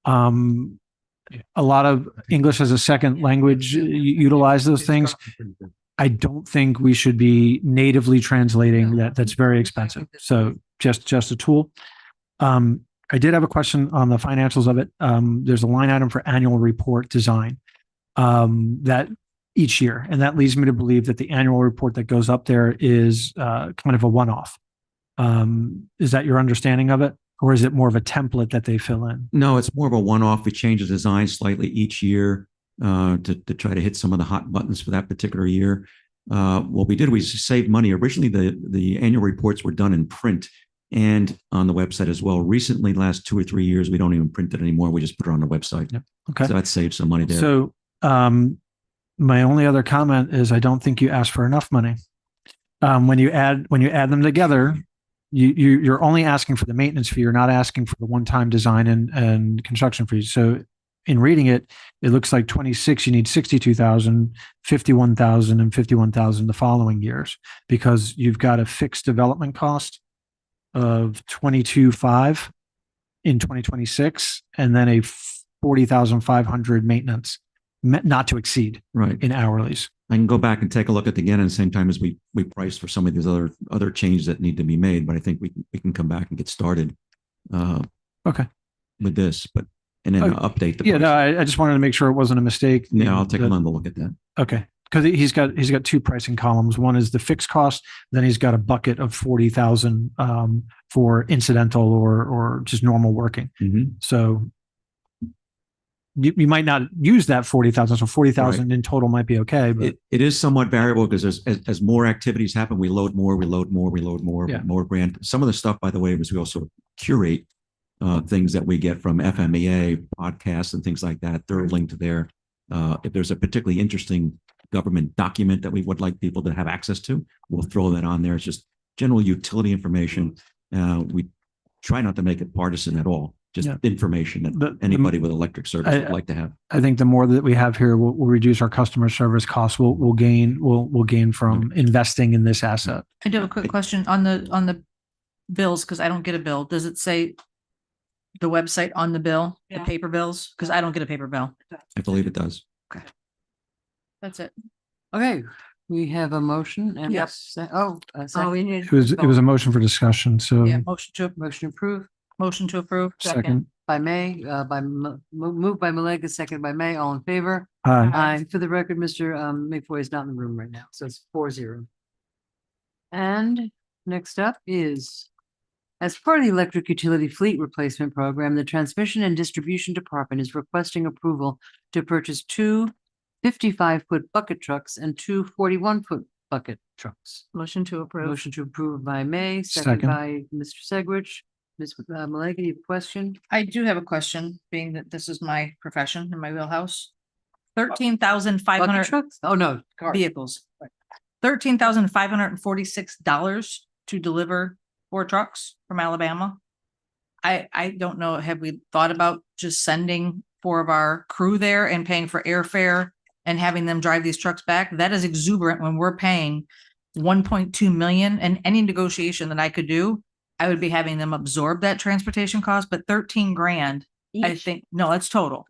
A lot of English as a second language utilize those things. I don't think we should be natively translating that. That's very expensive. So just a tool. I did have a question on the financials of it. There's a line item for annual report design that each year, and that leads me to believe that the annual report that goes up there is kind of a one-off. Is that your understanding of it? Or is it more of a template that they fill in?
No, it's more of a one-off. We change the design slightly each year to try to hit some of the hot buttons for that particular year. What we did, we saved money. Originally, the annual reports were done in print and on the website as well. Recently, last 2 or 3 years, we don't even print it anymore. We just put it on the website.
Yep. Okay.
So that saves some money there.
So my only other comment is I don't think you asked for enough money. When you add them together, you're only asking for the maintenance fee. You're not asking for the one-time design and construction fees. So in reading it, it looks like 26, you need 62,000, 51,000 and 51,000 the following years, because you've got a fixed development cost of 22,500 in 2026, and then a 40,500 maintenance, not to exceed,
right,
in hourlies.
I can go back and take a look at it again at the same time as we price for some of these other changes that need to be made. But I think we can come back and get started.
Okay.
With this, and then update the.
Yeah, no, I just wanted to make sure it wasn't a mistake.
Yeah, I'll take another look at that.
Okay, because he's got 2 pricing columns. One is the fixed cost, then he's got a bucket of 40,000 for incidental or just normal working.
Mm-hmm.
So you might not use that 40,000. So 40,000
Right.
in total might be okay. But
It is somewhat variable because as more activities happen, we load more,
Yeah.
more grant. Some of the stuff, by the way, was we also curate things that we get from FMEA podcasts and things like that. They're linked there. If there's a particularly interesting government document that we would like people to have access to, we'll throw that on there. It's just general utility information. We try not to make it partisan at all. Just
Yeah.
information that anybody with electric service would like to have.
I think the more that we have here, we'll reduce our customer service costs. We'll gain from investing in this asset.
I do have a quick question on the bills, because I don't get a bill. Does it say the website on the bill, the paper bills? Because I don't get a paper bill.
I believe it does.
That's it.
Okay, we have a motion and
Yes.
a second.
we need.
It was a motion for discussion. So
Yeah, motion
approved.
to approve.
second.
By May, moved by Malega, second by May, all in favor?
Aye.
Aye. For the record, Mr. McFoy is not in the room right now, so it's 4-0. And next up is, as part of the electric utility fleet replacement program, the Transmission and Distribution Department is requesting approval to purchase 2 55-foot bucket trucks and 2 41-foot bucket trucks.
Motion to approve.
Motion to approve by May, second
Second.
by Mr. Segwich. Ms. Malega, you have a question?
I do have a question, being that this is my profession in my wheelhouse. 13,500
Bucket trucks? Oh, no. cars.
vehicles. $13,546 to deliver 4 trucks from Alabama. I don't know, have we thought about just sending 4 of our crew there and paying for airfare and having them drive these trucks back? That is exuberant when we're paying 1.2 million, and any negotiation that I could do, I would be having them absorb that transportation cost, but 13 grand, I think, no, that's total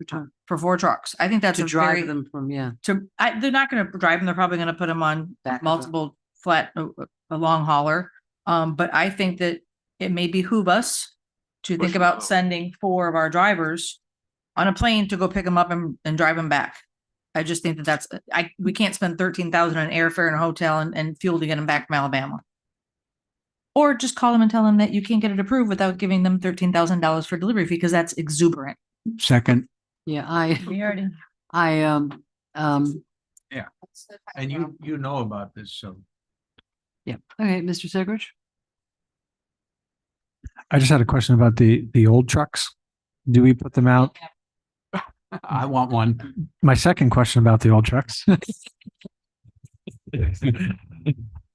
for 4 trucks. I think that's
To
a
drive
very,
them from, yeah.
they're not gonna drive them, they're probably gonna put them on
Back of
multiple flat, a long hauler. But I think that it may behoove us to think about sending 4 of our drivers on a plane to go pick them up and drive them back. I just think that we can't spend 13,000 on airfare and a hotel and fuel to get them back from Alabama. Or just call them and tell them that you can't get it approved without giving them $13,000 for delivery fee, because that's exuberant.
Second.
Yeah,
We already.
yeah.
And you know about this, so.
Yeah, okay, Mr. Segridge?
I just had a question about the old trucks. Do we put them out?
I want one.
My second question about the old trucks.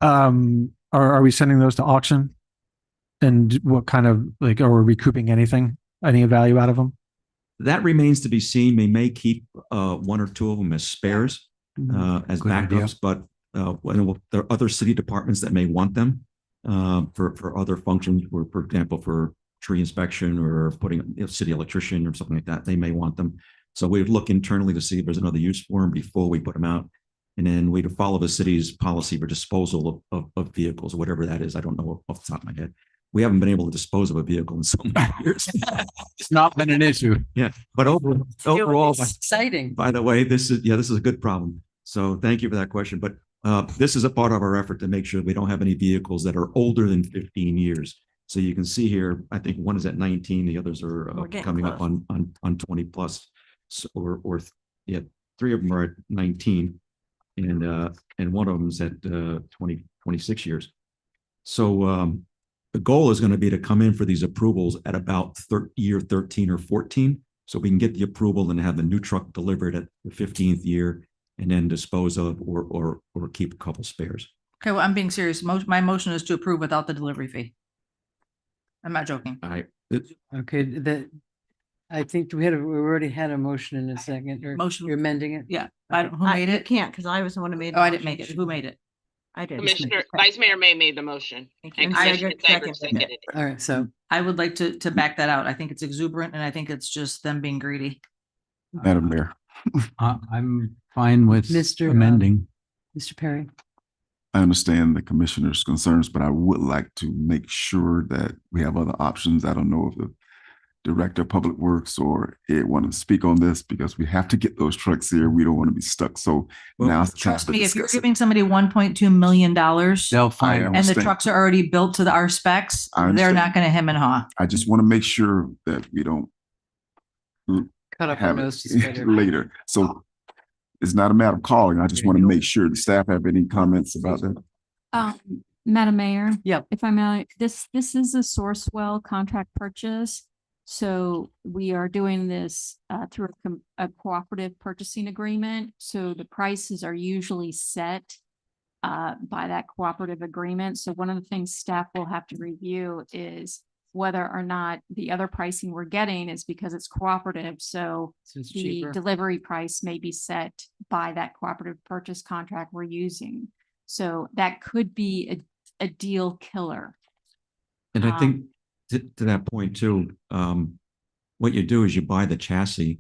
Are we sending those to auction? And what kind of, like, are we recouping anything, any value out of them?
That remains to be seen. We may keep one or two of them as spares, as
Good idea.
backups, but when there are other city departments that may want them for other functions, or for example, for tree inspection or putting city electrician or something like that, they may want them. So we would look internally to see if there's another use for them before we put them out. And then we'd follow the city's policy for disposal of vehicles, whatever that is. I don't know off the top of my head. We haven't been able to dispose of a vehicle in so many years.
It's not been an issue.
Yeah, but overall,
Exciting.
by the way, this is a good problem. So thank you for that question. But this is a part of our effort to make sure we don't have any vehicles that are older than 15 years. So you can see here, I think one is at 19, the others are coming up on 20 plus. So, yeah, 3 of them are at 19, and one of them is at 26 years. So the goal is going to be to come in for these approvals at about year 13 or 14. So we can get the approval and have the new truck delivered at the 15th year, and then dispose of or keep a couple spares.
Okay, well, I'm being serious. My motion is to approve without the delivery fee. I'm not joking.
Okay, I think we already had a motion in a second, or
Motion.
you're amending it?
Yeah, who made
You
it?
can't, because I was the one who made.
Oh, I didn't make it. Who made it?
I did.
Vice Mayor May made the motion.
And
And
Commissioner
Commissioner
Segrich
Segrich seconded it.
All right, so
I would like to back that out. I think it's exuberant and I think it's just them being greedy.
Madam Mayor.
I'm fine with
Mr.
amending.
Mr. Perry.
I understand the commissioner's concerns, but I would like to make sure that we have other options. I don't know if the Director of Public Works or Ed want to speak on this, because we have to get those trucks here. We don't want to be stuck. So now's the time
Trust
to
me, if you're
discuss it.
giving somebody $1.2 million
They'll find.
I
and the
understand.
trucks are already built to our specs,
I
they're
understand.
not going to hem and haw.
I just want to make sure that we don't
Cut up our
have
nose to
it
spite our-
later. So it's not a matter of calling. I just want to make sure the staff have any comments about that.
Madam Mayor.
Yep.
If I may, this is a Sourcewell contract purchase. So we are doing this through a cooperative purchasing agreement. So the prices are usually set by that cooperative agreement. So one of the things staff will have to review is whether or not the other pricing we're getting is because it's cooperative. So
So it's
the
cheaper.
delivery price may be set by that cooperative purchase contract we're using. So that could be a deal killer.
And I think to that point too, what you do is you buy the chassis,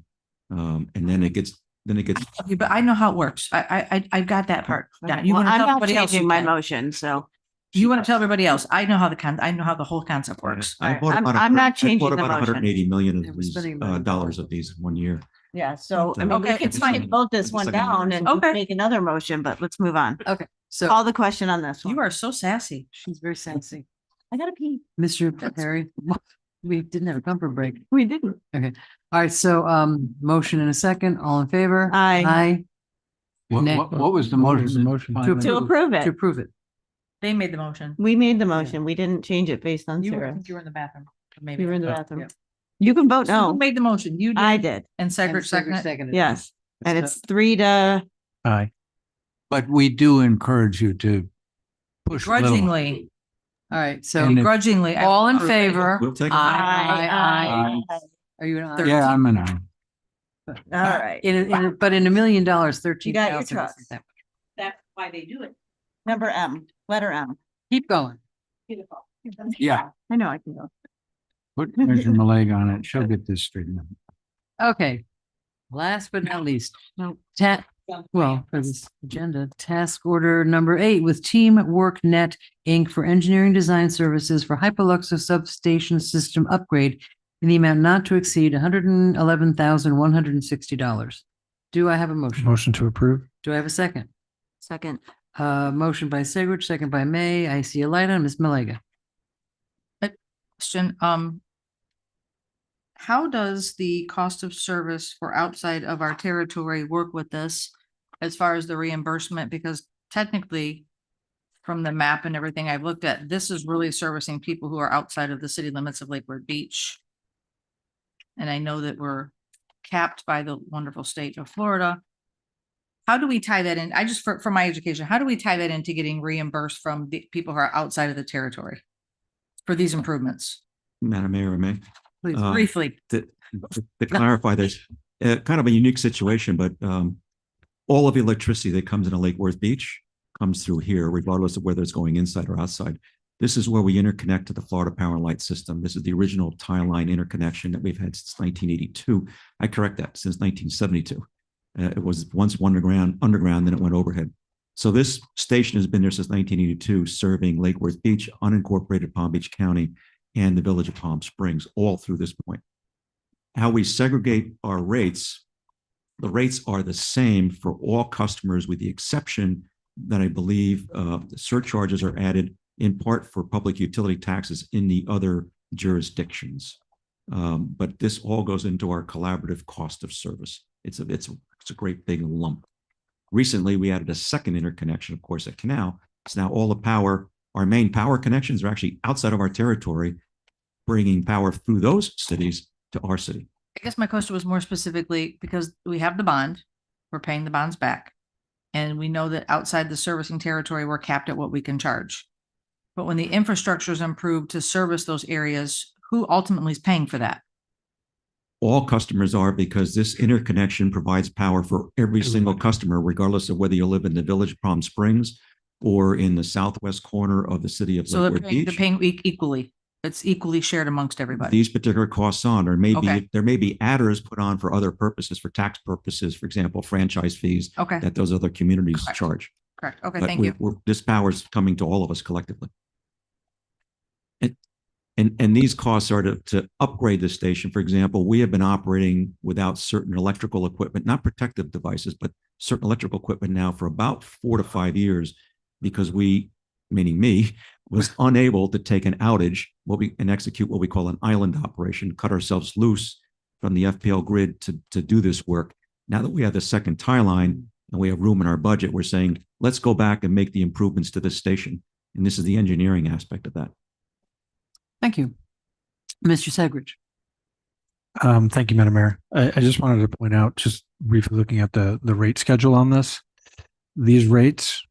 and then it gets.
But I know how it works. I got that part down. You
Well,
want to
I'm
tell
not
everybody else?
changing
You
my
can.
motion, so
You want to tell everybody else? I know how I know how the whole concept works.
I
Alright,
bought
I'm-
about
I'm not
100 I
changing
bought
the
about
motion.
180 million
Yeah,
of
we're
these
spending money.
dollars of these in 1 year.
yeah, so I mean, we
Okay,
can
it's fine.
vote this
It's
one
like a-
down and
Okay.
make another motion, but let's move on.
Okay, so
Call the question on this one.
You are so sassy.
she's very sassy.
I gotta pee.
Mr. Perry, we didn't have a comfort break.
We didn't.
Okay, all right, so motion in a second, all in favor?
Aye.
Aye. Nay.
What was the
What was the
motion?
motion?
To approve
To
it.
approve it.
They made the motion.
We made the motion. We didn't change it based on
You were, I
Sarah.
think you were in the bathroom. Maybe.
You were in the
Yeah.
bathroom. You can vote
So who
no.
made the motion? You did.
I did.
And
And
Segrich seconded.
seconded.
Yes. And
So-
it's 3-.
Aye.
But we do encourage you to push a little.
Grudgingly,
All right, so
And if-
begrudgingly. I-
all in favor?
We'll take.
Aye. Are you an aye?
Yeah, I'm an aye.
All right.
But in $1 million, 13,000.
You got your
isn't
trucks.
that much.
That's why they do it.
Number M, letter M.
Keep going.
Yeah,
I know I can go.
put Commissioner Malega on it. She'll get this straightened out.
Okay. Last but not least,
No.
for this agenda, task order number 8 with Teamwork Net Inc. for engineering design services for Hyperluxor substation system upgrade in the amount not to exceed $111,160. Do I have a motion?
Motion to approve.
Do I have a second?
Second.
Motion by Segrich, second by May. I see a light on Ms. Malega.
Question, how does the cost of service for outside of our territory work with this as far as the reimbursement? Because technically, from the map and everything I've looked at, this is really servicing people who are outside of the city limits of Lake Worth Beach. And I know that we're capped by the wonderful state of Florida. How do we tie that in? I just, for my education, how do we tie that into getting reimbursed from the people who are outside of the territory?
for these improvements?
Madam Mayor, may.
Please,
Uh,
briefly.
To clarify, there's kind of a unique situation, but all of the electricity that comes into Lake Worth Beach comes through here, regardless of whether it's going inside or outside. This is where we interconnect to the Florida Power and Light System. This is the original tie line interconnection that we've had since 1982. I correct that, since 1972. It was once underground, then it went overhead. So this station has been there since 1982, serving Lake Worth Beach, unincorporated Palm Beach County, and the village of Palm Springs, all through this point. How we segregate our rates, the rates are the same for all customers with the exception that I believe the surcharges are added in part for public utility taxes in the other jurisdictions. But this all goes into our collaborative cost of service. It's a great big lump. Recently, we added a second interconnection, of course, at Canal. So now all the power, our main power connections are actually outside of our territory, bringing power through those cities to our city.
I guess my question was more specifically because we have the bond, we're paying the bonds back. And we know that outside the servicing territory, we're capped at what we can charge. But when the infrastructure is improved to service those areas, who ultimately is paying for that?
All customers are, because this interconnection provides power for every single customer, regardless of whether you live in the village of Palm Springs or in the southwest corner of the city of
So
Lake Worth
they're
Beach.
paying equally. It's equally shared amongst everybody.
These particular costs on, or maybe
Okay.
there may be adders put on for other purposes, for tax purposes, for example, franchise fees
Okay.
that those other communities
Correct.
charge.
Correct. Okay,
But
thank you.
this power is coming to all of us collectively. And these costs are to upgrade the station. For example, we have been operating without certain electrical equipment, not protective devices, but certain electrical equipment now for about 4 to 5 years, because we, meaning me, was unable to take an outage and execute what we call an island operation, cut ourselves loose from the FPL grid to do this work. Now that we have the second tie line and we have room in our budget, we're saying, let's go back and make the improvements to this station. And this is the engineering aspect of that.
Thank you. Mr. Segridge.
Thank you, Madam Mayor. I just wanted to point out, just briefly looking at the rate schedule on this, these rates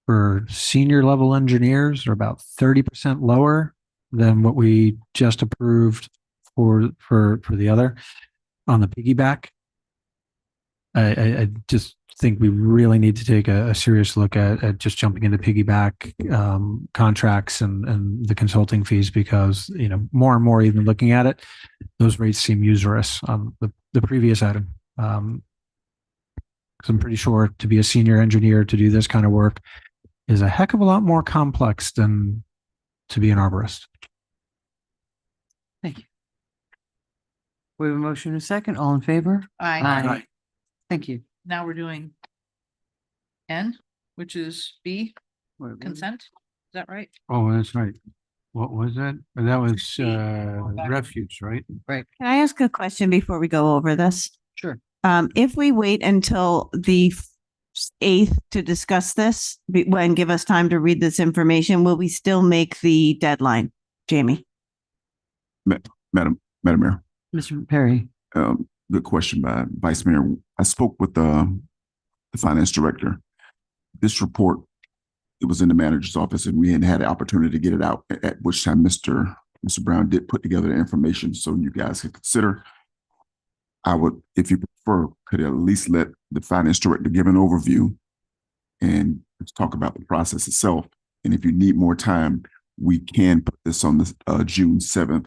for senior level engineers are about 30% lower than what we just approved for the other on the piggyback. I just think we really need to take a serious look at just jumping into piggyback contracts and the consulting fees, because, you know, more and more, even looking at it, those rates seem usurious on the previous item. 'Cause I'm pretty sure to be a senior engineer to do this kind of work is a heck of a lot more complex than to be an arborist.
Thank you. We have a motion and a second. All in favor?
Aye.
Thank you.
Now we're doing N, which is B, consent. Is that right?
Oh, that's right. What was that? That was refuge, right?
Right.
Can I ask a question before we go over this?
Sure.
If we wait until the 8th to discuss this, and give us time to read this information, will we still make the deadline, Jamie?
Madam Mayor,
Mr. Perry.
good question by Vice Mayor. I spoke with the finance director. This report, it was in the manager's office, and we hadn't had the opportunity to get it out, at which time Mr. Brown did put together the information so you guys could consider. I would, if you prefer, could at least let the finance director give an overview and talk about the process itself. And if you need more time, we can put this on the June 7th,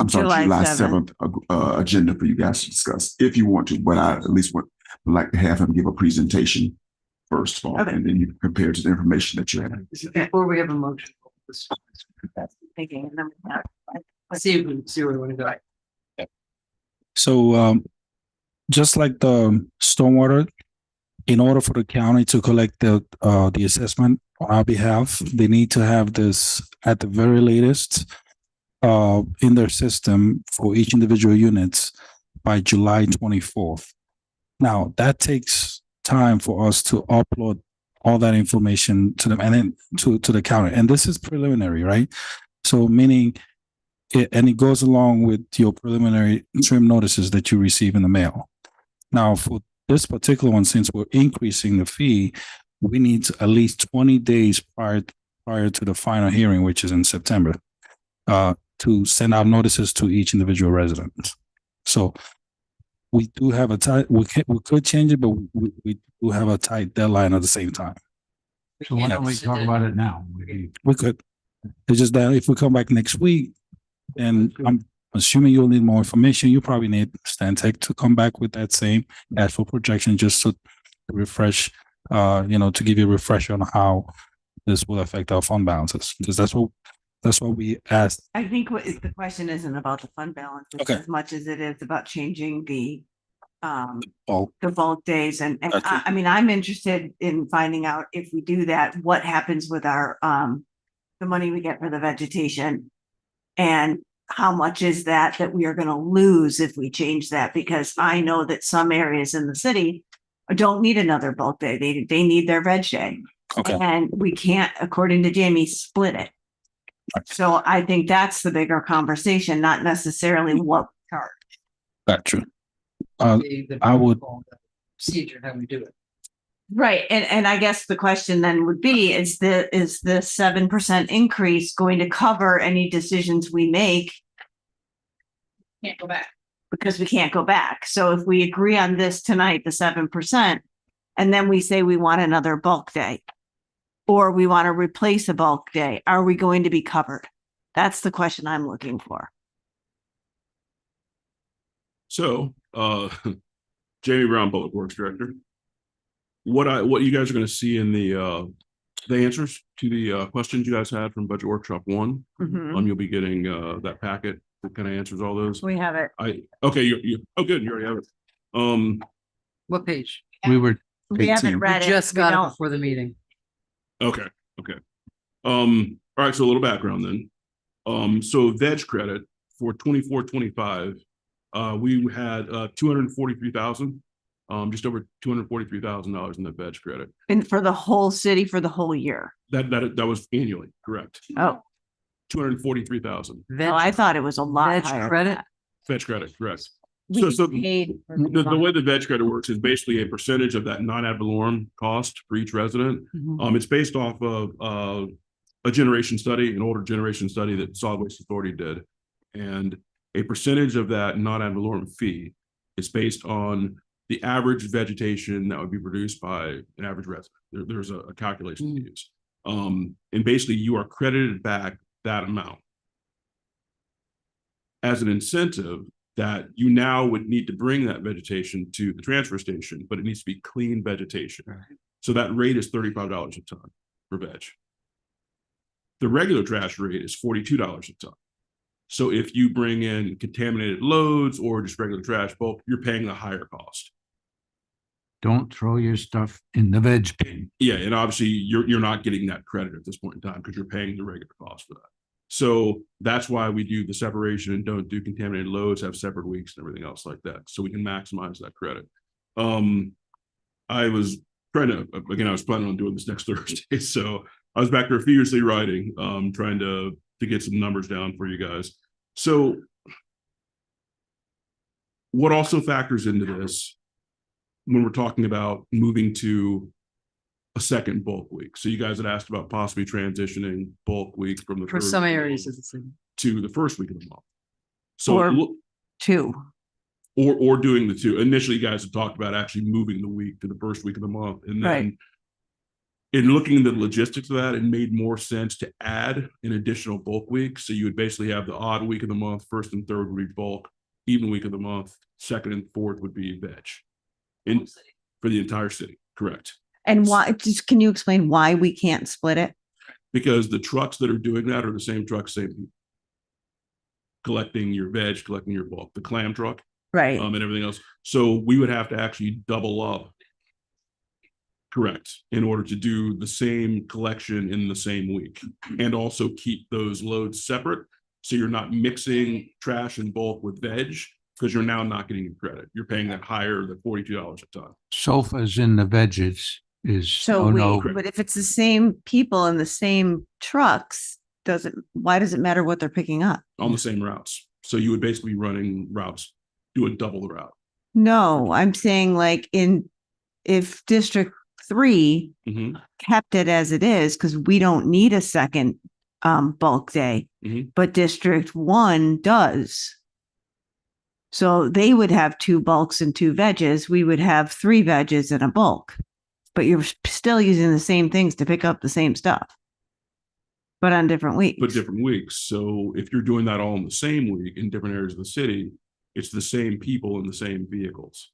July 7th agenda for you guys to discuss if you want to, but I at least would like to have him give a presentation first of all, and then you can compare to the information that you have.
Before we have a motion. See where we want to go.
So just like the stormwater, in order for the county to collect the assessment on our behalf, they need to have this at the very latest in their system for each individual units by July 24th. Now that takes time for us to upload all that information to them and then to the county. And this is preliminary, right? So meaning it goes along with your preliminary trim notices that you receive in the mail. Now for this particular one, since we're increasing the fee, we need at least 20 days prior prior to the final hearing, which is in September, to send out notices to each individual resident. So we do have a tight, we could change it, but we do have a tight deadline at the same time.
So why don't we talk about it now?
We could. It's just that if we come back next week, and I'm assuming you'll need more information, you probably need Stantec to come back with that same actual projection just to refresh, to give you a refresher on how this will affect our fund balances, because that's what we asked.
I think the question isn't about the fund balance
Okay.
as much as it is about changing the
Bulk.
the bulk days. And
Gotcha.
I mean, I'm interested in finding out if we do that, what happens with our the money we get for the vegetation, and how much is that we are going to lose if we change that? Because I know that some areas in the city don't need another bulk day. They need their veg day.
Okay.
And we can't, according to Jamie, split it. So I think that's the bigger conversation, not necessarily what we charge.
That's true. I would.
Procedure, how we do it.
Right. And I guess the question then would be, is the 7% increase going to cover any decisions we make?
Can't go back.
Because we can't go back. So if we agree on this tonight, the 7%, and then we say we want another bulk day, or we want to replace a bulk day, are we going to be covered? That's the question I'm looking for.
So, Jamie Brown, Public Works Director. What you guys are going to see in the answers to the questions you guys had from Budget Workshop 1.
Mhm.
You'll be getting that packet that kind of answers all those.
We have it.
Okay, you oh good, you already have it.
What page?
We were.
We haven't read it.
Just
We
got
don't-
it before the meeting.
Okay. All right, so a little background then. So veg credit for 24-25, we had 243,000, just over $243,000 in the veg credit.
And for the whole city for the whole year.
That was annually, correct.
Oh,
243,000
I thought it was a lot
Veg
higher.
credit?
veg credit, correct.
We
So
paid for
the way the veg credit works is basically a percentage of that non-ad valorem cost for each resident.
Mhm.
It's based off of a generation study, an older generation study that Solid Waste Authority did. And a percentage of that non-ad valorem fee is based on the average vegetation that would be produced by an average resident. There's a calculation to use. And basically you are credited back that amount as an incentive that you now would need to bring that vegetation to the transfer station, but it needs to be clean vegetation. So that rate is $35 a ton for veg. The regular trash rate is $42 a ton. So if you bring in contaminated loads or just regular trash bulk, you're paying a higher cost.
Don't throw your stuff in the veg bin.
Yeah, and obviously you're not getting that credit at this point in time because you're paying the regular cost for that. So that's why we do the separation and don't do contaminated loads, have separate weeks and everything else like that. So we can maximize that credit. I was trying to, again, I was planning on doing this next Thursday. So I was back there furiously writing, trying to get some numbers down for you guys. So what also factors into this when we're talking about moving to a second bulk week? So you guys had asked about possibly transitioning bulk week from the
For
third
some
week
areas of the city.
to the first week of the month. So
Or
look,
two.
or doing the two. Initially, you guys had talked about actually moving the week to the first week of the month, and then
Right.
in looking into the logistics of that, it made more sense to add an additional bulk week. So you would basically have the odd week of the month, first and third would be bulk, even week of the month, second and fourth would be veg. For the entire city, correct.
And why, just can you explain why we can't split it?
Because the trucks that are doing that are the same trucks, same people. Collecting your veg, collecting your bulk, the clam truck.
Right.
And everything else. So we would have to actually double up. Correct, in order to do the same collection in the same week and also keep those loads separate. So you're not mixing trash and bulk with veg because you're now not getting your credit. You're paying that higher than $42 a ton.
Sofas in the veggies is,
So
oh no.
but if it's the same people in the same trucks, why does it matter what they're picking up?
On the same routes. So you would basically be running routes, doing double the route.
No, I'm saying like if District 3
Mhm.
kept it as it is because we don't need a second bulk day,
Mhm.
but District 1 does. So they would have 2 bulks and 2 veggies. We would have 3 veggies and a bulk. But you're still using the same things to pick up the same stuff, but on different weeks.
But different weeks. So if you're doing that all in the same week in different areas of the city, it's the same people in the same vehicles,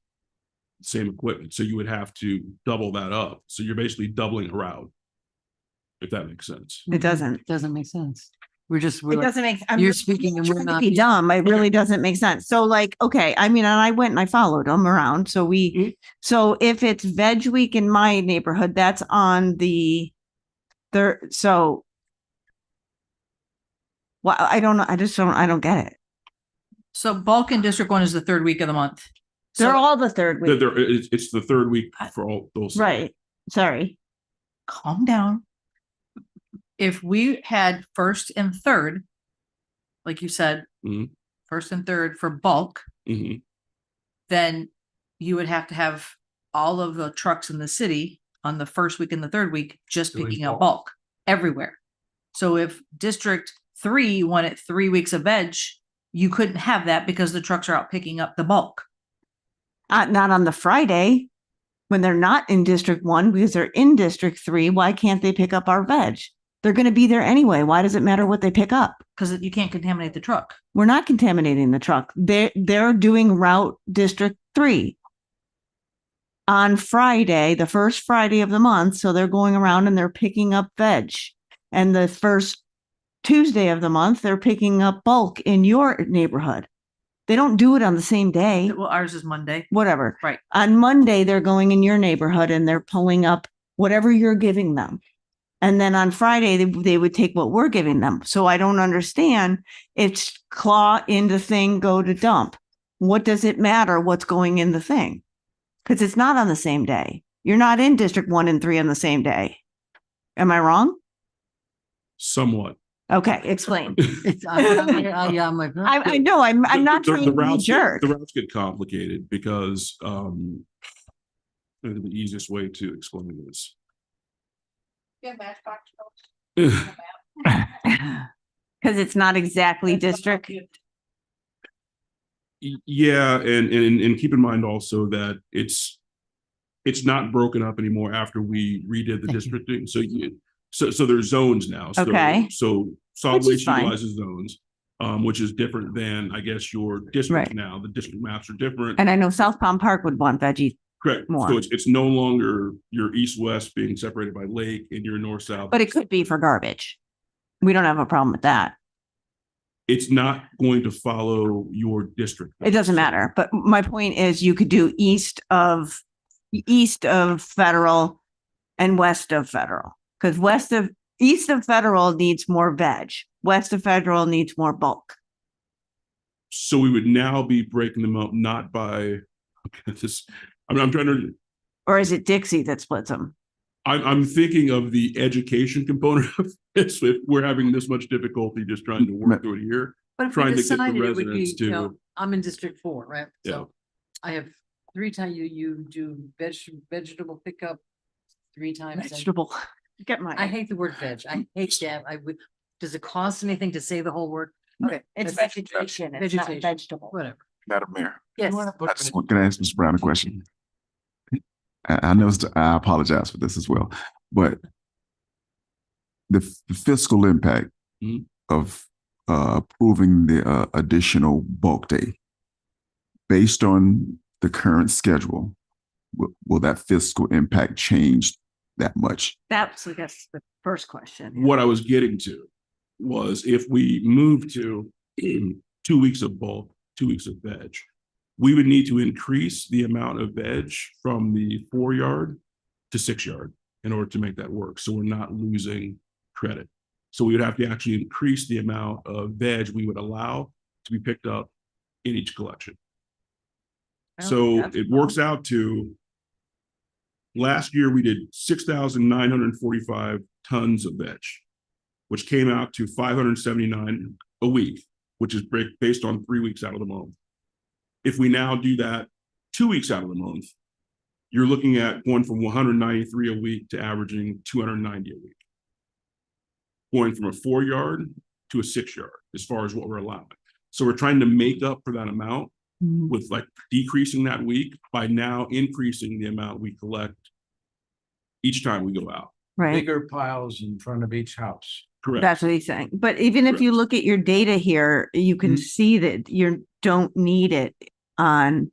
same equipment. So you would have to double that up. So you're basically doubling a route, if that makes sense.
It doesn't.
Doesn't make sense. We're
It
like,
doesn't make.
you're speaking and we're
trying to
not.
be dumb. It really doesn't make sense. So like, okay, I mean, and I went and I followed them around. So so if it's veg week in my neighborhood, that's on the third. So. Well, I don't know. I don't get it.
So bulk in District 1 is the third week of the month.
They're
So
all the third week.
It's the third week for all those.
Right. Sorry.
calm down. If we had first and third, like you said,
Mhm.
first and third for bulk,
Mhm.
then you would have to have all of the trucks in the city on the first week and the third week, just
Doing
picking up bulk everywhere. So if District 3 wanted 3 weeks of veg, you couldn't have that because the trucks are out picking up the bulk.
Not on the Friday when they're not in District 1 because they're in District 3. Why can't they pick up our veg? They're going to be there anyway. Why does it matter what they pick up?
Because you can't contaminate the truck.
We're not contaminating the truck. They're doing route District 3 on Friday, the first Friday of the month. So they're going around and they're picking up veg. And the first Tuesday of the month, they're picking up bulk in your neighborhood. They don't do it on the same day.
Well, ours is Monday.
Whatever.
Right.
On Monday, they're going in your neighborhood and they're pulling up whatever you're giving them. And then on Friday, they would take what we're giving them. So I don't understand. It's claw into thing, go to dump. What does it matter what's going in the thing? Because it's not on the same day. You're not in District 1 and 3 on the same day. Am I wrong?
Somewhat.
Okay, explain.
Yeah, I'm like.
I know, I'm not trying to be a jerk.
The routes get complicated because maybe the easiest way to explain this.
Because it's not exactly district.
Yeah, and keep in mind also that it's not broken up anymore after we redid the districting. So there's zones now. So,
Okay.
So solid
Which is
waste
fine.
utilizes zones, which is different than, I guess, your district
Right.
now. The district maps are different.
And I know South Palm Park would want veggie,
Correct.
more.
So it's no longer your east-west being separated by lake and your north-south.
but it could be for garbage. We don't have a problem with that.
It's not going to follow your district.
It doesn't matter. But my point is you could do east of Federal and west of Federal. Because east of Federal needs more veg. West of Federal needs more bulk.
So we would now be breaking them up not by this. I mean, I'm trying to.
Or is it Dixie that splits them?
I'm thinking of the education component of this. If we're having this much difficulty just trying to work through it here,
But if we
trying to get the
decided it would be,
residents
you know,
to.
I'm in District 4, right?
Yeah.
So I have 3 times you do vegetable pickup 3 times.
Vegetable. Get my.
I hate the word veg. I hate that. Does it cost anything to say the whole word? Okay.
It's
that's-
vegetation. It's not
Vegetation.
vegetable.
Whatever.
Madam Mayor,
Yes.
can I ask Mr. Brown a question? I know, I apologize for this as well, but the fiscal impact
Mhm.
of approving the additional bulk day, based on the current schedule, will that fiscal impact change that much?
That's, I guess, the first question.
What I was getting to was if we move to 2 weeks of bulk, 2 weeks of veg, we would need to increase the amount of veg from the 4 yard to 6 yard in order to make that work. So we're not losing credit. So we would have to actually increase the amount of veg we would allow to be picked up in each collection. So it works out to, last year we did 6,945 tons of veg, which came out to 579 a week, which is based on 3 weeks out of the month. If we now do that 2 weeks out of the month, you're looking at going from 193 a week to averaging 290 a week. Going from a 4-yard to a 6-yard as far as what we're allowing. So we're trying to make up for that amount with like decreasing that week by now increasing the amount we collect each time we go out.
Right.
Bigger piles in front of each house.
Correct.
That's what he's saying. But even if you look at your data here, you can see that you don't need it on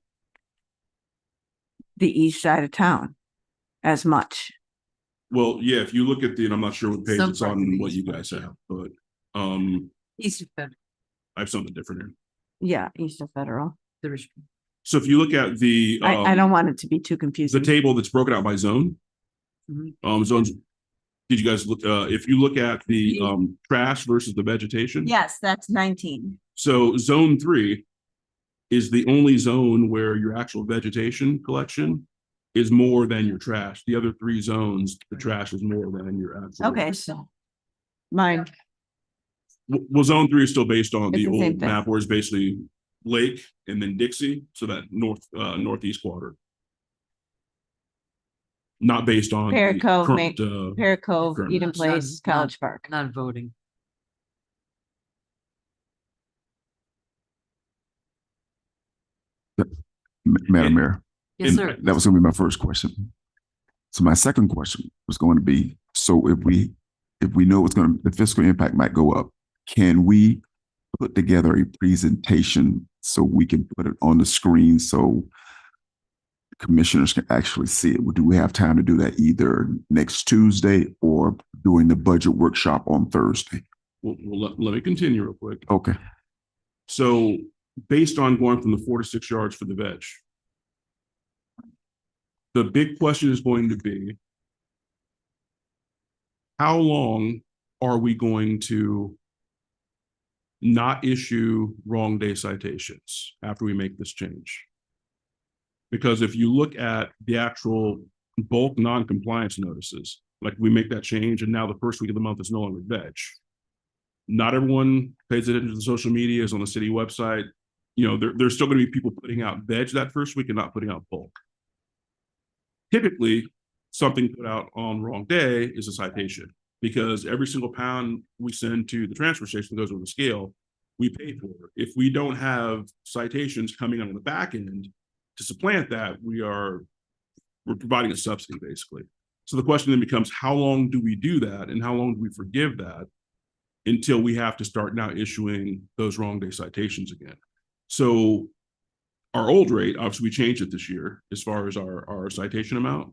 the east side of town as much.
Well, yeah, if you look at the, and I'm not sure what page
Some
it's on
part of
and
the
what you
east
guys
part,
have, but
East of Federal,
I have something different here.
Yeah, east of Federal.
the Rich-
So if you look at the
I don't want it to be too
the
confusing.
table that's broken out by zone.
Mhm.
Zones, did you guys look, if you look at the trash versus the vegetation?
Yes, that's 19.
So zone 3 is the only zone where your actual vegetation collection is more than your trash. The other 3 zones, the trash is more than your actual.
Okay, so mine.
Well, zone 3 is still based on
It's
the
the same
old
thing.
map where it's basically Lake and then Dixie, so that northeast quadrant. Not based on.
Pear
the
Cove,
current,
Pear Cove,
current
Eden
maps.
Place, College Park.
Not voting.
Madam Mayor.
Yes, sir.
That was gonna be my first question. So my second question was going to be, so if we know it's gonna, the fiscal impact might go up, can we put together a presentation so we can put it on the screen so commissioners can actually see it? Do we have time to do that either next Tuesday or during the budget workshop on Thursday?
Well, let me continue real quick.
Okay.
So based on going from the 4 to 6 yards for the veg, the big question is going to be, how long are we going to not issue wrong day citations after we make this change? Because if you look at the actual bulk non-compliance notices, like we make that change and now the first week of the month is no longer veg. Not everyone pays attention to the social media, is on the city website. You know, there's still going to be people putting out veg that first week and not putting out bulk. Typically, something put out on wrong day is a citation, because every single pound we send to the transfer station that goes over the scale, we pay for it. If we don't have citations coming on the back end to supplant that, we're providing a subsidy basically. So the question then becomes, how long do we do that, and how long do we forgive that until we have to start now issuing those wrong day citations again? So our old rate, obviously we changed it this year as far as our citation amount.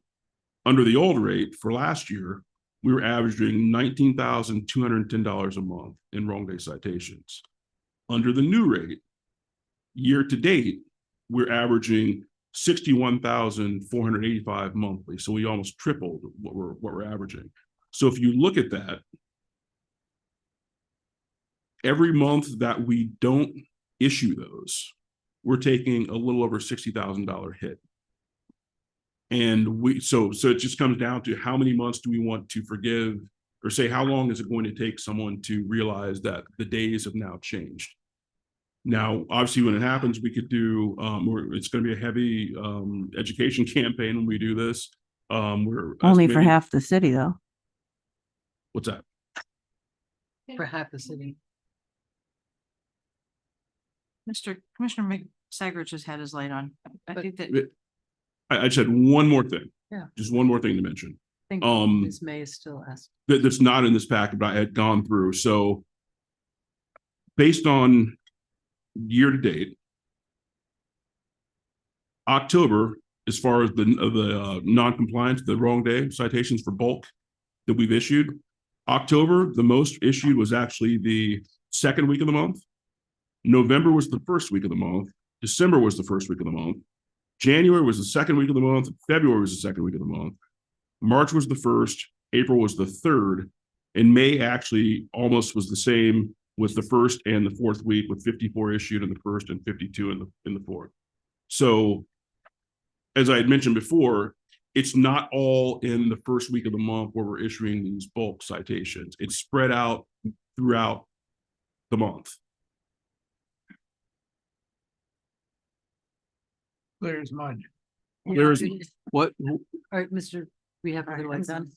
Under the old rate for last year, we were averaging $19,210 a month in wrong day citations. Under the new rate, year to date, we're averaging $61,485 monthly. So we almost tripled what we're averaging. So if you look at that, every month that we don't issue those, we're taking a little over $60,000 hit. And so it just comes down to how many months do we want to forgive, or say, how long is it going to take someone to realize that the days have now changed? Now, obviously, when it happens, we could do, it's going to be a heavy education campaign when we do this. We're
Only for
estimating-
half the city though.
What's that?
For half the city.
Commissioner McSaggers just had his light on. I think that.
I just had one more thing.
Yeah.
Just one more thing to mention.
I think Ms. May is still asked.
That's not in this packet, but I had gone through. So based on year to date, October, as far as the non-compliance, the wrong day citations for bulk that we've issued, October, the most issued was actually the second week of the month. November was the first week of the month. December was the first week of the month. January was the second week of the month. February was the second week of the month. March was the first. April was the third. And May actually almost was the same, with the first and the fourth week, with 54 issued in the first and 52 in the fourth. So as I had mentioned before, it's not all in the first week of the month where we're issuing these bulk citations. It's spread out throughout the month.
Clear as mud.
There's what,
All right, Mr., we have other lights on.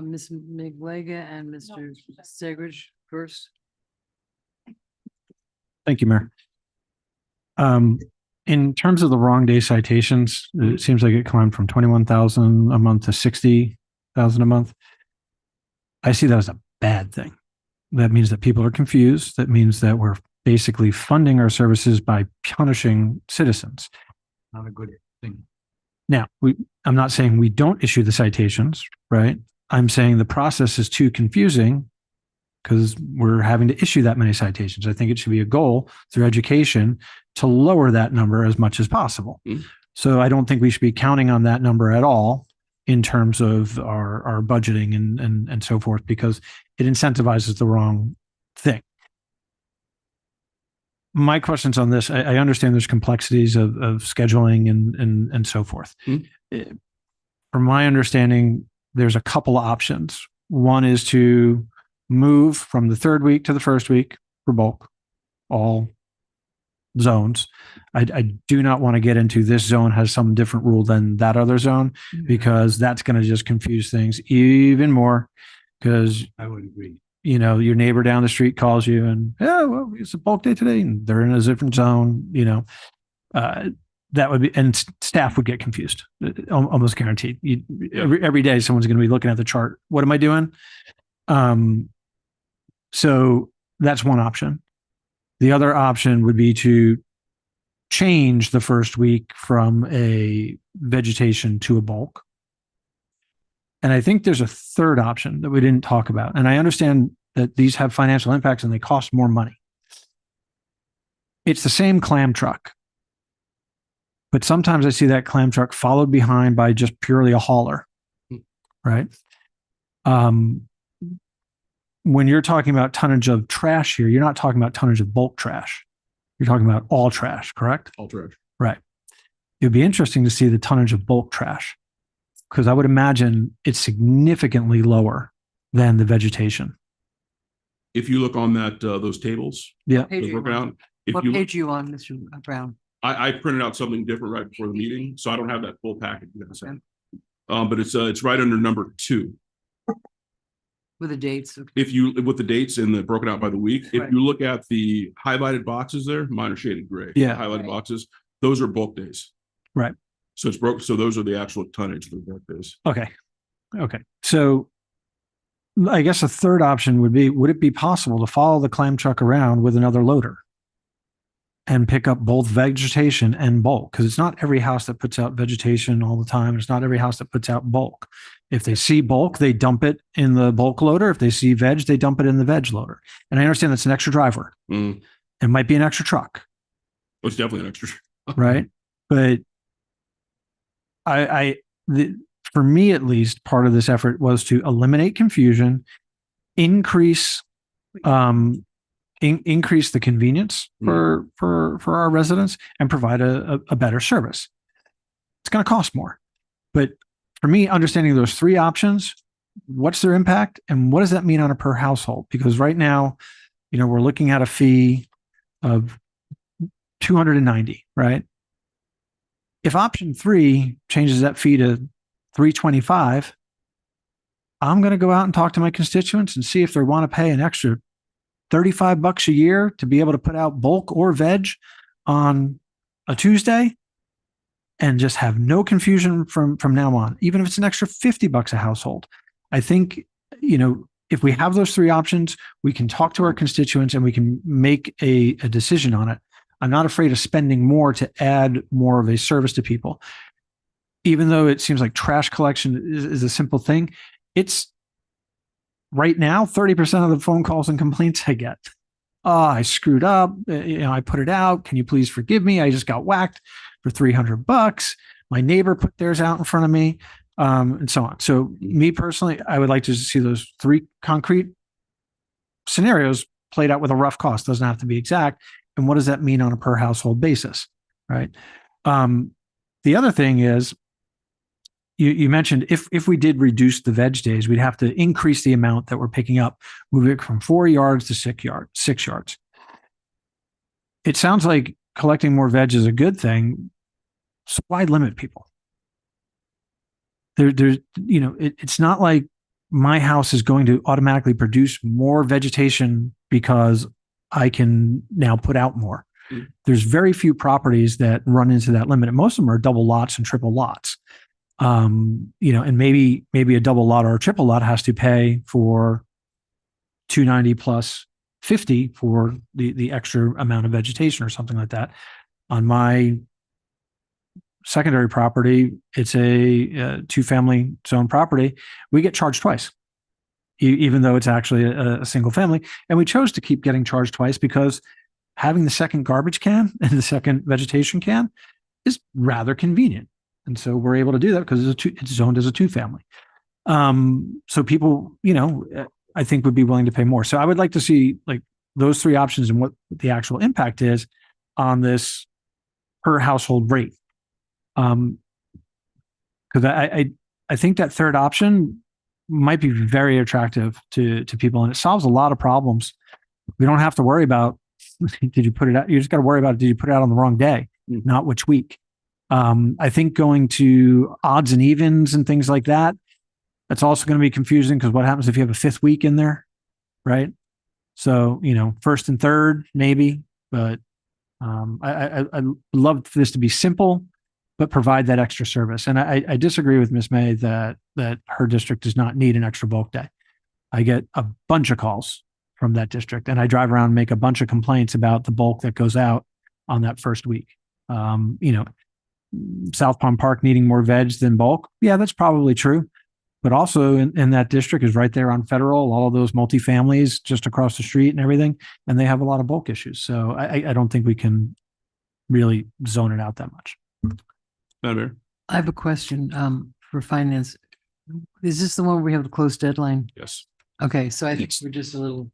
Ms. Miglega and Mr. Segridge first.
Thank you, Mayor. In terms of the wrong day citations, it seems like it climbed from 21,000 a month to 60,000 a month. I see that as a bad thing. That means that people are confused. That means that we're basically funding our services by punishing citizens.
Not a good thing.
Now, I'm not saying we don't issue the citations, right? I'm saying the process is too confusing because we're having to issue that many citations. I think it should be a goal through education to lower that number as much as possible. So I don't think we should be counting on that number at all in terms of our budgeting and so forth, because it incentivizes the wrong thing. My questions on this, I understand there's complexities of scheduling and so forth. From my understanding, there's a couple of options. One is to move from the third week to the first week for bulk, all zones. I do not want to get into this zone has some different rule than that other zone, because that's going to just confuse things even more. Because
I would agree.
You know, your neighbor down the street calls you and, oh, well, it's a bulk day today, and they're in a different zone, you know. That would be, and staff would get confused, almost guaranteed. Every day someone's going to be looking at the chart. What am I doing? So that's one option. The other option would be to change the first week from a vegetation to a bulk. And I think there's a third option that we didn't talk about. And I understand that these have financial impacts and they cost more money. It's the same clam truck. But sometimes I see that clam truck followed behind by just purely a hauler, right? When you're talking about tonnage of trash here, you're not talking about tonnage of bulk trash. You're talking about all trash, correct?
All trash.
Right. It would be interesting to see the tonnage of bulk trash, because I would imagine it's significantly lower than the vegetation.
If you look on that, those tables.
Yeah.
those broken out,
What page are you on, Mr. Brown?
I printed out something different right before the meeting, so I don't have that full package. But it's right under number 2.
With the dates.
If you, with the dates and the broken out by the week, if
Right.
you look at the highlighted boxes there, mine are shaded gray.
Yeah.
The highlighted boxes, those are bulk days.
Right.
So it's broke. So those are the actual tonnage for the bulk days.
Okay. Okay. So I guess a third option would be, would it be possible to follow the clam truck around with another loader and pick up both vegetation and bulk? Because it's not every house that puts out vegetation all the time. It's not every house that puts out bulk. If they see bulk, they dump it in the bulk loader. If they see veg, they dump it in the veg loader. And I understand that's an extra driver. It might be an extra truck.
It's definitely an extra.
Right. But for me, at least, part of this effort was to eliminate confusion, increase the convenience for our residents, and provide a better service. It's going to cost more, but for me, understanding those three options, what's their impact and what does that mean on a per household? Because right now, you know, we're looking at a fee of $290, right? If option 3 changes that fee to $325, I'm going to go out and talk to my constituents and see if they want to pay an extra $35 a year to be able to put out bulk or veg on a Tuesday, and just have no confusion from now on, even if it's an extra $50 a household. I think, you know, if we have those three options, we can talk to our constituents and we can make a decision on it. I'm not afraid of spending more to add more of a service to people. Even though it seems like trash collection is a simple thing, it's right now 30% of the phone calls and complaints I get. Oh, I screwed up. You know, I put it out. Can you please forgive me? I just got whacked for $300. My neighbor put theirs out in front of me, and so on. So me personally, I would like to see those three concrete scenarios played out with a rough cost. Doesn't have to be exact. And what does that mean on a per household basis? Right. The other thing is, you mentioned if we did reduce the veg days, we'd have to increase the amount that we're picking up, move it from 4 yards to 6 yards. It sounds like collecting more veg is a good thing. So why limit people? There's, it's not like my house is going to automatically produce more vegetation because I can now put out more. There's very few properties that run into that limit. And most of them are double lots and triple lots. And maybe a double lot or a triple lot has to pay for 290 plus 50 for the extra amount of vegetation or something like that. On my secondary property, it's a 2-family zone property. We get charged twice, even though it's actually a single family. And we chose to keep getting charged twice because having the second garbage can and the second vegetation can is rather convenient. And so we're able to do that because it's zoned as a 2-family. So people, I think would be willing to pay more. So I would like to see like those 3 options and what the actual impact is on this per household rate. Because I think that third option might be very attractive to people, and it solves a lot of problems. We don't have to worry about did you put it out. You just got to worry about did you put it out on the wrong day, not which week. I think going to odds and evens and things like that, that's also going to be confusing because what happens if you have a 5th week in there, right? So, first and third, maybe, but I'd love for this to be simple, but provide that extra service. And I disagree with Ms. May that her district does not need an extra bulk day. I get a bunch of calls from that district, and I drive around and make a bunch of complaints about the bulk that goes out on that first week. South Palm Park needing more veg than bulk. Yeah, that's probably true. But also in that district is right there on Federal, all of those multifamilies just across the street and everything. And they have a lot of bulk issues. So I don't think we can really zone it out that much.
Madam Mayor?
I have a question for finance. Is this the one where we have the close deadline?
Yes.
Okay, so I think we're just a little,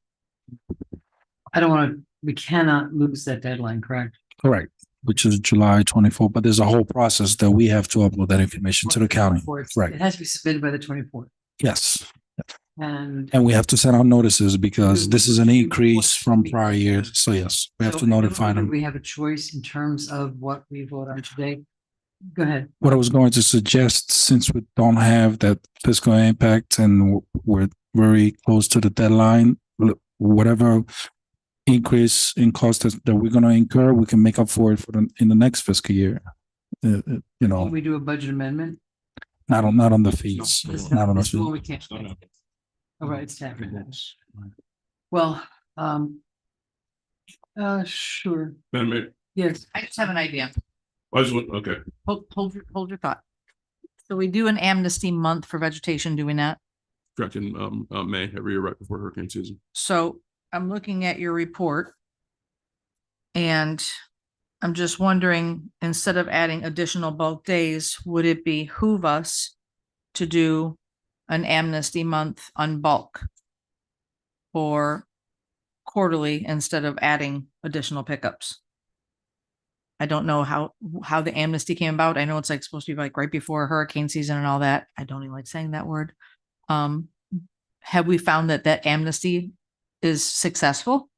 we cannot lose that deadline, correct?
Correct, which is July 24th, but there's a whole process that we have to upload that information to the county. Right.
It has to be submitted by the 24th.
Yes.
And
we have to send out notices because this is an increase from prior years. So yes, we have to notify them.
We have a choice in terms of what we vote on today. Go ahead.
What I was going to suggest, since we don't have that fiscal impact and we're very close to the deadline, whatever increase in cost that we're going to incur, we can make up for it in the next fiscal year.
Can we do a budget amendment?
Not on the fees. Not on the fees.
We can't. All right, it's happening. Well, sure.
Madam Mayor?
Yes.
I just have an idea.
Okay.
Hold your thought. So we do an amnesty month for vegetation, do we not?
Correct, in May, every year right before hurricane season.
So I'm looking at your report. And I'm just wondering, instead of adding additional bulk days, would it behoove us to do an amnesty month on bulk? Or quarterly instead of adding additional pickups? I don't know how the amnesty came about. I know it's like supposed to be like right before hurricane season and all that. I don't even like saying that word. Have we found that amnesty is successful?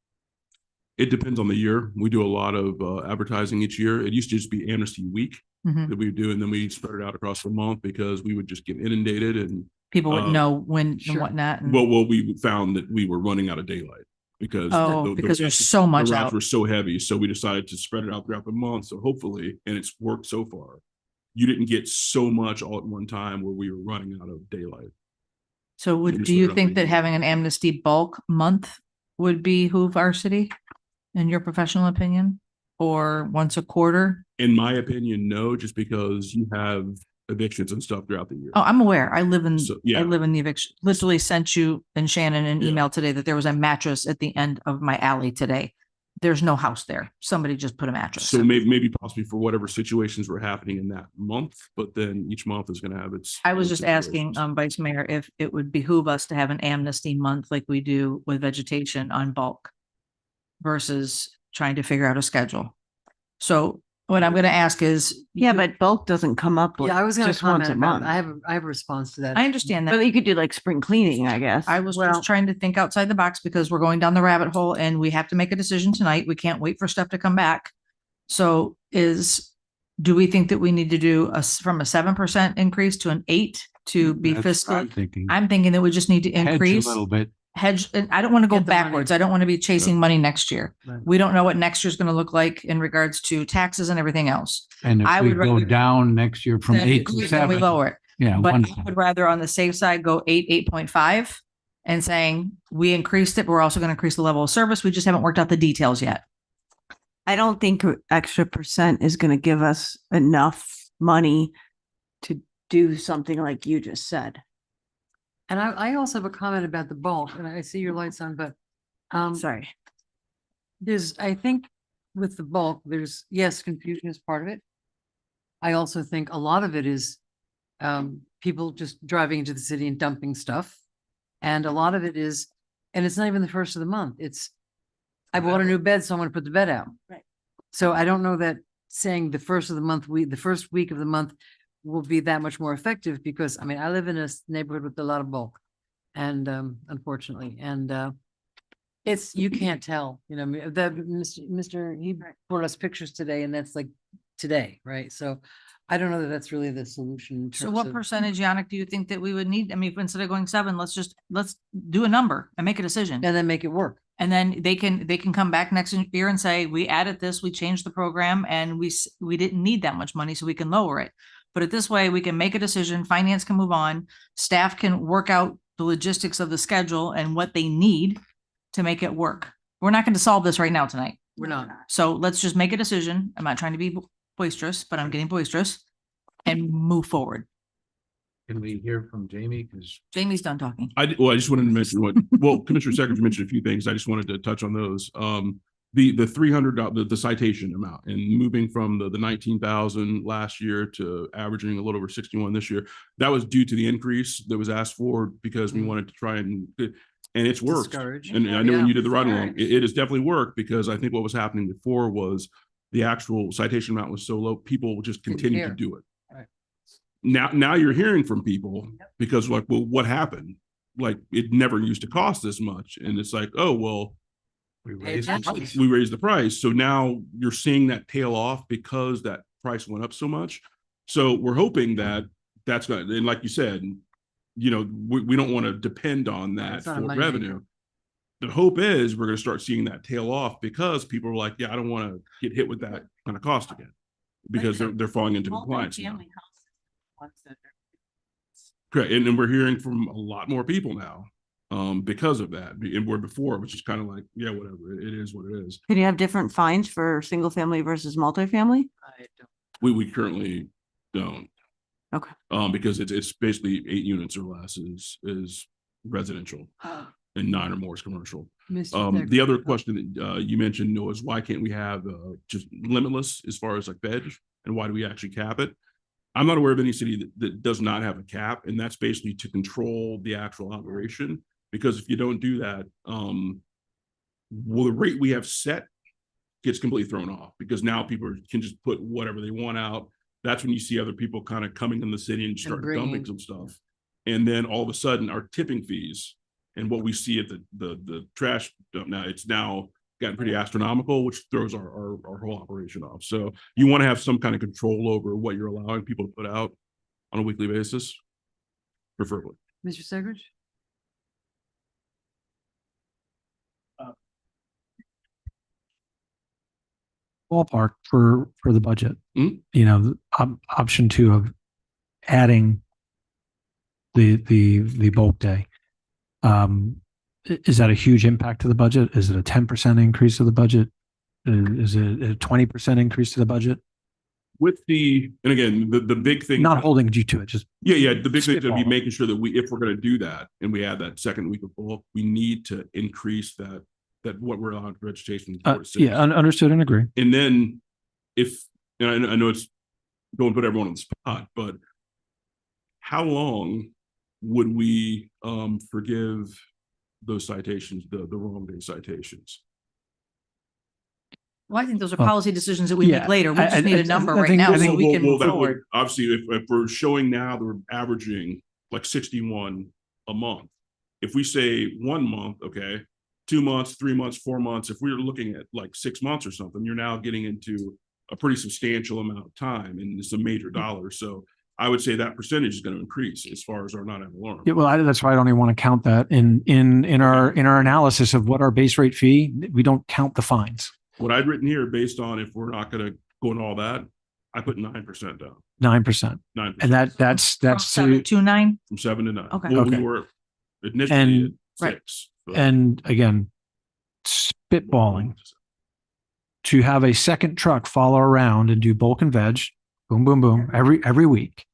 It depends on the year. We do a lot of advertising each year. It used to just be amnesty week that we would do, and then we spread it out across the month because we would just get inundated and
people would know when and whatnot. And...
Well, we found that we were running out of daylight because
because there's so much
the routes
out.
were so heavy. So we decided to spread it out throughout the month. So hopefully, and it's worked so far, you didn't get so much all at one time where we were running out of daylight.
So do you think that having an amnesty bulk month would behoove our city, in your professional opinion, or once a quarter?
In my opinion, no, just because you have evictions and stuff throughout the year.
Oh, I'm aware. I live in
yeah.
I live in the eviction. Literally sent you and Shannon an email today that there was a mattress at the end of my alley today. There's no house there. Somebody just put a mattress.
So maybe possibly for whatever situations were happening in that month, but then each month is going to have its.
I was just asking Vice Mayor if it would behoove us to have an amnesty month like we do with vegetation on bulk versus trying to figure out a schedule. So what I'm going to ask is,
but bulk doesn't come up.
I was going to
just once
comment
a
about
month.
it. I have a response to that.
I understand that.
But you could do like spring cleaning, I guess.
I was just trying to think outside the box because we're going down the rabbit hole and we have to make a decision tonight. We can't wait for stuff to come back. So is do we think that we need to do from a 7% increase to an 8 to be
That's what
fiscal?
I'm thinking.
I'm thinking that we just need to
Hedge a
increase.
little bit.
Hedge, and I don't want to go
Get the money.
backwards. I don't want to be chasing money next year.
Right.
We don't know what next year's going to look like in regards to taxes and everything else.
And
I
if we
would
go
rather-
down next year from
Then
8 to
then
7.
we lower it.
Yeah.
But
one-
I would rather on the safe side go 8.5 and saying we increased it, but we're also going to increase the level of service. We just haven't worked out the details yet.
I don't think an extra percent is going to give us enough money to do something like you just said.
And I also have a comment about the bulk, and I see your lights on, but
Sorry.
I think with the bulk, there's, yes, confusion is part of it. I also think a lot of it is people just driving into the city and dumping stuff. And a lot of it is, and it's not even the first of the month. It's, I bought a new bed, so I'm gonna put the bed out.
Right.
So I don't know that saying the first of the month, the first week of the month will be that much more effective because, I mean, I live in a neighborhood with a lot of bulk. And unfortunately, and it's, you can't tell, you know, Mr. He brought us pictures today and that's like today, right? So I don't know that that's really the solution. in
So
terms
what
of-
percentage, Yannick, do you think that we would need? I mean, if instead of going 7, let's do a number and make a decision.
And then make it work.
And then they can come back next year and say, we added this, we changed the program and we didn't need that much money, so we can lower it. But at this way, we can make a decision, finance can move on, staff can work out the logistics of the schedule and what they need to make it work. We're not going to solve this right now tonight.
We're not.
So let's just make a decision. I'm not trying to be boisterous, but I'm getting boisterous and move forward.
Can we hear from Jamie? Because
Jamie's done talking.
I just wanted to mention Commissioner Secretary mentioned a few things. I just wanted to touch on those. The $300, the citation amount and moving from the 19,000 last year to averaging a little over 61 this year, that was due to the increase that was asked for because we wanted to try and it's worked.
Discourage.
And I know when
Yeah.
you did the ride along, it has definitely worked because I think what was happening before was the actual citation amount was so low, people just
Didn't
continued to
care.
do it.
Right.
Now you're hearing from people because like, well, what happened? Like it never used to cost this much. And it's like, oh, well,
we
raised
raised the price. So now you're seeing that tail off because that price went up so much. So we're hoping that that's going to, and like you said, you know, we don't want to depend on that
It's not a
for
money
revenue.
maker.
The hope is we're going to start seeing that tail off because people are like, yeah, I don't want to get hit with that kind of cost again because they're falling into compliance now. Correct. And then we're hearing from a lot more people now because of that. And where before it was just kind of like, yeah, whatever. It is what it is.
Can you have different fines for single family versus multifamily?
I don't.
We currently don't.
Okay.
Because it's basically 8 units or less is residential and 9 or more is commercial.
Mr.
The other question that you mentioned, Noah, is why can't we have just limitless as far as like veg and why do we actually cap it? I'm not aware of any city that does not have a cap, and that's basically to control the actual operation. Because if you don't do that, well, the rate we have set gets completely thrown off because now people can just put whatever they want out. That's when you see other people kind of coming in the city and start
bringing-
dumping some stuff. And then all of a sudden our tipping fees and what we see at the trash dump now, it's now gotten pretty astronomical, which throws our whole operation off. So you want to have some kind of control over what you're allowing people to put out on a weekly basis, preferably.
Mr. Segridge?
Ballpark for the budget.
Mhm.
You know, option 2 of adding the bulk day. Is that a huge impact to the budget? Is it a 10% increase to the budget? Is it a 20% increase to the budget?
With and again, the big thing.
Not holding you to it, just
Yeah. The big thing to be
Spitball.
making sure that if we're going to do that and we add that second week of bulk, we need to increase that what we're allowing for vegetation. from 4 to 6.
yeah, understood and agree.
And then and I know it's don't put everyone on the spot, but how long would we forgive those citations, the wrong day citations?
Well, I think those are
Well,
policy decisions that we
yeah,
make later. We
I-
just need
I
a number
think-
right now
I
so
think-
we can move
that would-
forward.
Obviously, if we're showing now that we're averaging like 61 a month, if we say 1 month, okay, 2 months, 3 months, 4 months, if we were looking at like 6 months or something, you're now getting into a pretty substantial amount of time and it's a major dollar. So I would say that percentage is going to increase as far as our non-ad valorem.
Yeah, well, that's why I don't even want to count that in our analysis of what our base rate fee. We don't count the fines.
What I'd written here, based on if we're not going to go into all that, I put 9% down.
9%.
9%.
And that's
Seven to 9.
From 7 to 9.
Okay.
Well,
Okay.
we were initially
And-
at
Right.
6. but-
And again, spitballing to have a second truck follow around and do bulk and veg, boom, boom, boom, every week.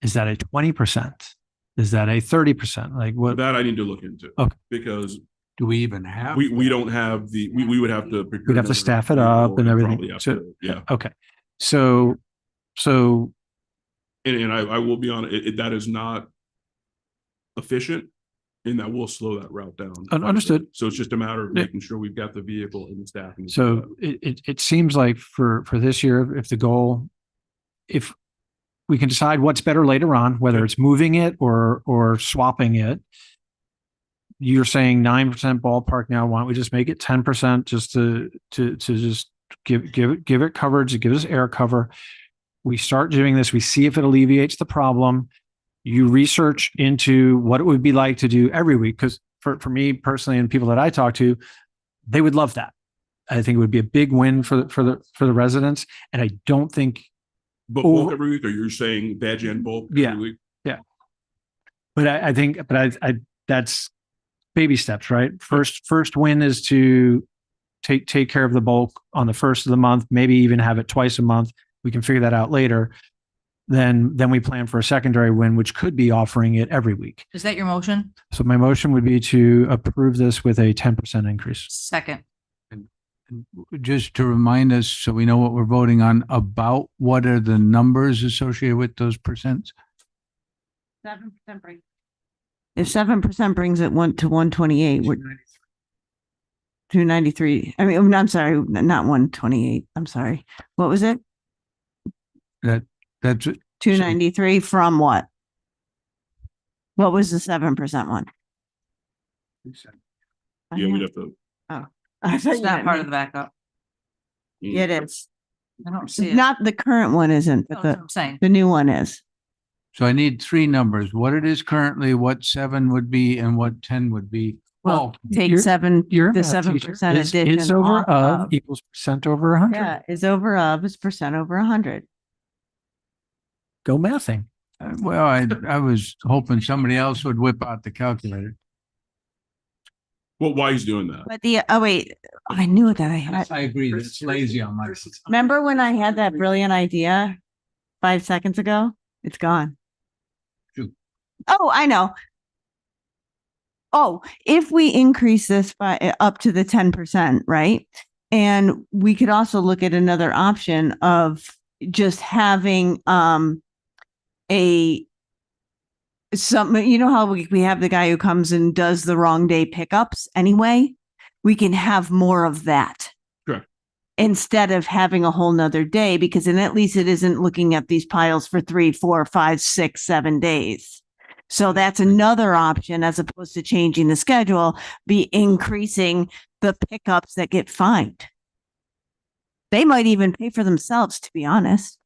Is that a 20%? Is that a 30%? Like what?
That I need to look into.
Okay.
Because
Do we even have?
we don't have we would have to.
We'd have to staff it up and everything.
Probably have
So-
to, yeah.
Okay. So
And I will be honest, that is not efficient and that will slow that route down. quite a bit.
Understood.
So it's just a matter of
Yeah.
making sure we've got the vehicle and the staffing.
So it seems like for this year, if the goal, if we can decide what's better later on, whether it's moving it or swapping it. You're saying 9% ballpark now. Why don't we just make it 10% just to just give it coverage, it gives us air cover. We start doing this, we see if it alleviates the problem. You research into what it would be like to do every week. Because for me personally and people that I talk to, they would love that. I think it would be a big win for the residents. And I don't think.
But bulk every week, or you're saying veg and bulk every
Yeah.
week?
Yeah. But I think that's baby steps, right? First win is to take care of the bulk on the first of the month, maybe even have it twice a month. We can figure that out later. Then we plan for a secondary win, which could be offering it every week.
Is that your motion?
So my motion would be to approve this with a 10% increase.
Second.
Just to remind us, so we know what we're voting on, about what are the numbers associated with those percents?
7% brings. If 7% brings it to 128, we're 293. I mean, I'm sorry, not 128. I'm sorry. What was it?
That's
293 from what? What was the 7% one?
Yeah, we'd have to.
Oh.
It's not part of the backup.
It is.
I don't see it.
Not the current one isn't, but
That's what I'm saying.
the new one is.
So I need three numbers, what it is currently, what 7 would be and what 10 would be.
Well, take
You're-
7,
You're a
the
math
7%
teacher.
addition.
Is over
off
of equals percent over 100.
Yeah, is over of is percent over 100.
Go mathing.
Well, I was hoping somebody else would whip out the calculator.
Well, why he's doing that?
But oh wait, I knew that I had.
I agree, that's lazy on my.
Remember when I had that brilliant idea 5 seconds ago? It's gone.
Shoot.
Oh, I know. Oh, if we increase this by up to the 10%, right? And we could also look at another option of just having you know how we have the guy who comes and does the wrong day pickups anyway? We can have more of that.
Sure.
Instead of having a whole nother day, because then at least it isn't looking at these piles for 3, 4, 5, 6, 7 days. So that's another option as opposed to changing the schedule, be increasing the pickups that get fined. They might even pay for themselves, to be honest,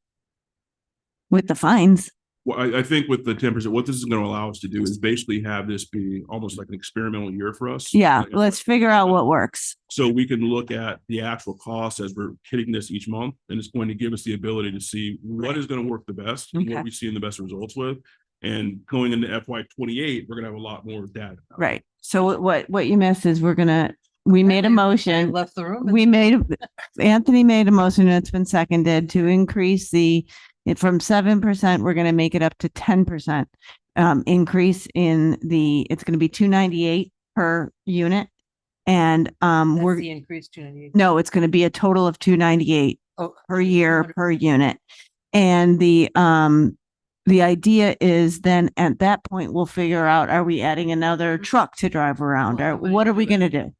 with the fines.
Well, I think with the 10%, what this is going to allow us to do is basically have this be almost like an experimental year for us.
Yeah, let's figure out what works.
So we can look at the actual costs as we're hitting this each month, and it's going to give us the ability to see what is going to work the best, and
Okay.
what we see in the best results with. And going into FY28, we're going to have a lot more data.
Right. So what you missed is we made a motion.
Left the room.
Anthony made a motion, and it's been seconded to increase from 7%, we're going to make it up to 10% increase it's going to be 298 per unit. And
That's the increase 298.
no, it's going to be a total of 298 per year per unit. And the idea is then at that point, we'll figure out, are we adding another truck to drive around? Or what are we going to do?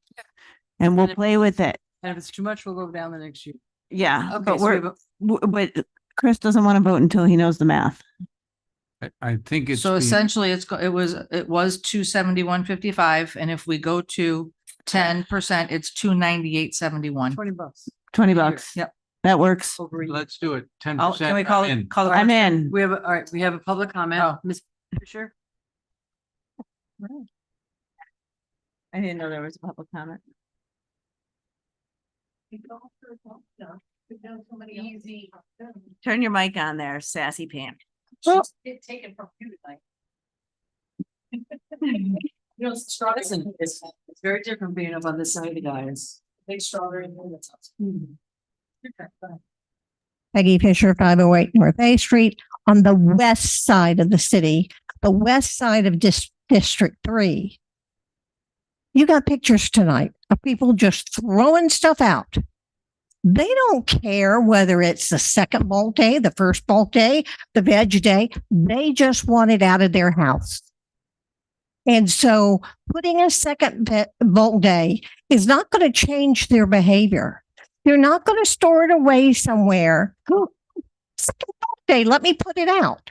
And we'll play with it.
And if it's too much, we'll go down the next year.
Yeah,
Okay,
but
so we have
but Chris doesn't want to vote until he knows the math.
I think it's.
So essentially it was 271.55. And if we go to 10%, it's 298.71.
$20.
$20.
Yep.
That works.
Let's do it. 10%.
Oh, can we call
I'm
it,
in.
call it? I'm in.
We have, all right, we have a public comment.
Oh.
Ms. Fisher?
I didn't know there was a public comment. Turn your mic on there, sassy Pam.
It's taken from you tonight. Listen, it's very different being up on this side of the guys. Big strawberry.
Peggy Fisher, 508 North A Street, on the west side of the city, the west side of District 3. You got pictures tonight of people just throwing stuff out. They don't care whether it's the second bulk day, the first bulk day, the veg day. They just want it out of their house. And so putting a second bulk day is not going to change their behavior. They're not going to store it away somewhere. Second bulk day, let me put it out.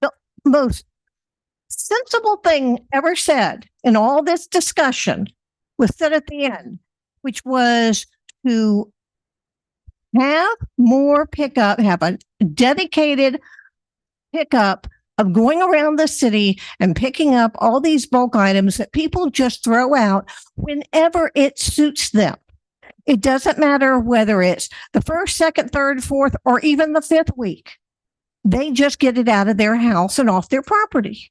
The most sensible thing ever said in all this discussion was said at the end, which was to have more pickup, have a dedicated pickup of going around the city and picking up all these bulk items that people just throw out whenever it suits them. It doesn't matter whether it's the first, second, third, fourth, or even the fifth week. They just get it out of their house and off their property.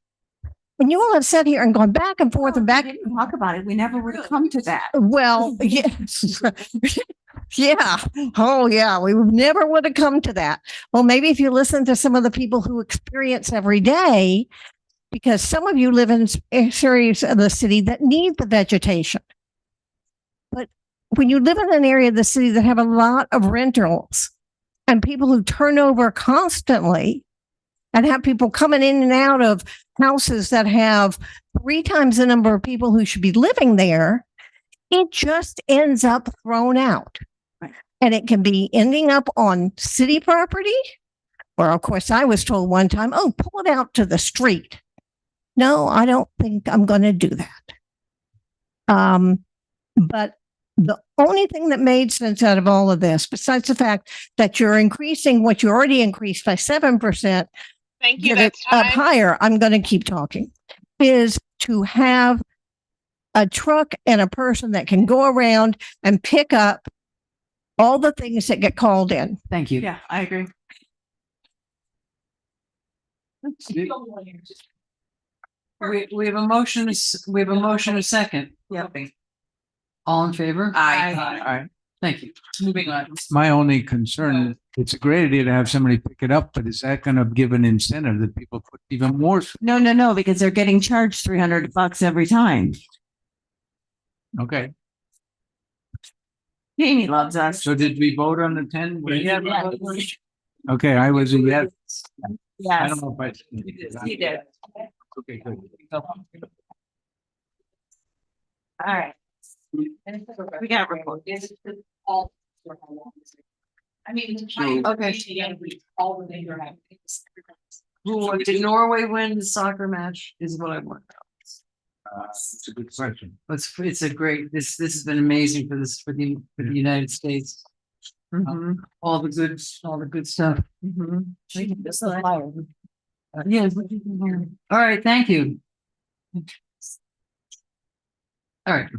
And you all have sat here and gone back and forth and back.
Talk about it. We never would come to that.
Well, yes. Yeah. Oh, yeah. We never would have come to that. Well, maybe if you listen to some of the people who experience every day, because some of you live in areas of the city that need the vegetation. But when you live in an area of the city that have a lot of rentals and people who turn over constantly and have people coming in and out of houses that have 3 times the number of people who should be living there, it just ends up thrown out.
Right.
And it can be ending up on city property. Or, of course, I was told one time, oh, pull it out to the street. No, I don't think I'm going to do that. But the only thing that made sense out of all of this, besides the fact that you're increasing what you already increased by 7%,
Thank you.
get it
That's
up
time.
higher, I'm going to keep talking, is to have a truck and a person that can go around and pick up all the things that get called in.
Thank you.
Yeah, I agree.
We have a motion, we have a motion, a second.
Yep.
All in favor?
Aye.
All right, thank you. Moving on.
My only concern, it's a great idea to have somebody pick it up, but is that going to give an incentive that people put even more?
No, because they're getting charged $300 every time.
Okay,
Jamie loves us.
so did we vote on the 10?
Yeah.
Okay, I was a yes. I
Yes.
don't know if I.
He did.
Okay, good.
All right. We got a report.
I mean,
Okay.
all the things are happening.
Did Norway win the soccer match is what I want.
It's a good question.
It's a great, this has been amazing for the United States. All the good stuff. Yes. All right, thank you. All right.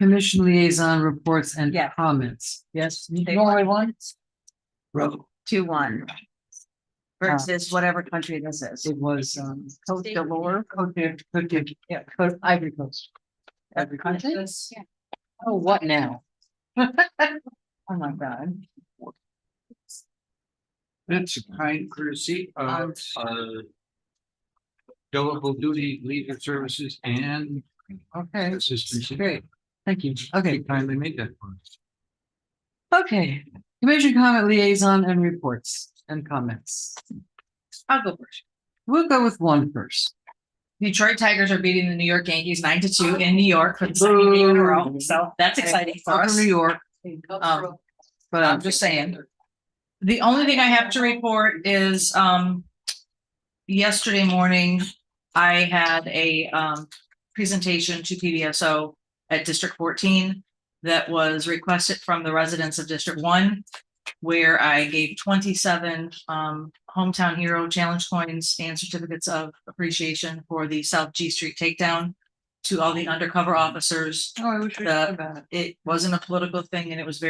Commission liaison reports and
Yeah.
comments. Yes.
They
Norway
won.
won?
2-1 versus whatever country this is.
It was,
Cote d'Ivoire.
yeah, Ivory Coast.
Every country?
Oh, what now?
Oh my God.
It's a kind courtesy of billable duty leader services and
Okay,
assistance.
great. Thank you. Okay.
You kindly made that for us.
Okay, commission comment liaison and reports and comments. I'll go first. We'll go with one first.
Detroit Tigers are beating the New York Yankees 9-2 in New York for the second game in a row. So that's exciting for
From
us.
New York.
But I'm just saying. The only thing I have to report is, yesterday morning, I had a, presentation to PDSO at District 14. that was requested from the residents of District 1, where I gave 27 Hometown Hero Challenge coins and certificates of appreciation for the South G Street takedown to all the undercover officers.
Oh, I wish we knew about it.
It wasn't a political thing, and it was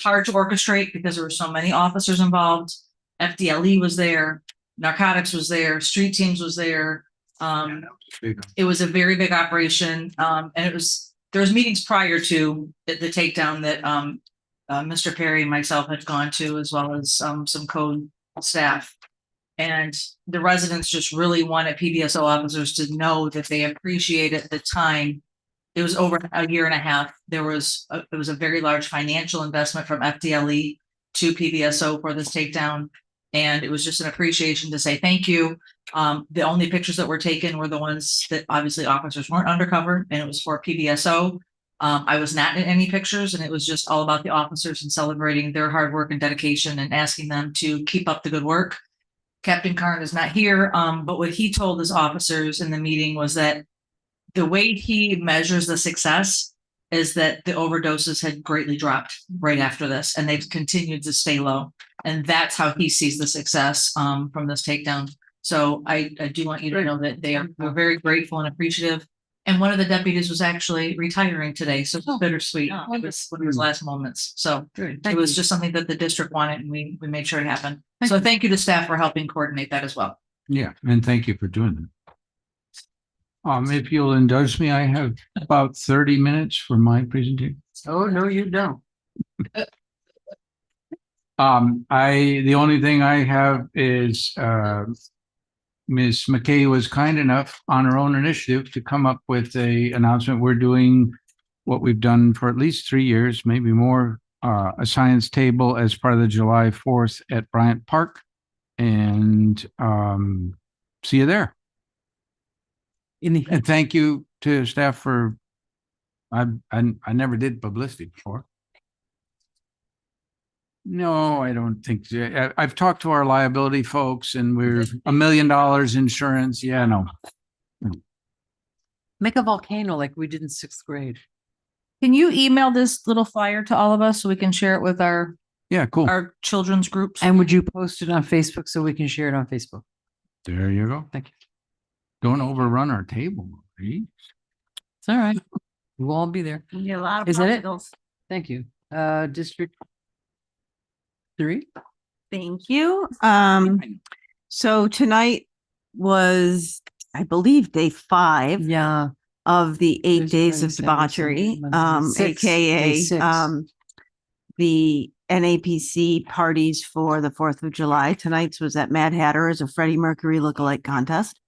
hard to orchestrate because there were so many officers involved. FDLE was there, narcotics was there, street teams was there. It was a very big operation. And there was meetings prior to the takedown that Mr. Perry and myself had gone to, as well as some code staff. And the residents just really wanted PBSO officers to know that they appreciated the time. It was over a year and a half. It was a very large financial investment from FDLE to PBSO for this takedown. And it was just an appreciation to say thank you. The only pictures that were taken were the ones that obviously officers weren't undercover, and it was for PBSO. I was not in any pictures, and it was just all about the officers and celebrating their hard work and dedication and asking them to keep up the good work. Captain Karn is not here, but what he told his officers in the meeting was that the way he measures the success is that the overdoses had greatly dropped right after this, and they've continued to stay low. And that's how he sees the success from this takedown. So I do want you to know that we're very grateful and appreciative. And one of the deputies was actually retiring today, so it's bittersweet. It was one of his last moments. So it was just something that the district wanted, and we made sure it happened. So thank you to staff for helping coordinate that as well.
Yeah, and thank you for doing that. If you'll indulge me, I have about 30 minutes for my presentation.
Oh, no, you don't.
The only thing I have is, Ms. McKay was kind enough on her own initiative to come up with a announcement. We're doing what we've done for at least 3 years, maybe more, a science table as part of the July 4th at Bryant Park. And see you there. And thank you to staff for, I never did publicity before. No, I don't think, I've talked to our liability folks and we're $1 million insurance. Yeah, no.
Make a volcano like we did in 6th grade.
Can you email this little flyer to all of us so we can share it with our
cool.
Our children's groups?
And would you post it on Facebook so we can share it on Facebook?
There you go.
Thank you.
Don't overrun our table, please.
It's all right. We'll all be there.
A lot of
Is that it?
popsicles.
Thank you. District 3.
Thank you. So tonight was, I believe, day 5.
Yeah.
Of the 8
There's
days of
27,
debauchery,
6,
AKA
day 6.
the NAPC parties for the 4th of July. Tonight's was at Mad Hatter as a Freddie Mercury lookalike contest.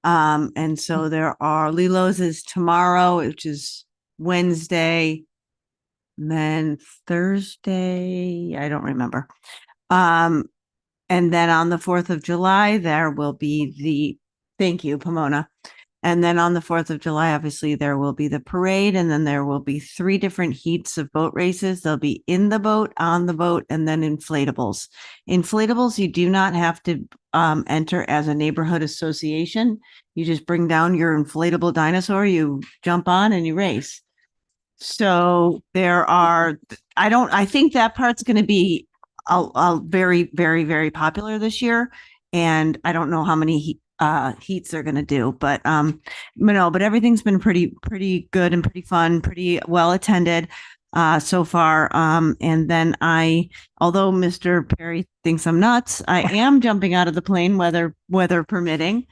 And so there are Lilo's is tomorrow, which is Wednesday, and then Thursday, I don't remember. And then on the 4th of July, there will be thank you, Pomona. And then on the 4th of July, obviously, there will be the parade, and then there will be 3 different heats of boat races. They'll be in the boat, on the boat, and then inflatables. Inflatables, you do not have to enter as a neighborhood association. You just bring down your inflatable dinosaur, you jump on, and you race. So there are, I think that part's going to be a very, very, very popular this year. And I don't know how many heats they're going to do, but but everything's been pretty good and pretty fun, pretty well attended so far. And then although Mr. Perry thinks I'm nuts, I am jumping out of the plane, weather permitting.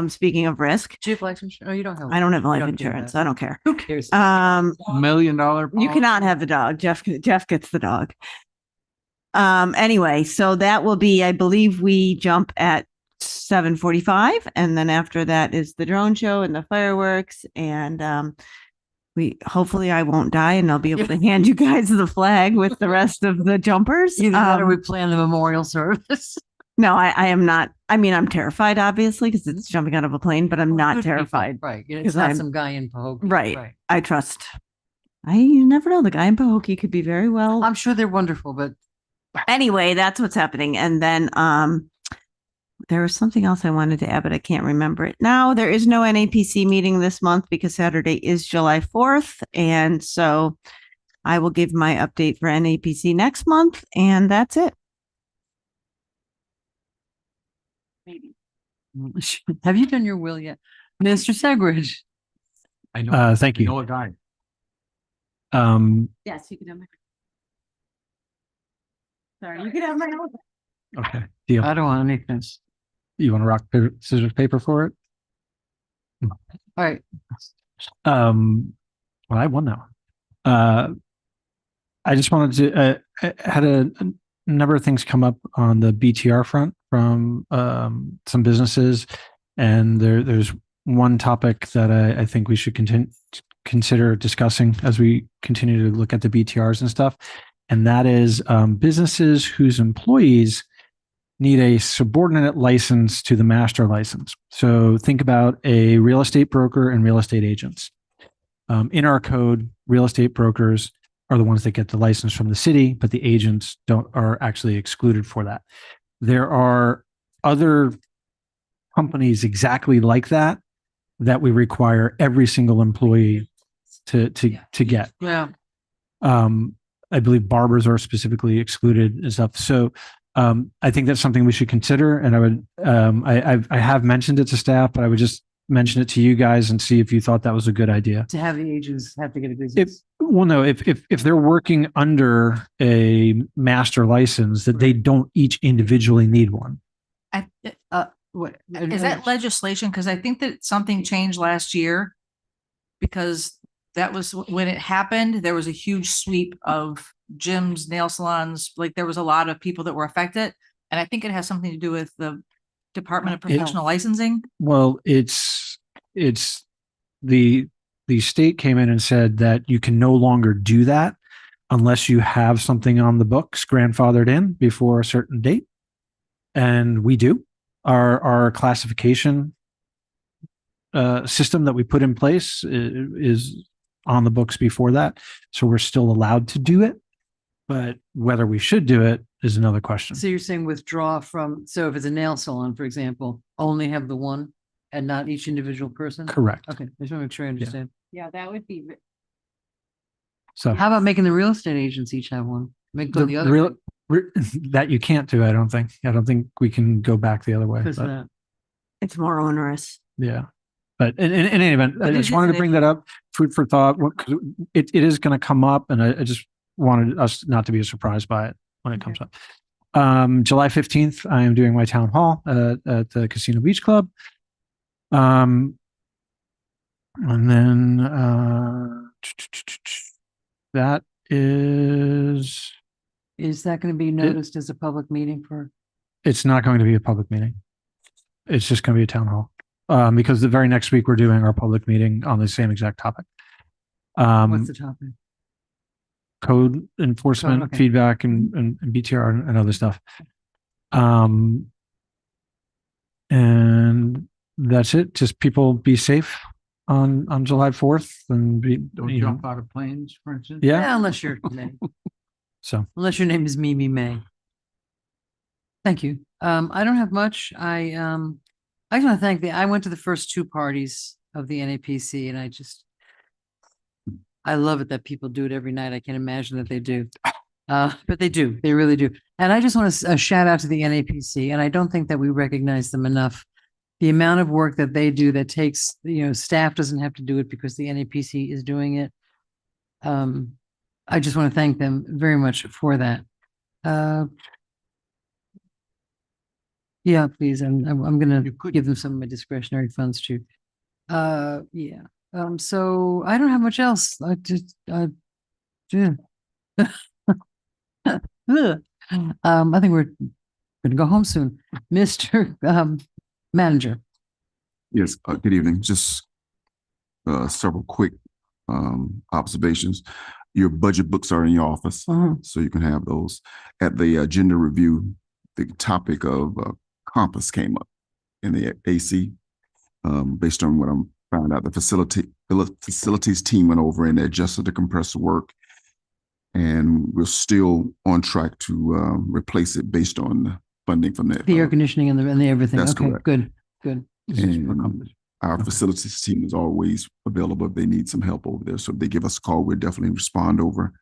Speaking of risk,
do you have life insurance? Oh, you don't have.
I don't have life
do
insurance.
that.
I don't care.
Who cares?
$1 million.
You cannot have the dog. Jeff gets the dog. Anyway, so that will be, I believe we jump at 7:45, and then after that is the drone show and the fireworks, and hopefully I won't die and I'll be able to hand you guys the flag with the rest of the jumpers.
Either that or we plan the memorial service.
No, I am not. I mean, I'm terrified, obviously, because it's jumping out of a plane, but I'm not terrified.
Right. It's not some guy in Pahokee.
Right. I trust. You never know. The guy in Pahokee could be very well.
I'm sure they're wonderful, but
anyway, that's what's happening. And then there was something else I wanted to add, but I can't remember it now. There is no NAPC meeting this month because Saturday is July 4th. And so I will give my update for NAPC next month, and that's it.
Have you done your will yet? Mr. Segridge?
I know.
Thank you.
I know a guy.
Yes, you can have my. Sorry, you can have my.
Okay, deal.
I don't want anything.
You want to rock, paper, scissors, paper for it?
All right.
Well, I won now. I just wanted to, I had a number of things come up on the BTR front from some businesses, and there's one topic that I think we should consider discussing as we continue to look at the BTRs and stuff, and that is businesses whose employees need a subordinate license to the master license. So think about a real estate broker and real estate agents. In our code, real estate brokers are the ones that get the license from the city, but the agents are actually excluded for that. There are other companies exactly like that we require every single employee to get.
Yeah.
I believe barbers are specifically excluded and stuff. So I think that's something we should consider. And I would, I have mentioned it to staff, but I would just mention it to you guys and see if you thought that was a good idea.
To have the agents have to get a business.
Well, no, if they're working under a master license, that they don't each individually need one.
What
Is that legislation? Because I think that something changed last year. Because that was when it happened, there was a huge sweep of gyms, nail salons, like there was a lot of people that were affected. And I think it has something to do with the Department of Professional Licensing.
Well, it's the state came in and said that you can no longer do that unless you have something on the books grandfathered in before a certain date. And we do. Our classification system that we put in place is on the books before that. So we're still allowed to do it, but whether we should do it is another question.
So you're saying withdraw from, so if it's a nail salon, for example, only have the one and not each individual person?
Correct.
Okay, I just want to make sure I understand.
Yeah, that would be.
So
How about making the real estate agents each have one? Make go the other way.
that you can't do, I don't think. I don't think we can go back the other way.
Because
but-
of that.
It's more onerous.
Yeah. But in any event, I
But
just
it
wanted
is
to
an
bring that up, food for thought, because it is going to come up, and I just wanted us not to be surprised by it when it comes up. July 15th, I am doing my town hall at the Casino Beach Club. And then that is,
that going to be noticed as a public meeting for?
it's not going to be a public meeting. It's just going to be a town hall. Because the very next week we're doing our public meeting on the same exact topic.
What's the topic?
Code enforcement,
okay.
feedback, and BTR and other stuff. And that's it. Just people be safe on July 4th and
Don't jump out of planes, for instance.
Yeah.
Unless you're May.
So
Unless your name is Mimi May. Thank you. I don't have much. I just want to thank I went to the first two parties of the NAPC, and I love it that people do it every night. I can't imagine that they do. But they do. They really do. And I just want to shout out to the NAPC, and I don't think that we recognize them enough. The amount of work that they do that takes, staff doesn't have to do it because the NAPC is doing it. I just want to thank them very much for that. Yeah, please. I'm going to give them some of my discretionary funds too. Yeah. So I don't have much else. I just, yeah. I think we're going to go home soon. Mr. Manager.
Yes, good evening. Just several quick observations. Your budget books are in your office, so you can have those. At the agenda review, the topic of compass came up in the AC. Based on what I'm found out, the facilities team went over and adjusted the compressor work, and we're still on track to replace it based on the funding from that.
The air conditioning and the everything.
That's
Okay,
correct.
good.
And our facilities team is always available if they need some help over there. So if they give us a call, we'll definitely respond over.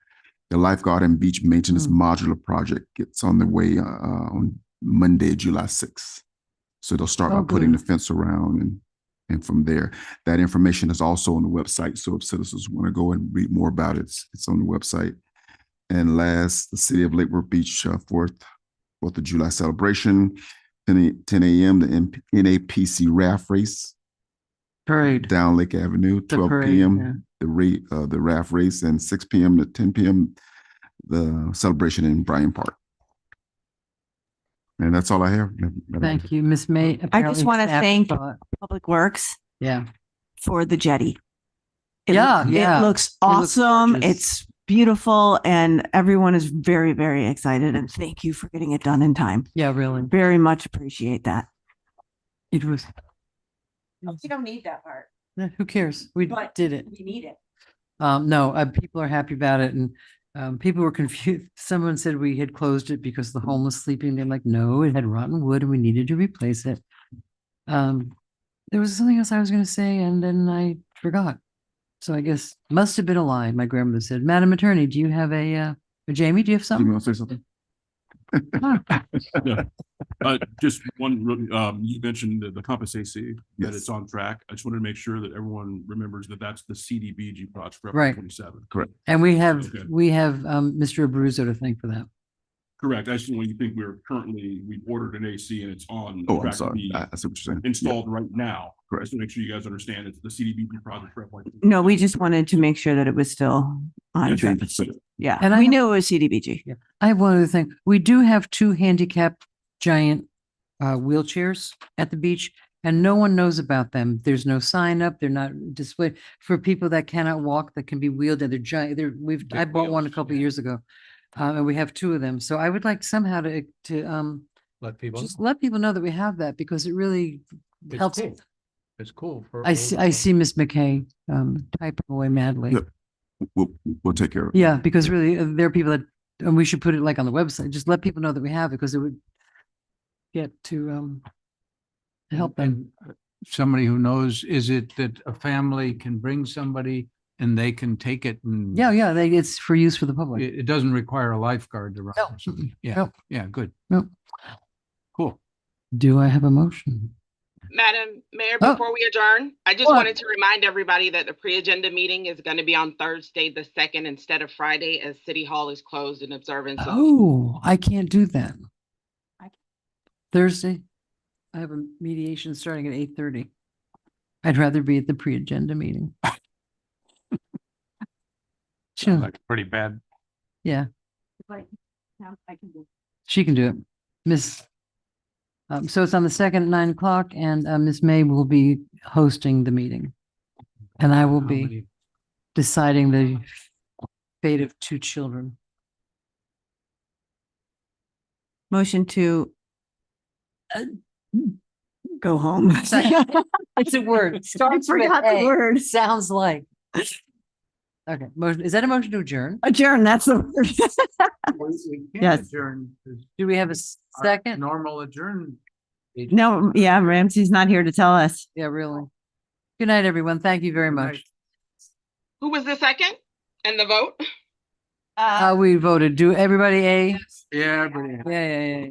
The lifeguard and beach maintenance modular project gets on the way on Monday, July 6th. So they'll start by
Oh,
putting the
good.
fence around and from there. That information is also on the website. So if citizens want to go and read more about it, it's on the website. And last, the City of Lake Worth Beach 4th of July celebration, 10 a.m. the NAPC raft race.
Parade.
Down Lake Avenue,
The
12
parade,
p.m.
yeah.
The raft race, and 6 p.m. to 10 p.m. the celebration in Bryan Park. And that's all I have.
Thank you, Ms. May.
I just
apparently
want to
staff
thank
thought-
Public Works
Yeah.
for the jetty.
Yeah, yeah.
It looks
It looks
awesome.
gorgeous.
It's beautiful and everyone is very, very excited and thank you for getting it done in time.
Yeah, really.
Very much appreciate that.
It was,
You don't need that part.
who cares? We did it.
We need it.
No, people are happy about it and people were confused. Someone said we had closed it because the home was sleeping. They're like, no, it had rotten wood and we needed to replace it. There was something else I was going to say and then I forgot. So I guess must have been a lie. My grandmother said, Madam Attorney, do you have or Jamie, do you have
You
something?
want to say something?
Yeah. Just one, you mentioned the Compass AC, that
Yes.
it's on track. I just wanted to make sure that everyone remembers that that's the CDBG project for
Right.
27.
Correct.
And we have
Okay.
Mr. Abruzzo to thank for that.
Correct. I just want you to think we've ordered an AC and it's on.
Oh, I'm
track to
sorry.
be
I see what you're saying.
Installed right now.
Correct.
Just to make sure you guys understand it's the CDBG project for FY.
No, we just wanted to make sure that it was still on
Yeah,
track.
thank you.
Yeah,
And I
we
have-
knew it was CDBG.
Yeah. I have one other thing. We do have 2 handicapped giant wheelchairs at the beach and no one knows about them. There's no sign up. They're not displayed for people that cannot walk, that can be wheeled. And they're giant. I bought one a couple of years ago. And we have 2 of them. So I would like somehow to
Let people.
just let people know that we have that because it really
It's
helps.
cool. It's cool. for
I see Miss McKay typing away madly.
Yep. We'll take care of it.
Yeah, because really there are people that, and we should put it like on the website, just let people know that we have it because it would get to help them.
And somebody who knows, is it that a family can bring somebody and they can take it and?
Yeah, it's for use for the public.
It doesn't require a lifeguard to run
No.
or something. Yeah,
No.
yeah, good.
No.
Cool.
Do I have a motion?
Madam Mayor,
Oh.
before we adjourn, I just
What?
wanted to remind everybody that the pre-agenda meeting is going to be on Thursday, the 2nd, instead of Friday, as City Hall is closed in observance of.
Oh, I can't do that. Thursday, I have a mediation starting at 8:30. I'd rather be at the pre-agenda meeting. Sure,
Sounds like pretty bad.
yeah,
I can do.
she can do it. Miss, so it's on the 2nd at 9 o'clock and Miss May will be hosting the meeting. And I will
How
be
many-
deciding the fate of 2 children.
Motion to go home.
It's a word. Starts with
forgot the
A.
word.
Sounds like. Okay, motion, is that a motion to adjourn?
Adjourn, that's the word.
We can't
Yes.
adjourn, 'cause
Do we have a
our
second?
Normal adjourn.
No, yeah, Ramsey's not here to tell us.
Yeah, really. Good night, everyone. Thank you very
Good
much.
night.
Who was the second and the vote?
We voted. Do everybody A?
Yeah, but.
Yeah.